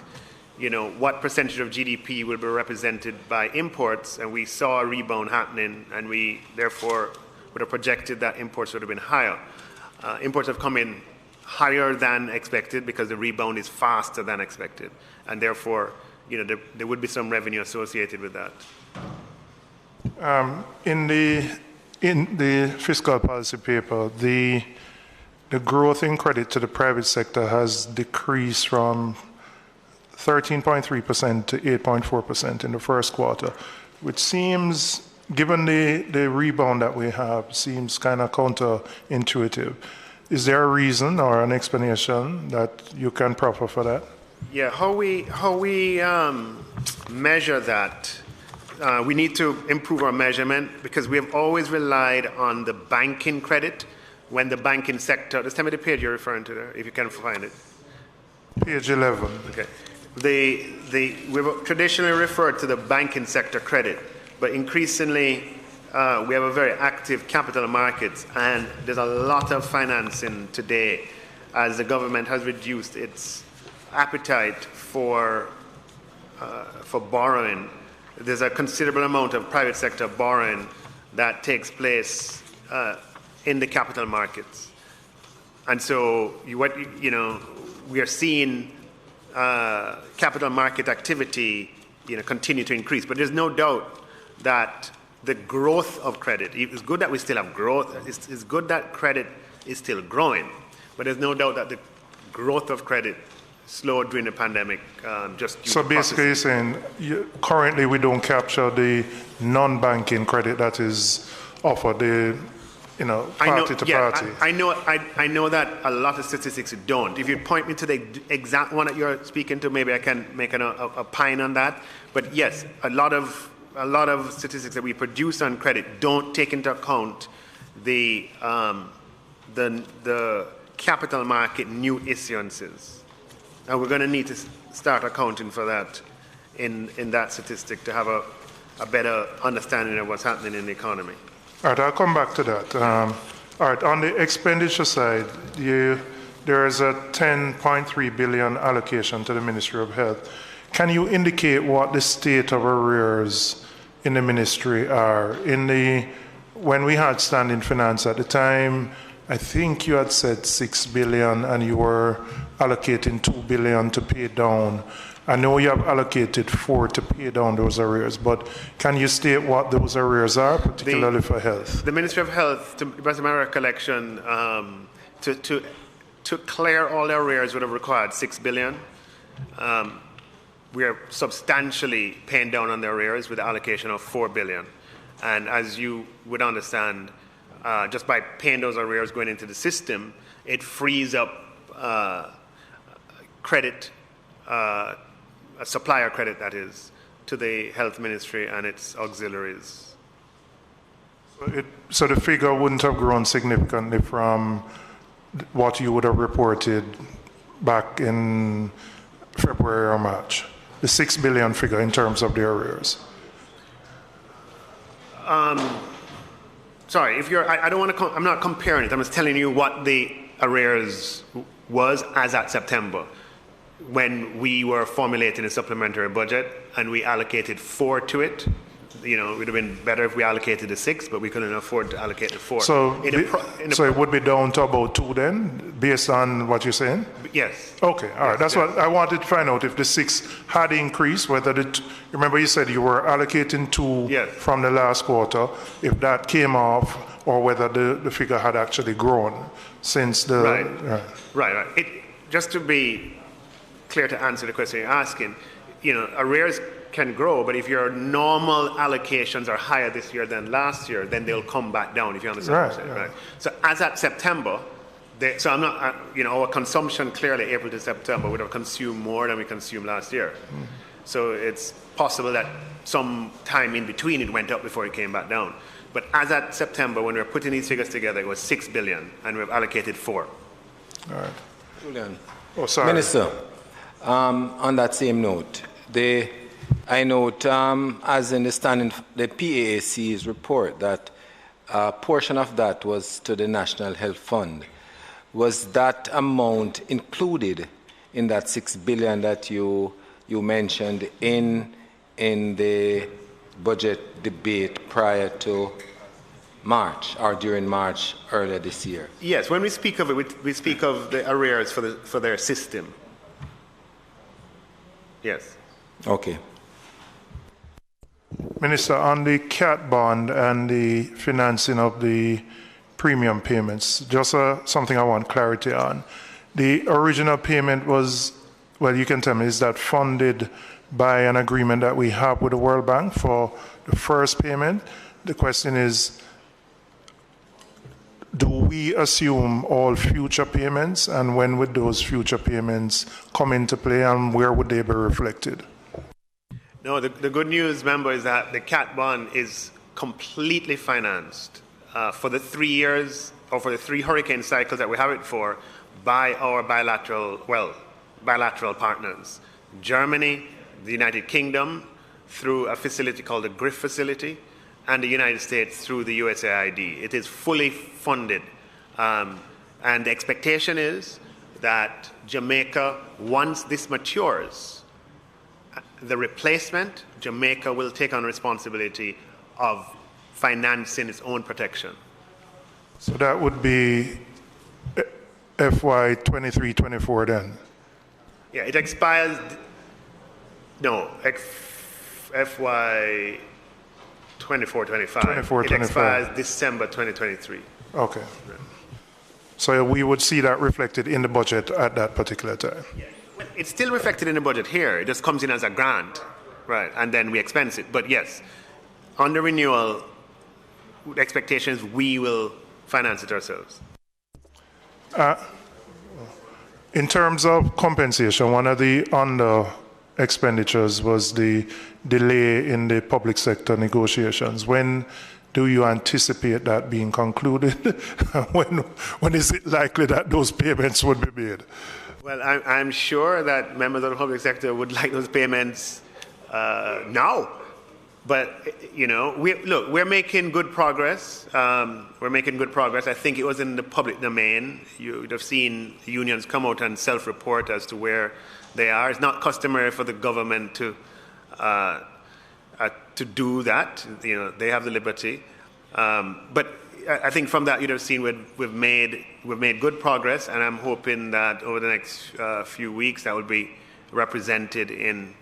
what percentage of GDP will be represented by imports, and we saw a rebound happening, and we therefore would have projected that imports would have been higher. Imports have come in higher than expected because the rebound is faster than expected, and therefore, there would be some revenue associated with that. In the fiscal policy paper, the growth in credit to the private sector has decreased from 13.3% to 8.4% in the first quarter, which seems, given the rebound that we have, seems kind of counterintuitive. Is there a reason or an explanation that you can proffer for that? Yeah, how we measure that, we need to improve our measurement because we have always relied on the banking credit when the banking sector, just tell me the page you're referring to there, if you can find it. Page 11. Okay. We've traditionally referred to the banking sector credit, but increasingly we have a very active capital markets, and there's a lot of financing today as the government has reduced its appetite for borrowing. There's a considerable amount of private sector borrowing that takes place in the capital markets, and so we are seeing capital market activity, continue to increase. But there's no doubt that the growth of credit, it's good that we still have growth, it's good that credit is still growing, but there's no doubt that the growth of credit slowed during the pandemic. So basically you're saying currently we don't capture the non-banking credit that is offered, party to party. I know that a lot of statistics don't. If you point me to the exact one that you're speaking to, maybe I can make a pine on that. But yes, a lot of statistics that we produce on credit don't take into account the capital market new issuances, and we're going to need to start accounting for that in that statistic to have a better understanding of what's happening in the economy. All right, I'll come back to that. All right, on the expenditure side, there is a $10.3 billion allocation to the Ministry of Health. Can you indicate what the state of arrears in the ministry are? In the when we had standing finance at the time, I think you had said 6 billion and you were allocating 2 billion to pay down. I know you have allocated 4 to pay down those arrears, but can you state what those arrears are, particularly for health? The Ministry of Health, to the best of my recollection, to clear all the arrears would have required 6 billion. We are substantially paying down on the arrears with the allocation of 4 billion. And as you would understand, just by paying those arrears going into the system, it frees up credit, a supplier credit that is, to the Health Ministry and its auxiliaries. So the figure wouldn't have grown significantly from what you would have reported back in February or March, the 6 billion figure in terms of the arrears. Sorry, if you're, I don't want to, I'm not comparing it. I'm just telling you what the arrears was as at September, when we were formulating a supplementary budget and we allocated 4 to it. You know, it would have been better if we allocated the 6, but we couldn't afford to allocate the 4. So, so it would be down to about 2 then, based on what you're saying? Yes. Okay, all right. That's what I wanted to find out, if the 6 had increased, whether remember you said you were allocating 2 from the last quarter, if that came off, or whether the figure had actually grown since the... Right. Just to be clear to answer the question you're asking, you know, arrears can grow, but if your normal allocations are higher this year than last year, then they'll come back down, if you understand what I'm saying, right? So as at September, so I'm not, you know, our consumption clearly April to September would have consumed more than we consumed last year. So it's possible that some time in between it went up before it came back down. But as at September, when we were putting these figures together, it was 6 billion, and we've allocated 4. All right. Julian. Oh, sorry. Minister, on that same note, I note, as in the PAAC's report, that a portion of that was to the National Health Fund. Was that amount included in that 6 billion that you mentioned in the budget debate prior to March, or during March earlier this year? Yes, when we speak of it, we speak of the arrears for their system. Yes. Okay. Minister, on the CAT bond and the financing of the premium payments, just something I want clarity on. The original payment was, well, you can tell me, is that funded by an agreement that we have with the World Bank for the first payment? The question is, do we assume all future payments, and when would those future payments come into play, and where would they be reflected? No, the good news, member, is that the CAT bond is completely financed for the 3 years, or for the 3 hurricane cycles that we have it for, by our bilateral partners. Germany, the United Kingdom, through a facility called the GRIF facility, and the United States through the USAID. It is fully funded. And the expectation is that Jamaica, once this matures, the replacement, Jamaica will take on responsibility of financing its own protection. So that would be FY 23-24 then? Yeah, it expires, no, FY 24-25. It expires December 2023. Okay. So we would see that reflected in the budget at that particular time? Yeah. It's still reflected in the budget here. It just comes in as a grant, right? And then we expense it. But yes, on the renewal, the expectation is we will finance it ourselves. In terms of compensation, one of the under expenditures was the delay in the public sector negotiations. When do you anticipate that being concluded? When is it likely that those payments would be made? Well, I'm sure that members of the public sector would like those payments now. But, you know, we're making good progress. We're making good progress. I think it was in the public domain. You would have seen unions come out and self-report as to where they are. It's not customary for the government to do that. You know, they have the liberty. But I think from that you'd have seen we've made good progress, and I'm hoping that over the next few weeks that will be represented in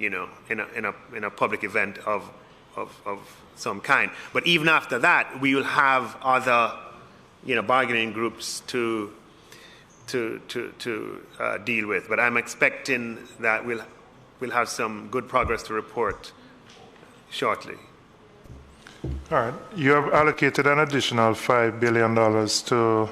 in a public event of some kind. But even after that, we will have other bargaining groups to deal with. But I'm expecting that we'll have some good progress to report shortly. All right. You have allocated an additional $5 billion to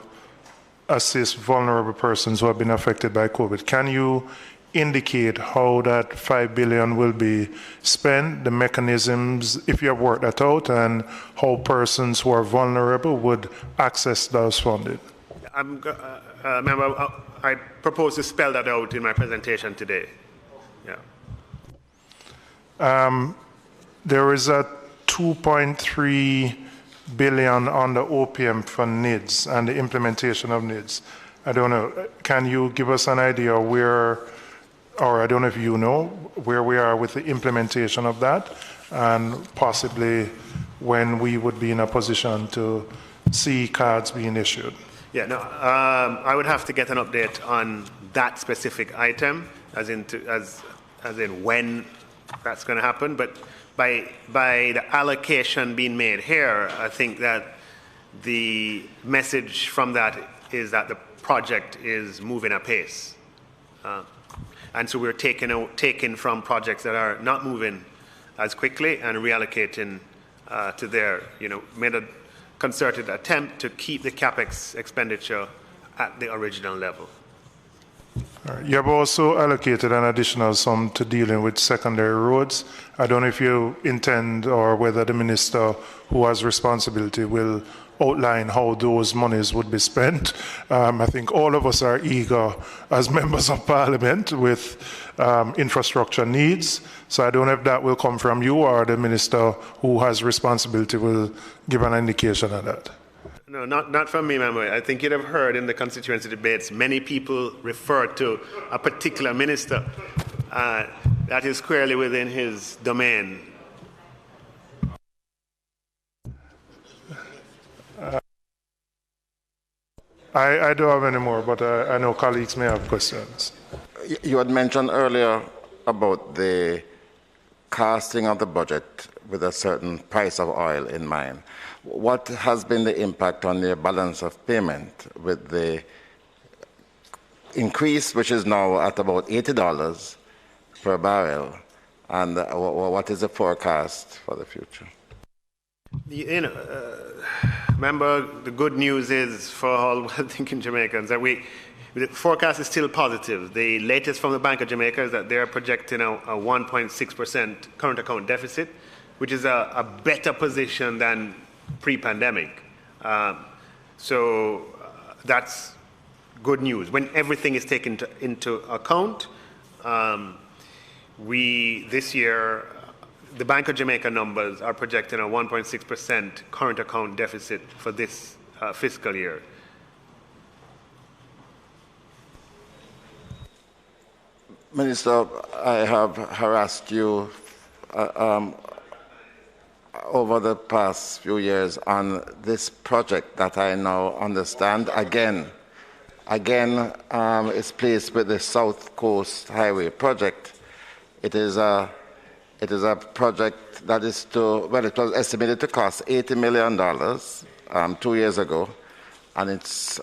assist vulnerable persons who have been affected by COVID. Can you indicate how that $5 billion will be spent, the mechanisms, if you have worked that out, and how persons who are vulnerable would access those funding? Remember, I propose to spell that out in my presentation today. Yeah. There is a $2.3 billion on the OPM for NIDS and the implementation of NIDS. I don't know. Can you give us an idea where, or I don't know if you know, where we are with the implementation of that, and possibly when we would be in a position to see cards being issued? Yeah, no, I would have to get an update on that specific item, as in when that's going to happen. But by the allocation being made here, I think that the message from that is that the project is moving apace. And so we're taking from projects that are not moving as quickly and reallocating to there. Made a concerted attempt to keep the CapEx expenditure at the original level. All right. You have also allocated an additional sum to dealing with secondary roads. I don't know if you intend or whether the minister who has responsibility will outline how those monies would be spent. I think all of us are eager as members of parliament with infrastructure needs. So I don't know if that will come from you or the minister who has responsibility will give an indication of that. No, not from me, member. I think you'd have heard in the constituency debates, many people refer to a particular minister. That is squarely within his domain. I don't have any more, but I know colleagues may have questions. You had mentioned earlier about the casting of the budget with a certain price of oil in mind. What has been the impact on the balance of payment with the increase, which is now at about $80 per barrel, and what is the forecast for the future? Remember, the good news is for all well-thinking Jamaicans that the forecast is still positive. The latest from the Bank of Jamaica is that they're projecting a 1.6% current account deficit, which is a better position than pre-pandemic. So that's good news. When everything is taken into account, this year, the Bank of Jamaica numbers are projecting a 1.6% current account deficit for this fiscal year. Minister, I have harassed you over the past few years on this project that I now understand again is placed with the South Coast Highway project. It is a project that is it was estimated to cost $80 million 2 years ago, and it's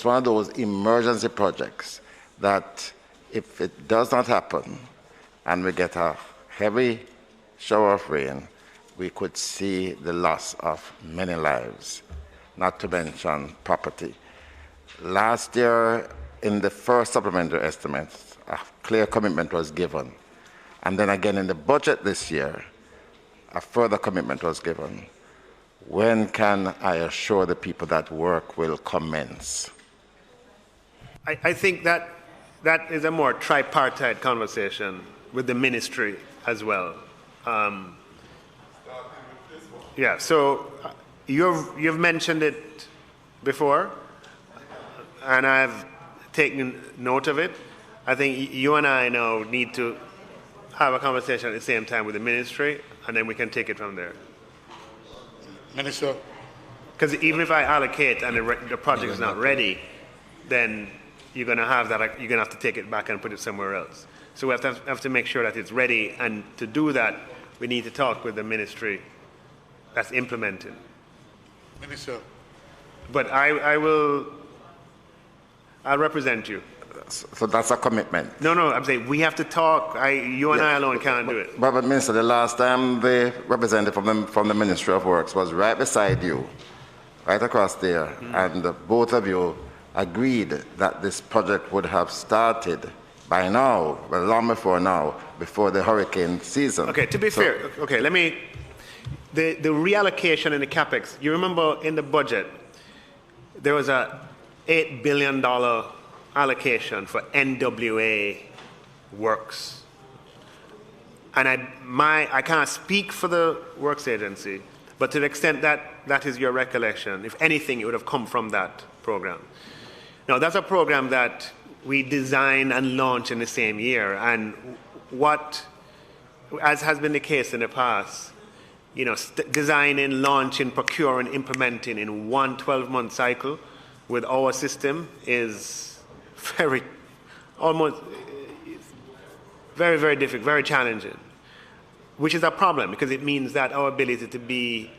one of those emergency projects that if it does not happen and we get a heavy shower of rain, we could see the loss of many lives, not to mention property. Last year, in the first supplementary estimate, a clear commitment was given. And then again in the budget this year, a further commitment was given. When can I assure the people that work will commence? I think that is a more tripartite conversation with the ministry as well. Yeah, so you've mentioned it before, and I've taken note of it. I think you and I now need to have a conversation at the same time with the ministry, and then we can take it from there. Minister. Because even if I allocate and the project is not ready, then you're going to have that. You're going to have to take it back and put it somewhere else. So we have to make sure that it's ready. And to do that, we need to talk with the ministry that's implementing. Minister. But I'll represent you. So that's a commitment. No, I'm saying we have to talk. You and I alone can't do it. But Minister, the last time the representative from the Ministry of Works was right beside you, right across there, and both of you agreed that this project would have started by now, well, long before now, before the hurricane season. Okay, to be fair, okay, the reallocation in the capex, you remember in the budget, there was a $8 billion allocation for NWA works. And I can't speak for the Works Agency, but to the extent that that is your recollection, if anything, it would have come from that program. Now, that's a program that we designed and launched in the same year. And as has been the case in the past, designing, launching, procuring, implementing in one 12-month cycle with our system is very difficult, very challenging, which is a problem because it means that our ability to be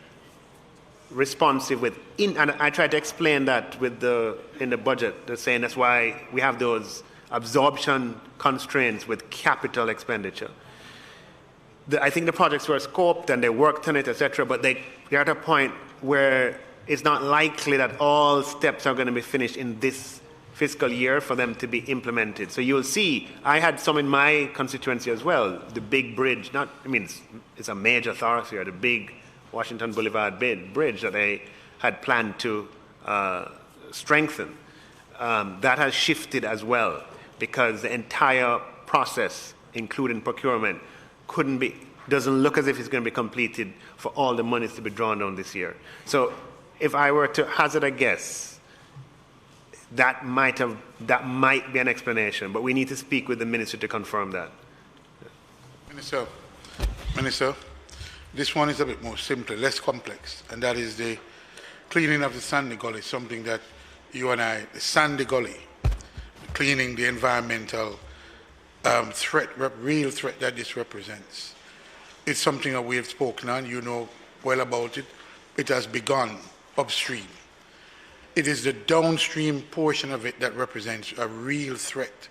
responsive and I try to explain that in the budget, they're saying that's why we have those absorption constraints with capital expenditure. I think the projects were scoped and they worked on it, etc., but they're at a point where it's not likely that all steps are going to be finished in this fiscal year for them to be implemented. So you'll see, I had some in my constituency as well, the big bridge, it's a major thoroughfare, the big Washington Boulevard bridge that they had planned to strengthen. That has shifted as well because the entire process, including procurement, doesn't look as if it's going to be completed for all the monies to be drawn down this year. So if I were to hazard a guess, that might be an explanation, but we need to speak with the ministry to confirm that. Minister, this one is a bit more simple, less complex, and that is the cleaning of the Sandy Gully, something that you and I, the Sandy Gully, cleaning the environmental real threat that this represents. It's something that we have spoken on, you know well about it. It has begun upstream. It is the downstream portion of it that represents a real threat.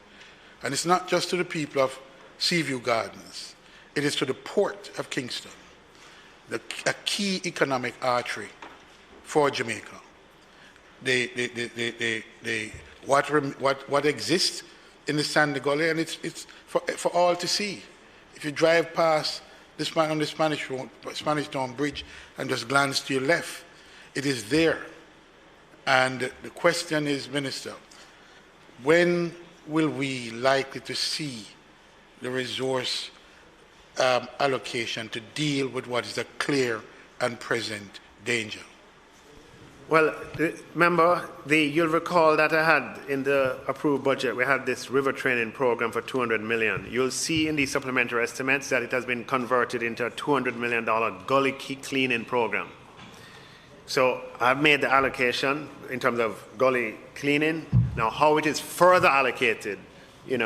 And it's not just to the people of Seaview Gardens, it is to the port of Kingston, a key economic artery for Jamaica. What exists in the Sandy Gully, and it's for all to see. If you drive past on the Spanish Town Bridge and just glance to your left, it is there. And the question is, Minister, when will we likely to see the resource allocation to deal with what is a clear and present danger? Well, remember, you'll recall that I had in the approved budget, we had this river training program for $200 million. You'll see in the supplementary estimates that it has been converted into a $200 million gully cleaning program. So I've made the allocation in terms of gully cleaning. Now, how it is further allocated, you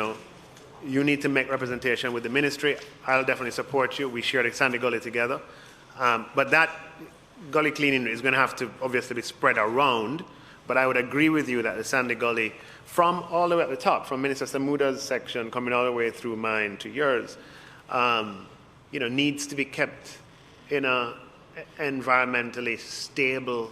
need to make representation with the ministry. I'll definitely support you. We share the Sandy Gully together. But that gully cleaning is going to have to obviously be spread around, but I would agree with you that the Sandy Gully, from all the way at the top, from Minister Samuda's section coming all the way through mine to yours, needs to be kept in a environmentally stable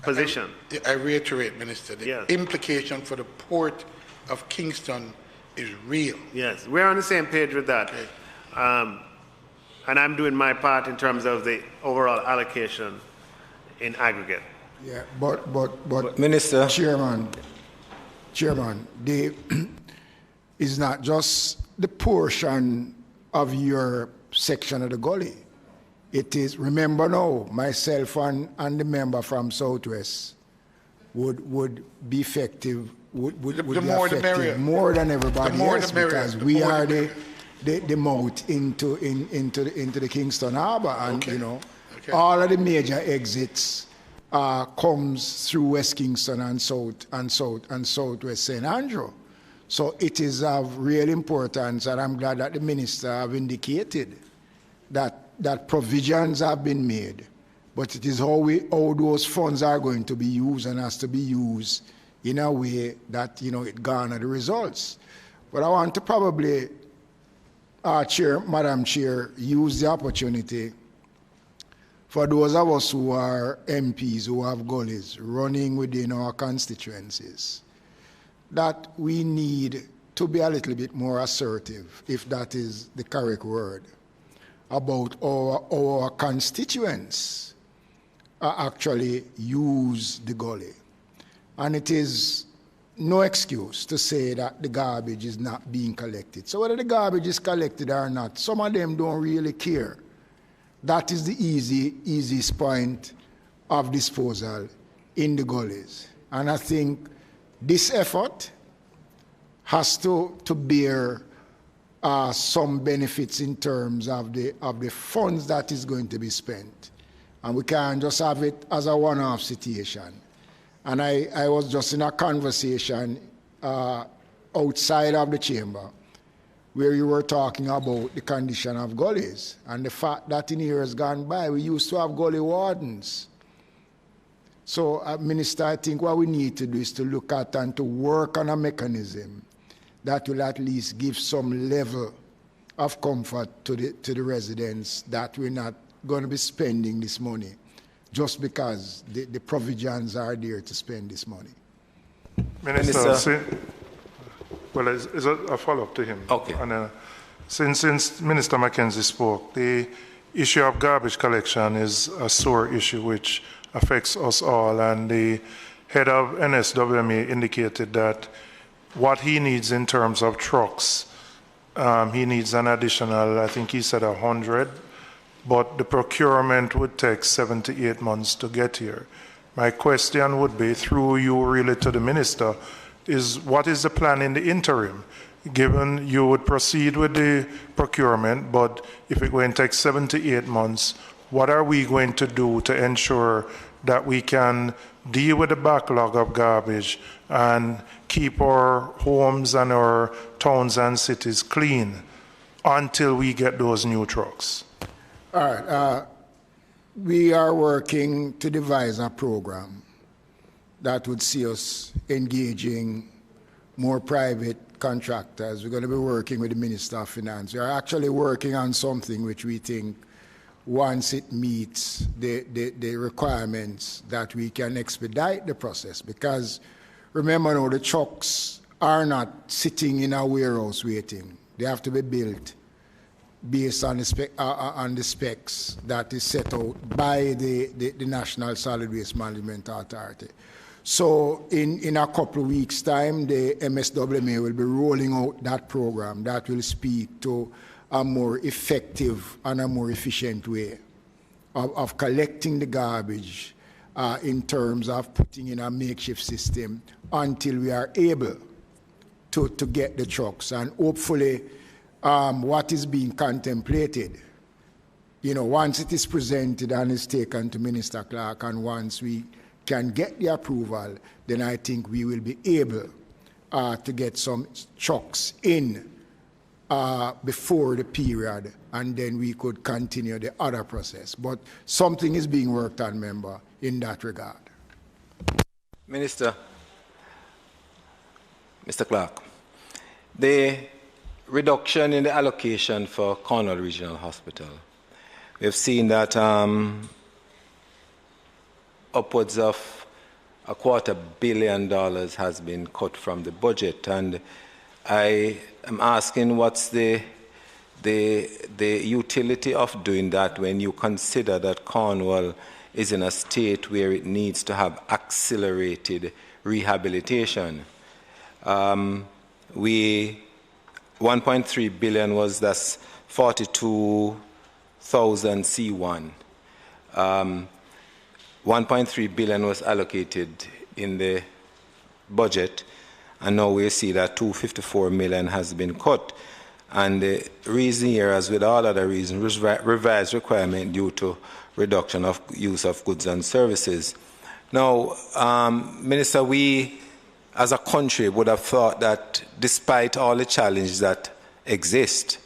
position. I reiterate, Minister, the implication for the port of Kingston is real. Yes, we're on the same page with that. Okay. And I'm doing my part in terms of the overall allocation in aggregate. Yeah, but Minister. Chairman, it's not just the portion of your section of the gully. It is, remember now, myself and the member from Southwest would be effective, would be more effective the merrier. more than everybody else, because we are the the mouth into the Kingston Harbour, and all of the major exits comes through West Kingston and Southwest St. Andrew. So it is of real importance, and I'm glad that the minister have indicated that provisions have been made, but it is how those funds are going to be used, and has to be used in a way that it garner the results. But I want to probably, Madam Chair, use the opportunity for those of us who are MPs who have gullies running within our constituencies, that we need to be a little bit more assertive, if that is the correct word, about our constituents actually use the gully. And it is no excuse to say that the garbage is not being collected. So whether the garbage is collected or not, some of them don't really care. That is the easiest point of disposal in the gullies. And I think this effort has to bear some benefits in terms of the funds that is going to be spent. And we can't just have it as a one-off situation. And I was just in a conversation outside of the chamber where you were talking about the condition of gullies and the fact that in years gone by we used to have gully wardens. So, Minister, I think what we need to do is to look at and to work on a mechanism that will at least give some level of comfort to the residents, that we're not going to be spending this money just because the provisions are there to spend this money. Minister. Well, it's a follow-up to him. Okay. And, since Minister Mackenzie spoke, the issue of garbage collection is a sore issue which affects us all, and the head of NSWMA indicated that what he needs in terms of trucks, he needs an additional, I think he said 100, but the procurement would take 7 to 8 months to get here. My question would be, through you really to the minister, is what is the plan in the interim? Given you would proceed with the procurement, but if it's going to take 7 to 8 months, what are we going to do to ensure that we can deal with the backlog of garbage and keep our homes and our towns and cities clean until we get those new trucks? All right. We are working to devise a program that would see us engaging more private contractors. We're going to be working with the Minister of Finance. We are actually working on something which we think, once it meets the requirements, that we can expedite the process. Because remember now, the trucks are not sitting in a warehouse waiting. They have to be built based on the specs that is set out by the National Solid Waste Management Authority. So in a couple of weeks' time, the MSWMA will be rolling out that program that will speak to a more effective and a more efficient way of collecting the garbage in terms of putting in a makeshift system until we are able to get the trucks. And hopefully what is being contemplated, once it is presented and is taken to Minister Clark, and once we can get the approval, then I think we will be able to get some trucks in before the period, and then we could continue the other process. But something is being worked on, member, in that regard. Minister, Mr. Clark, the reduction in the allocation for Cornwall Regional Hospital, we have seen that upwards of $250 million has been cut from the budget, and I am asking what's the utility of doing that when you consider that Cornwall is in a state where it needs to have accelerated rehabilitation. 1.3 billion was that's 42,000 C1. 1.3 billion was allocated in the budget, and now we see that 254 million has been cut. And the reason here, as with all other reasons, was revised requirement due to reduction of use of goods and services. Now, Minister, we as a country would have thought that despite all the challenges that exist,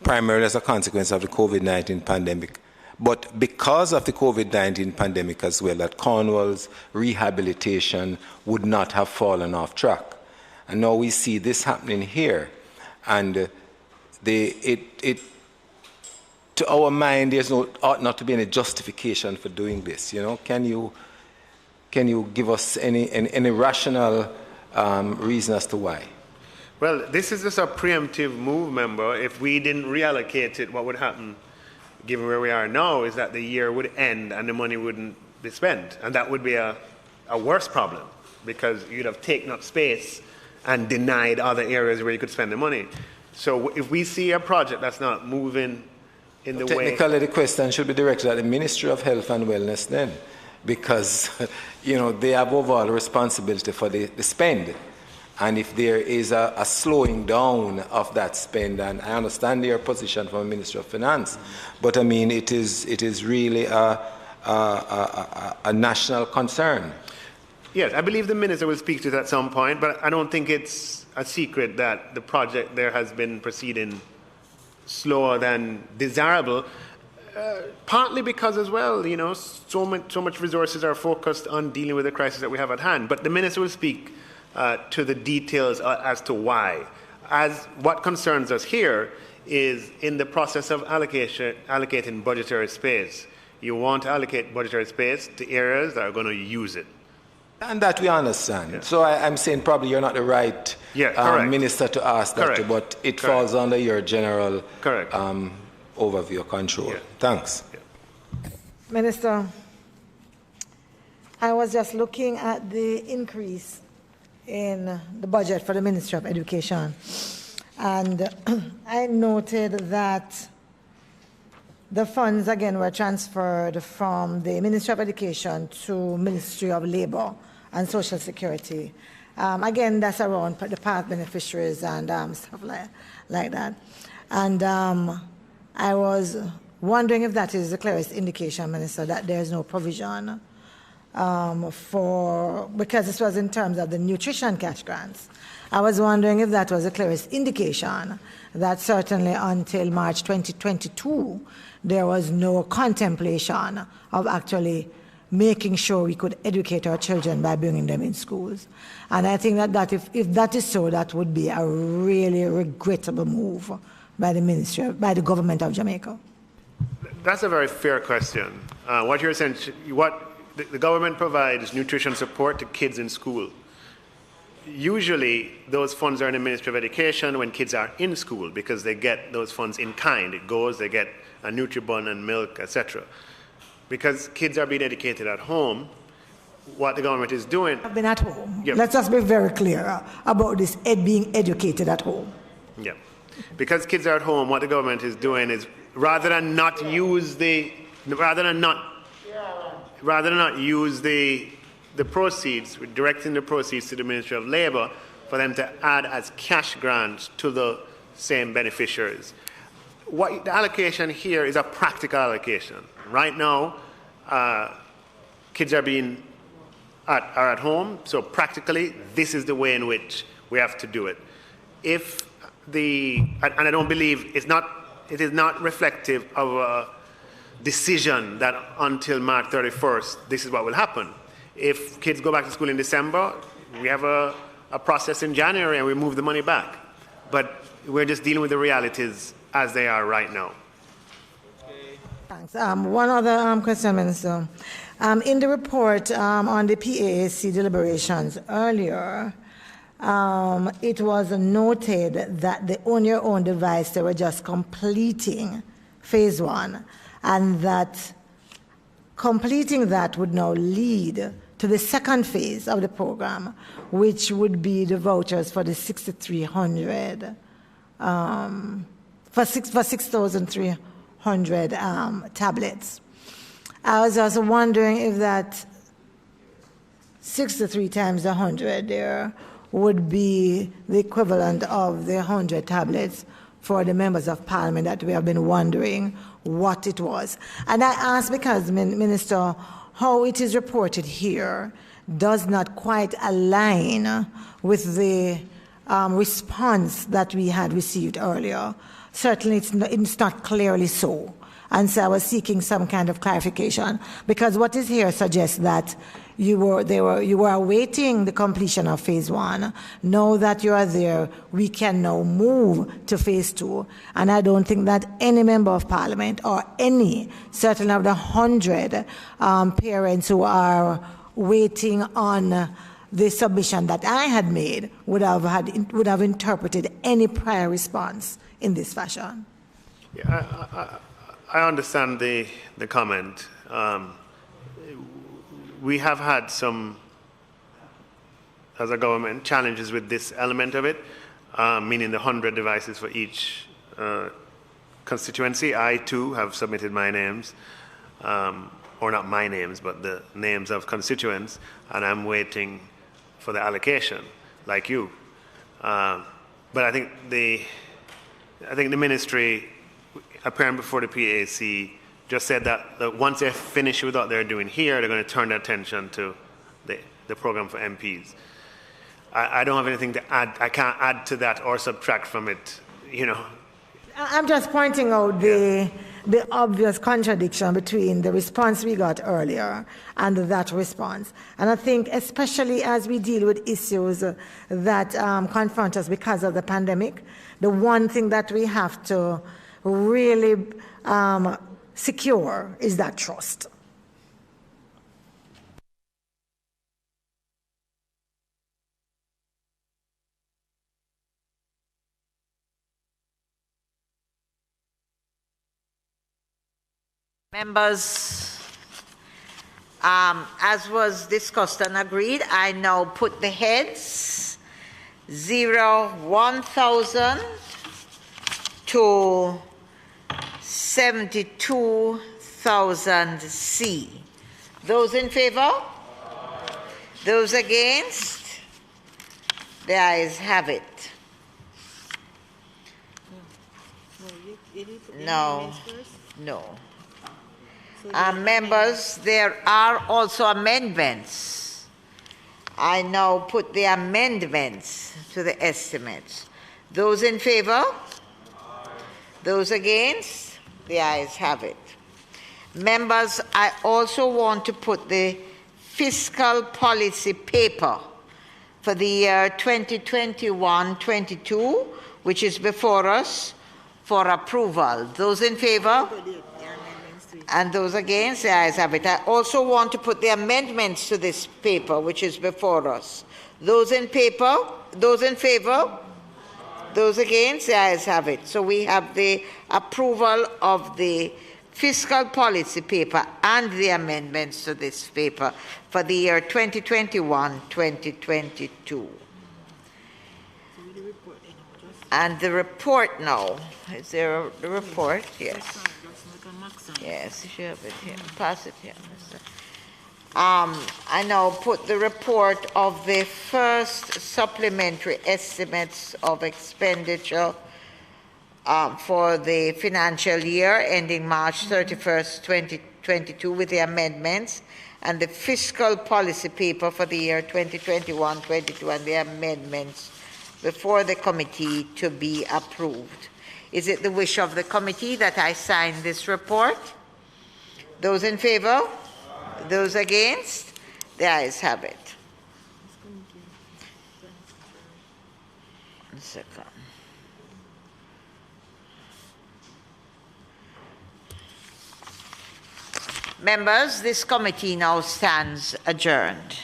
primarily as a consequence of the COVID-19 pandemic, but because of the COVID-19 pandemic as well, that Cornwall's rehabilitation would not have fallen off track. And now we see this happening here. And to our mind, there's ought not to be any justification for doing this. You know, can you give us any rational reason as to why? Well, this is just a preemptive move, member. If we didn't reallocate it, what would happen, given where we are now, is that the year would end and the money wouldn't be spent. And that would be a worse problem, because you'd have taken up space and denied other areas where you could spend the money. So if we see a project that's not moving in the way... Technically, the question should be directed at the Ministry of Health and Wellness then, because you know, they have overall responsibility for the spend. And if there is a slowing down of that spend, and I understand your position from the Ministry of Finance, but I mean, it is really a national concern. Yes, I believe the Minister will speak to that at some point, but I don't think it's a secret that the project there has been proceeding slower than desirable, partly because as well, you know, so much resources are focused on dealing with the crisis that we have at hand. But the Minister will speak to the details as to why. As what concerns us here is in the process of allocating budgetary space. You want to allocate budgetary space to areas that are going to use it. And that we understand. Yeah. So I'm saying probably you're not the right minister to ask that, but it falls under your general overview control. Yeah. Thanks. Yeah. Minister, I was just looking at the increase in the budget for the Ministry of Education, and I noted that the funds again were transferred from the Ministry of Education to Ministry of Labour and Social Security. Again, that's around the path beneficiaries and stuff like that. And I was wondering if that is the clearest indication, Minister, that there is no provision because this was in terms of the nutrition cash grants. I was wondering if that was the clearest indication that certainly until March 2022, there was no contemplation of actually making sure we could educate our children by bringing them in schools. And I think that if that is so, that would be a really regrettable move by the government of Jamaica. That's a very fair question. What you're saying, the government provides nutrition support to kids in school. Usually, those funds are in the Ministry of Education when kids are in school, because they get those funds in kind. They get a Nutribun and milk, etc. Because kids are being educated at home, what the government is doing... I've been at home. Yep. Let's just be very clear about this being educated at home. Yeah. Because kids are at home, what the government is doing is, rather than not use the proceeds, we're directing the proceeds to the Ministry of Labour for them to add as cash grants to the same beneficiaries. What the allocation here is a practical allocation. Right now, kids are at home, so practically this is the way in which we have to do it. And I don't believe it is not reflective of a decision that until March 31st, this is what will happen. If kids go back to school in December, we have a process in January and we move the money back. But we're just dealing with the realities as they are right now. Thanks. One other question, Minister. In the report on the PAAC deliberations earlier, it was noted that the on your own device, they were just completing phase 1, and that completing that would now lead to the second phase of the program, which would be the vouchers for the 6,300, for 6,300 tablets. I was also wondering if that 63 times 100 there would be the equivalent of the 100 tablets for the members of parliament that we have been wondering what it was. And I ask because, Minister, how it is reported here does not quite align with the response that we had received earlier. Certainly it's not clearly so. And so I was seeking some kind of clarification, because what is here suggests that you were awaiting the completion of phase 1. Now that you are there, we can now move to phase 2. And I don't think that any member of parliament or any, certainly of the 100 parents who are waiting on the submission that I had made would have interpreted any prior response in this fashion. Yeah, I understand the comment. We have had some, as a government, challenges with this element of it, meaning the 100 devices for each constituency. I, too, have submitted my names, or not my names, but the names of constituents, and I'm waiting for the allocation, like you. But I think the ministry, appearing before the PAC, just said that once they finish with what they're doing here, they're going to turn their attention to the program for MPs. I don't have anything to add. I can't add to that or subtract from it, you know. I'm just pointing out the obvious contradiction between the response we got earlier and that response. And I think especially as we deal with issues that confront us because of the pandemic, the one thing that we have to really secure is that trust. Members, as was discussed and agreed, I now put the heads 1,000 to 72,000 C. Those in favor? Those against? The ayes have it. No. Members, there are also amendments. I now put the amendments to the estimates. Those in favor? Those against? The ayes have it. Members, I also want to put the fiscal policy paper for the year 2021-22, which is before us, for approval. Those in favor? And those against? The ayes have it. I also want to put the amendments to this paper, which is before us. Those in favor? Those against? The ayes have it. So we have the approval of the fiscal policy paper and the amendments to this paper for the year 2021-2022. And the report now. Is there the report? Yes. Yes, you should have it here. Pass it here. I now put the report of the first supplementary estimates of expenditure for the financial year ending March 31st, 2022 with the amendments, and the fiscal policy paper for the year 2021-22 and the amendments before the committee to be approved. Is it the wish of the committee that I sign this report? Those in favor? Those against? The ayes have it. One second. Members, this committee now stands adjourned.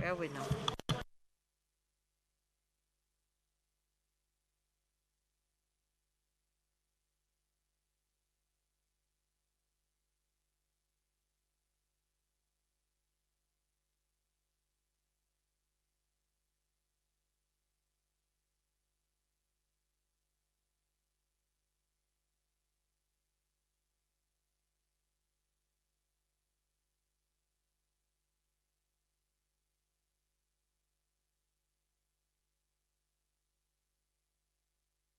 Where are we now?